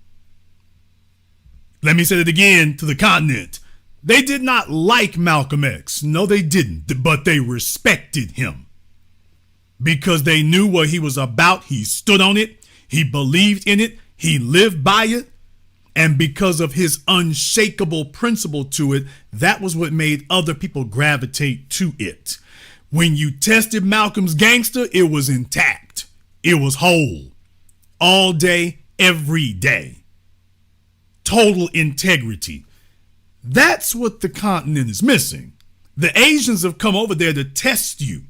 Let me say it again to the continent. They did not like Malcolm X. No, they didn't, but they respected him. Because they knew what he was about. He stood on it. He believed in it. He lived by it. And because of his unshakable principle to it, that was what made other people gravitate to it. When you tested Malcolm's gangster, it was intact. It was whole. All day, every day. Total integrity. That's what the continent is missing. The Asians have come over there to test you.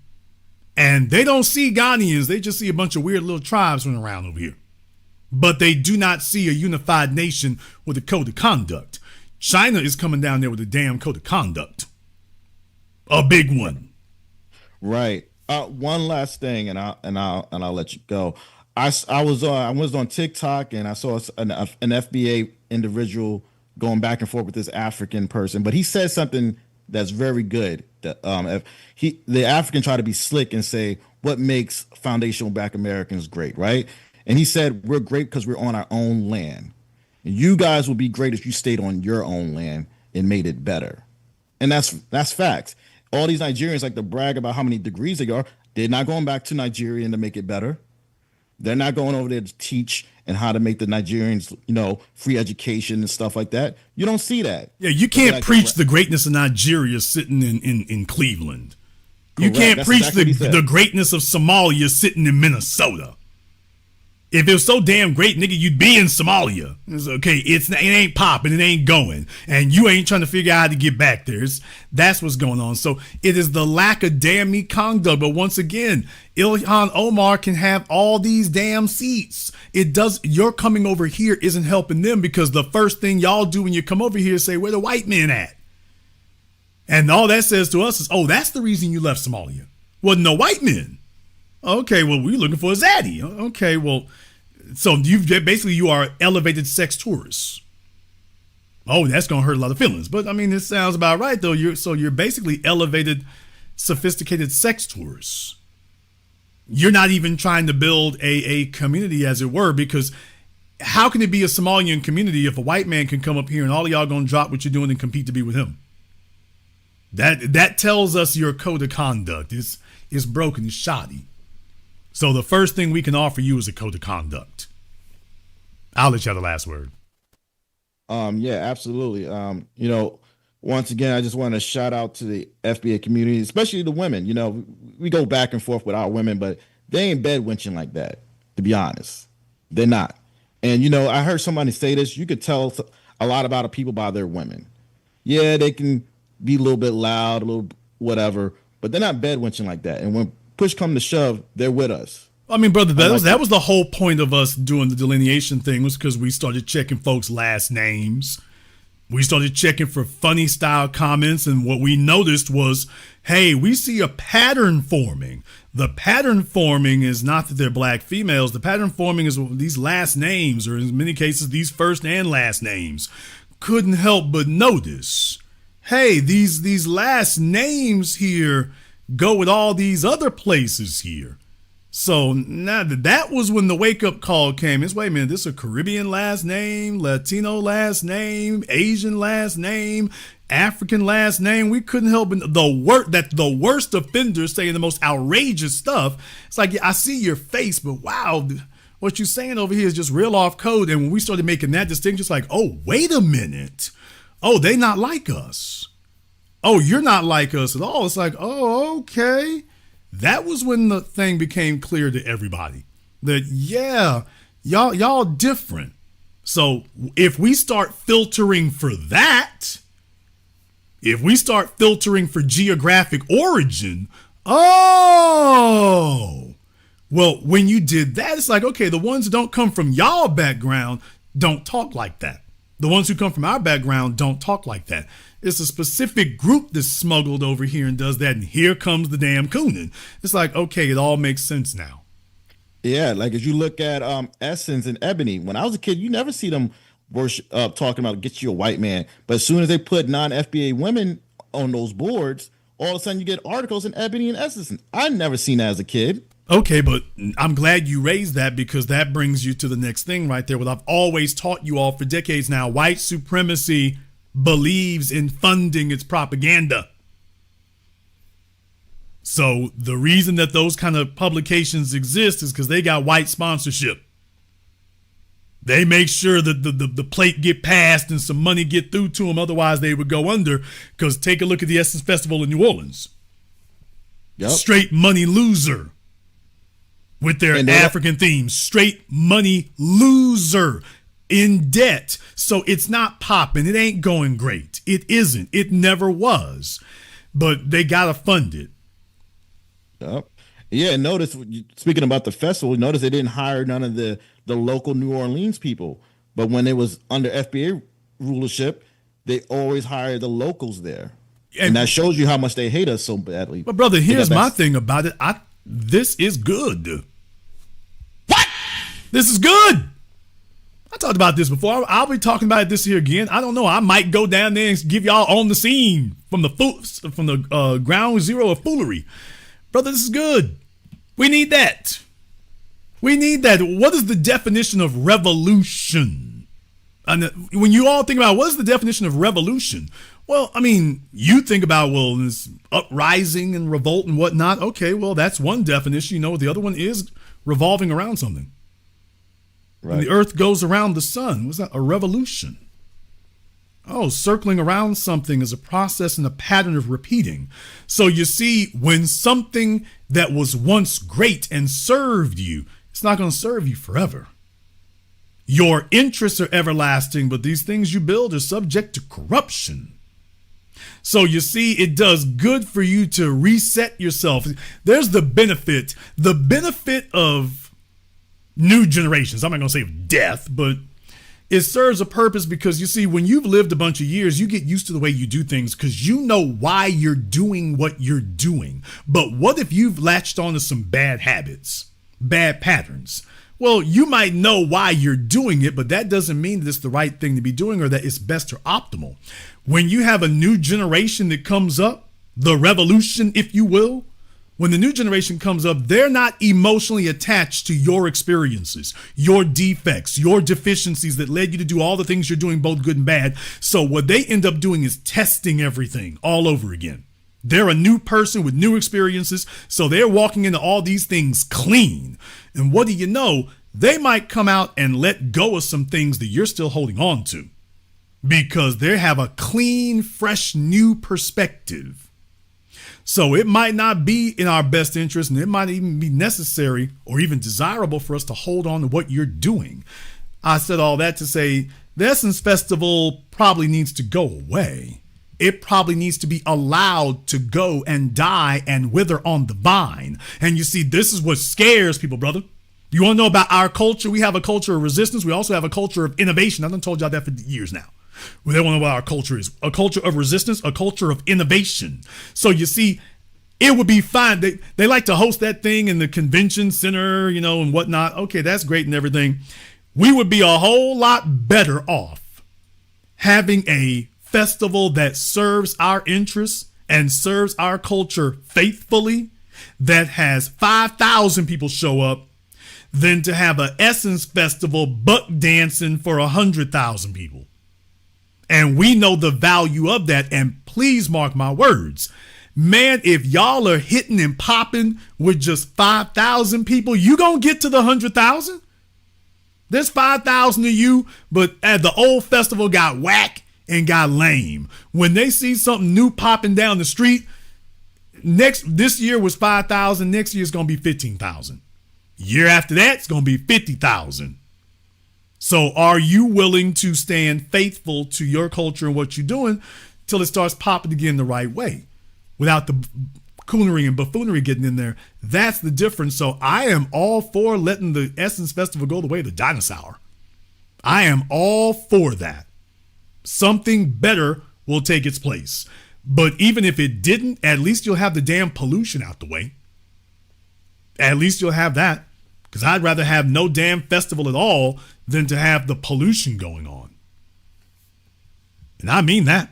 And they don't see Ghanaians. They just see a bunch of weird little tribes running around over here. But they do not see a unified nation with a code of conduct. China is coming down there with a damn code of conduct. A big one. Right. One last thing, and I'll let you go. I was on TikTok and I saw an FBA individual going back and forth with this African person, but he said something that's very good. If the African try to be slick and say what makes foundational Black Americans great, right? And he said we're great because we're on our own land. And you guys would be great if you stayed on your own land and made it better. And that's facts. All these Nigerians like to brag about how many degrees they are. They're not going back to Nigeria to make it better. They're not going over there to teach and how to make the Nigerians, free education and stuff like that. You don't see that. Yeah, you can't preach the greatness of Nigeria sitting in Cleveland. You can't preach the greatness of Somalia sitting in Minnesota. If it was so damn great, nigga, you'd be in Somalia. It's okay. It ain't popping. It ain't going. And you ain't trying to figure out how to get back there. That's what's going on. So it is the lack of damn conduct. But once again, Ilhan Omar can have all these damn seats. Your coming over here isn't helping them, because the first thing y'all do when you come over here is say, where the white men at? And all that says to us is, oh, that's the reason you left Somalia. Well, no white men. Okay, well, we're looking for a zaddy. Okay, well, so you are elevated sex tourists. Oh, that's gonna hurt a lot of feelings. But I mean, this sounds about right though. You're basically elevated, sophisticated sex tourists. You're not even trying to build a community, as it were, because how can it be a Somalian community if a white man can come up here and all of y'all gonna drop what you're doing and compete to be with him? That tells us your code of conduct is broken, is shoddy. So the first thing we can offer you is a code of conduct. I'll let you have the last word. Yeah, absolutely. Once again, I just want to shout out to the FBA community, especially the women. We go back and forth with our women, but they ain't bed winching like that, to be honest. They're not. And, I heard somebody say this, you could tell a lot about a people by their women. Yeah, they can be a little bit loud, a little whatever, but they're not bed winching like that. And when push come to shove, they're with us. I mean, brother, that was the whole point of us doing the delineation thing, was because we started checking folks' last names. We started checking for funny style comments, and what we noticed was, hey, we see a pattern forming. The pattern forming is not that they're black females. The pattern forming is these last names, or in many cases, these first and last names. Couldn't help but notice, hey, these last names here go with all these other places here. So now that was when the wake-up call came. It's, wait a minute, this is a Caribbean last name, Latino last name, Asian last name, African last name. We couldn't help but the worst offenders saying the most outrageous stuff. It's like, yeah, I see your face, but wow, what you're saying over here is just real off code. And when we started making that distinction, it's like, oh, wait a minute. Oh, they not like us. Oh, you're not like us at all. It's like, oh, okay. That was when the thing became clear to everybody that, yeah, y'all different. So if we start filtering for that, if we start filtering for geographic origin, oh, well, when you did that, it's like, okay, the ones that don't come from y'all background don't talk like that. The ones who come from our background don't talk like that. It's a specific group that's smuggled over here and does that, and here comes the damn cooning. It's like, okay, it all makes sense now. Yeah, like as you look at Essence and Ebony, when I was a kid, you never see them talking about get you a white man. But as soon as they put non-FBA women on those boards, all of a sudden you get articles in Ebony and Essence. I never seen that as a kid. Okay, but I'm glad you raised that, because that brings you to the next thing right there. What I've always taught you all for decades now: white supremacy believes in funding its propaganda. So the reason that those kind of publications exist is because they got white sponsorship. They make sure that the plate get passed and some money get through to them. Otherwise they would go under, because take a look at the Essence Festival in New Orleans. Yep. Straight money loser with their African themes. Straight money loser. In debt. So it's not popping. It ain't going great. It isn't. It never was. But they got to fund it. Yep. Yeah, and notice, speaking about the festival, notice they didn't hire none of the local New Orleans people. But when it was under FBA rulership, they always hired the locals there. And that shows you how much they hate us so badly. But brother, here's my thing about it. This is good. What? This is good. I talked about this before. I'll be talking about this here again. I don't know. I might go down there and give y'all on the scene from the ground zero of foolery. Brother, this is good. We need that. We need that. What is the definition of revolution? And when you all think about what is the definition of revolution? Well, I mean, you think about, well, this uprising and revolt and whatnot. Okay, well, that's one definition. The other one is revolving around something. Right. The earth goes around the sun. What's that? A revolution. Oh, circling around something is a process and a pattern of repeating. So you see, when something that was once great and served you, it's not going to serve you forever. Your interests are everlasting, but these things you build are subject to corruption. So you see, it does good for you to reset yourself. There's the benefit of new generations. I'm not going to say death, but it serves a purpose, because you see, when you've lived a bunch of years, you get used to the way you do things because you know why you're doing what you're doing. But what if you've latched onto some bad habits, bad patterns? Well, you might know why you're doing it, but that doesn't mean that it's the right thing to be doing or that it's best or optimal. When you have a new generation that comes up, the revolution, if you will, when the new generation comes up, they're not emotionally attached to your experiences, your defects, your deficiencies that led you to do all the things you're doing, both good and bad. So what they end up doing is testing everything all over again. They're a new person with new experiences, so they're walking into all these things clean. And what do you know? They might come out and let go of some things that you're still holding on to because they have a clean, fresh, new perspective. So it might not be in our best interest, and it might even be necessary or even desirable for us to hold on to what you're doing. I said all that to say the Essence Festival probably needs to go away. It probably needs to be allowed to go and die and wither on the vine. And you see, this is what scares people, brother. You want to know about our culture? We have a culture of resistance. We also have a culture of innovation. I've done told y'all that for years now. They want to know what our culture is. A culture of resistance, a culture of innovation. So you see, it would be fine. They like to host that thing in the convention center, you know, and whatnot. Okay, that's great and everything. We would be a whole lot better off having a festival that serves our interests and serves our culture faithfully, that has 5,000 people show up, than to have an Essence Festival buck dancing for 100,000 people. And we know the value of that. And please mark my words, man, if y'all are hitting and popping with just 5,000 people, you gonna get to the 100,000? There's 5,000 of you, but the old festival got whack and got lame. When they see something new popping down the street, this year was 5,000. Next year it's gonna be 15,000. Year after that, it's gonna be 50,000. So are you willing to stand faithful to your culture and what you're doing till it starts popping again the right way without the coonery and buffoonery getting in there? That's the difference. So I am all for letting the Essence Festival go the way of the dinosaur. I am all for that. Something better will take its place. But even if it didn't, at least you'll have the damn pollution out the way. At least you'll have that. Because I'd rather have no damn festival at all than to have the pollution going on. And I mean that.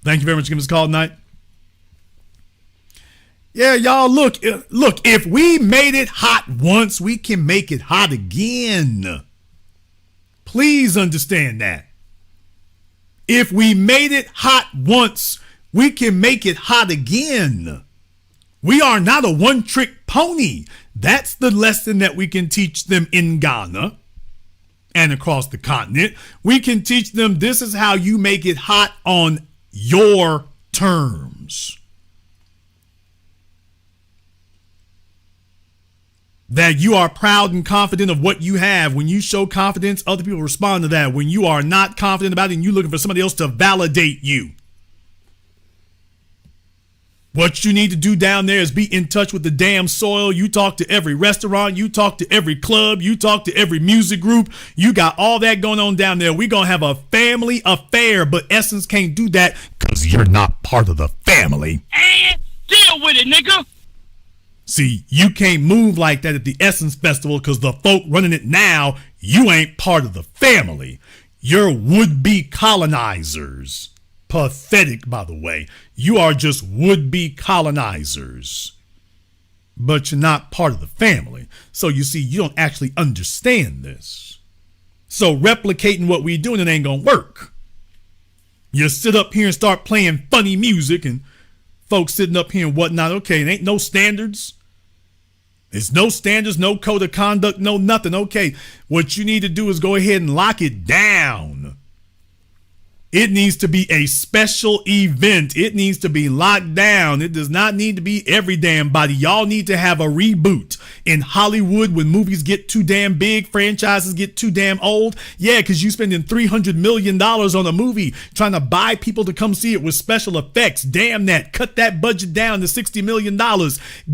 Thank you very much for giving us a call tonight. Yeah, y'all, look, if we made it hot once, we can make it hot again. Please understand that. If we made it hot once, we can make it hot again. We are not a one-trick pony. That's the lesson that we can teach them in Ghana and across the continent. We can teach them this is how you make it hot on your terms. That you are proud and confident of what you have. When you show confidence, other people respond to that. When you are not confident about it and you're looking for somebody else to validate you. What you need to do down there is be in touch with the damn soil. You talk to every restaurant. You talk to every club. You talk to every music group. You got all that going on down there. We're going to have a family affair, but Essence can't do that because you're not part of the family. And deal with it, nigga. See, you can't move like that at the Essence Festival because the folk running it now, you ain't part of the family. You're would-be colonizers. Pathetic, by the way. You are just would-be colonizers. But you're not part of the family. So you see, you don't actually understand this. So replicating what we doing, it ain't gonna work. You sit up here and start playing funny music and folks sitting up here and whatnot. Okay, it ain't no standards. There's no standards, no code of conduct, no nothing. Okay, what you need to do is go ahead and lock it down. It needs to be a special event. It needs to be locked down. It does not need to be every damn body. Y'all need to have a reboot. In Hollywood, when movies get too damn big, franchises get too damn old. Yeah, because you spending $300 million on a movie trying to buy people to come see it with special effects. Damn that. Cut that budget down to $60 million.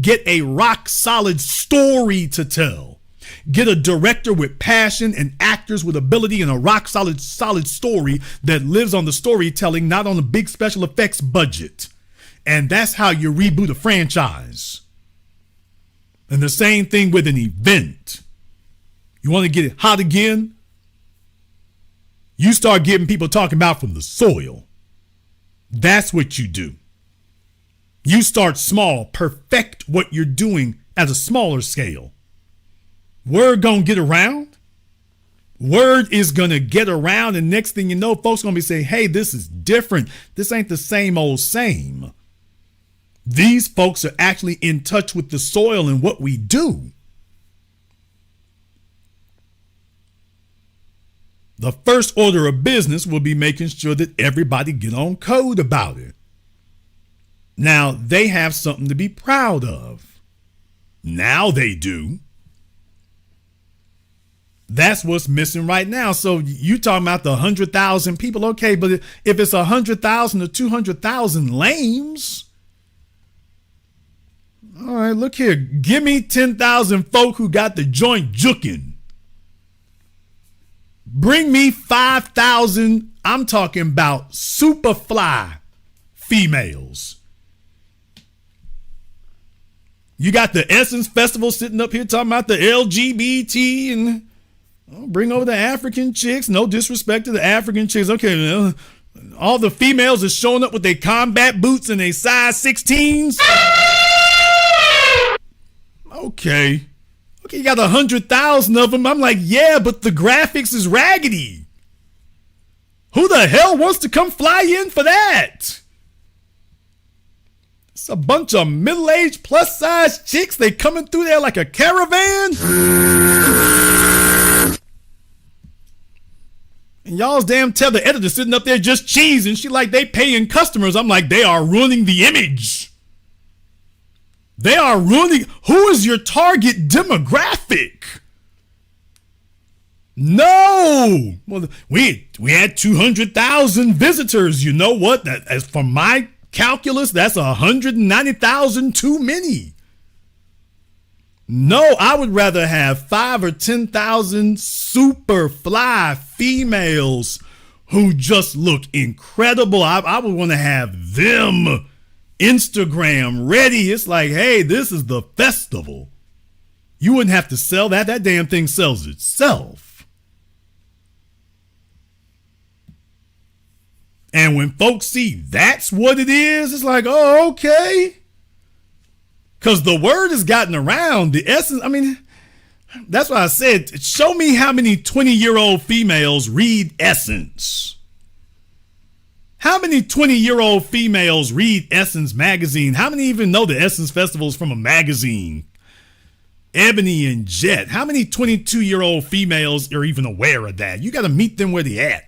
Get a rock solid story to tell. Get a director with passion and actors with ability and a rock solid story that lives on the storytelling, not on a big special effects budget. And that's how you reboot a franchise. And the same thing with an event. You want to get it hot again? You start getting people talking about from the soil. That's what you do. You start small, perfect what you're doing at a smaller scale. Word gonna get around. Word is gonna get around, and next thing you know, folks gonna be saying, hey, this is different. This ain't the same old same. These folks are actually in touch with the soil and what we do. The first order of business will be making sure that everybody get on code about it. Now, they have something to be proud of. Now they do. That's what's missing right now. So you talking about the 100,000 people. Okay, but if it's 100,000 or 200,000 lames, all right, look here. Give me 10,000 folk who got the joint juking. Bring me 5,000, I'm talking about super fly females. You got the Essence Festival sitting up here talking about the LGBT and bring over the African chicks. No disrespect to the African chicks. Okay, all the females are showing up with their combat boots and their size 16s. Okay, you got 100,000 of them. I'm like, yeah, but the graphics is raggedy. Who the hell wants to come fly in for that? It's a bunch of middle-aged plus-size chicks. They coming through there like a caravan. And y'all's damn tell the editor sitting up there just cheesing. She like they paying customers. I'm like, they are ruining the image. They are ruining. Who is your target demographic? No. Well, we had 200,000 visitors. You know what? That, as for my calculus, that's 190,000 too many. No, I would rather have 5 or 10,000 super fly females who just look incredible. I would want to have them Instagram ready. It's like, hey, this is the festival. You wouldn't have to sell that. That damn thing sells itself. And when folks see that's what it is, it's like, oh, okay. Because the word has gotten around. The essence, I mean, that's why I said, show me how many 20-year-old females read Essence. How many 20-year-old females read Essence magazine? How many even know the Essence Festival is from a magazine? Ebony and Jet. How many 22-year-old females are even aware of that? You got to meet them where they at.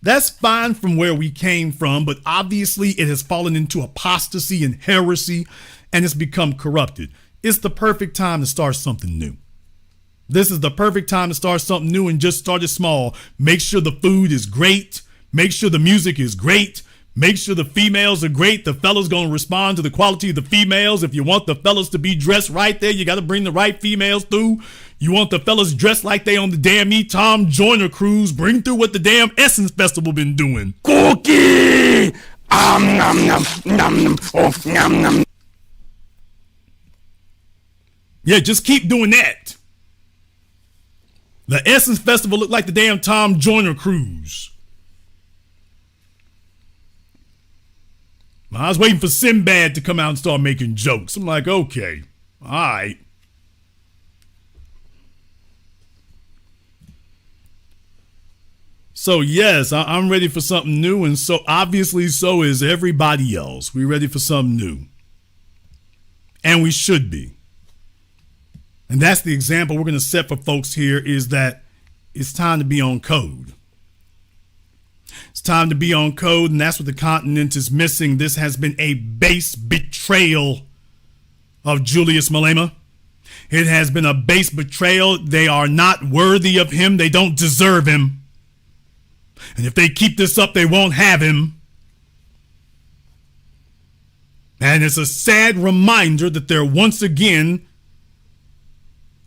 That's fine from where we came from, but obviously it has fallen into apostasy and heresy, and it's become corrupted. It's the perfect time to start something new. This is the perfect time to start something new and just start it small. Make sure the food is great. Make sure the music is great. Make sure the females are great. The fellas going to respond to the quality of the females. If you want the fellas to be dressed right there, you got to bring the right females through. You want the fellas dressed like they on the damn Tom Joyner cruise. Bring through what the damn Essence Festival been doing. Cookie! Nom, nom, nom, oh, nom, nom. Yeah, just keep doing that. The Essence Festival looked like the damn Tom Joyner cruise. I was waiting for Sinbad to come out and start making jokes. I'm like, okay, all right. So yes, I'm ready for something new, and so obviously so is everybody else. We're ready for something new. And we should be. And that's the example we're going to set for folks here, is that it's time to be on code. It's time to be on code, and that's what the continent is missing. This has been a base betrayal of Julius Malema. It has been a base betrayal. They are not worthy of him. They don't deserve him. And if they keep this up, they won't have him. And it's a sad reminder that they're once again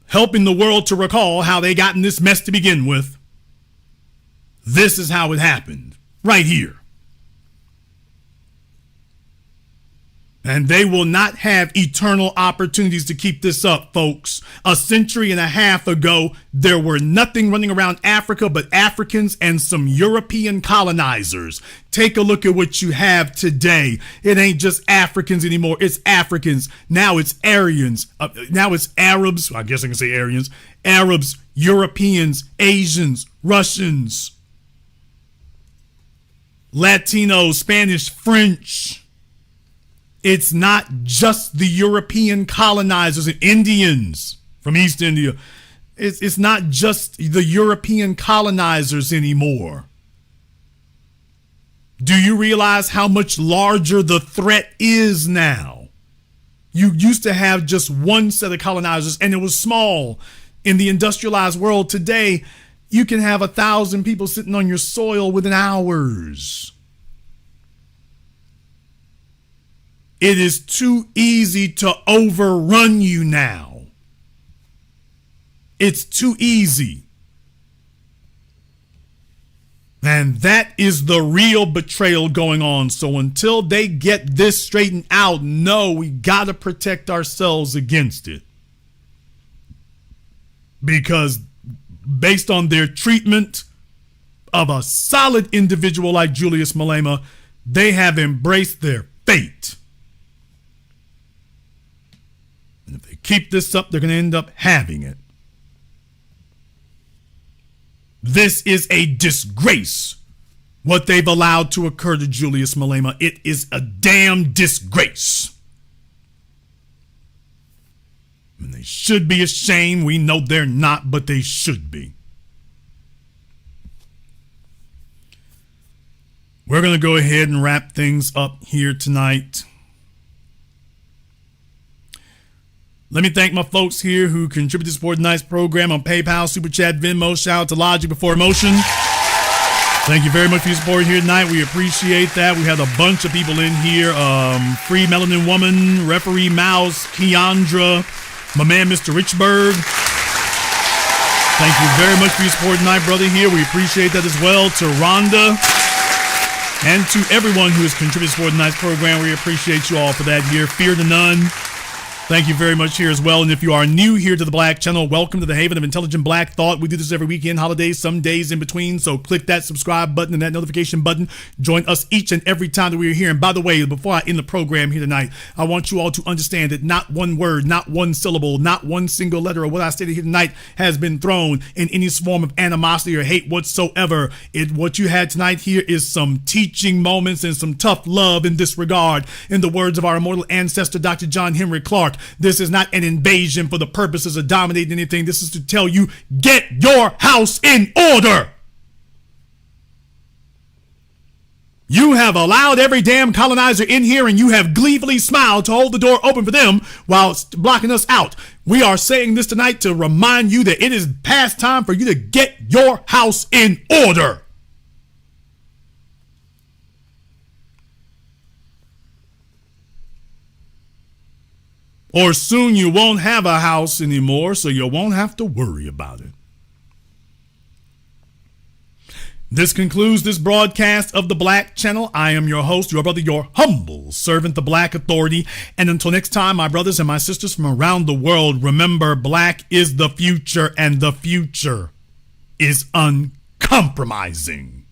helping the world to recall how they got in this mess to begin with. This is how it happened, right here. And they will not have eternal opportunities to keep this up, folks. A century and a half ago, there were nothing running around Africa but Africans and some European colonizers. Take a look at what you have today. It ain't just Africans anymore. It's Africans. Now it's Aryans. Now it's Arabs. I guess I can say Aryans. Arabs, Europeans, Asians, Russians, Latinos, Spanish, French. It's not just the European colonizers and Indians from East India. It's not just the European colonizers anymore. Do you realize how much larger the threat is now? You used to have just one set of colonizers and it was small. In the industrialized world today, you can have 1,000 people sitting on your soil within hours. It is too easy to overrun you now. It's too easy. And that is the real betrayal going on. So until they get this straightened out, no, we got to protect ourselves against it. Because based on their treatment of a solid individual like Julius Malema, they have embraced their fate. And if they keep this up, they're going to end up having it. This is a disgrace, what they've allowed to occur to Julius Malema. It is a damn disgrace. And they should be ashamed. We know they're not, but they should be. We're going to go ahead and wrap things up here tonight. Let me thank my folks here who contribute to support tonight's program on PayPal, Super Chat, Venmo. Shout out to Logic Before Emotion. Thank you very much for your support here tonight. We appreciate that. We had a bunch of people in here. Free Melanin Woman, Referee Mouse, Keandra, my man, Mr. Richburg. Thank you very much for your support tonight, brother, here. We appreciate that as well. To Rhonda and to everyone who has contributed to support tonight's program. We appreciate you all for that here. Fear to none. Thank you very much here as well. And if you are new here to the Black Channel, welcome to the Haven of Intelligent Black Thought. We do this every weekend, holidays, some days in between. So click that subscribe button and that notification button. Join us each and every time that we are here. And by the way, before I end the program here tonight, I want you all to understand that not one word, not one syllable, not one single letter of what I stated here tonight has been thrown in any form of animosity or hate whatsoever. What you had tonight here is some teaching moments and some tough love in this regard. In the words of our immortal ancestor, Dr. John Henry Clark, this is not an invasion for the purposes of dominating anything. This is to tell you, get your house in order. You have allowed every damn colonizer in here and you have gleefully smiled to hold the door open for them while blocking us out. We are saying this tonight to remind you that it is past time for you to get your house in order. Or soon you won't have a house anymore, so you won't have to worry about it. This concludes this broadcast of the Black Channel. I am your host, your brother, your humble servant, the Black Authority. And until next time, my brothers and my sisters from around the world, remember, black is the future, and the future is uncompromising.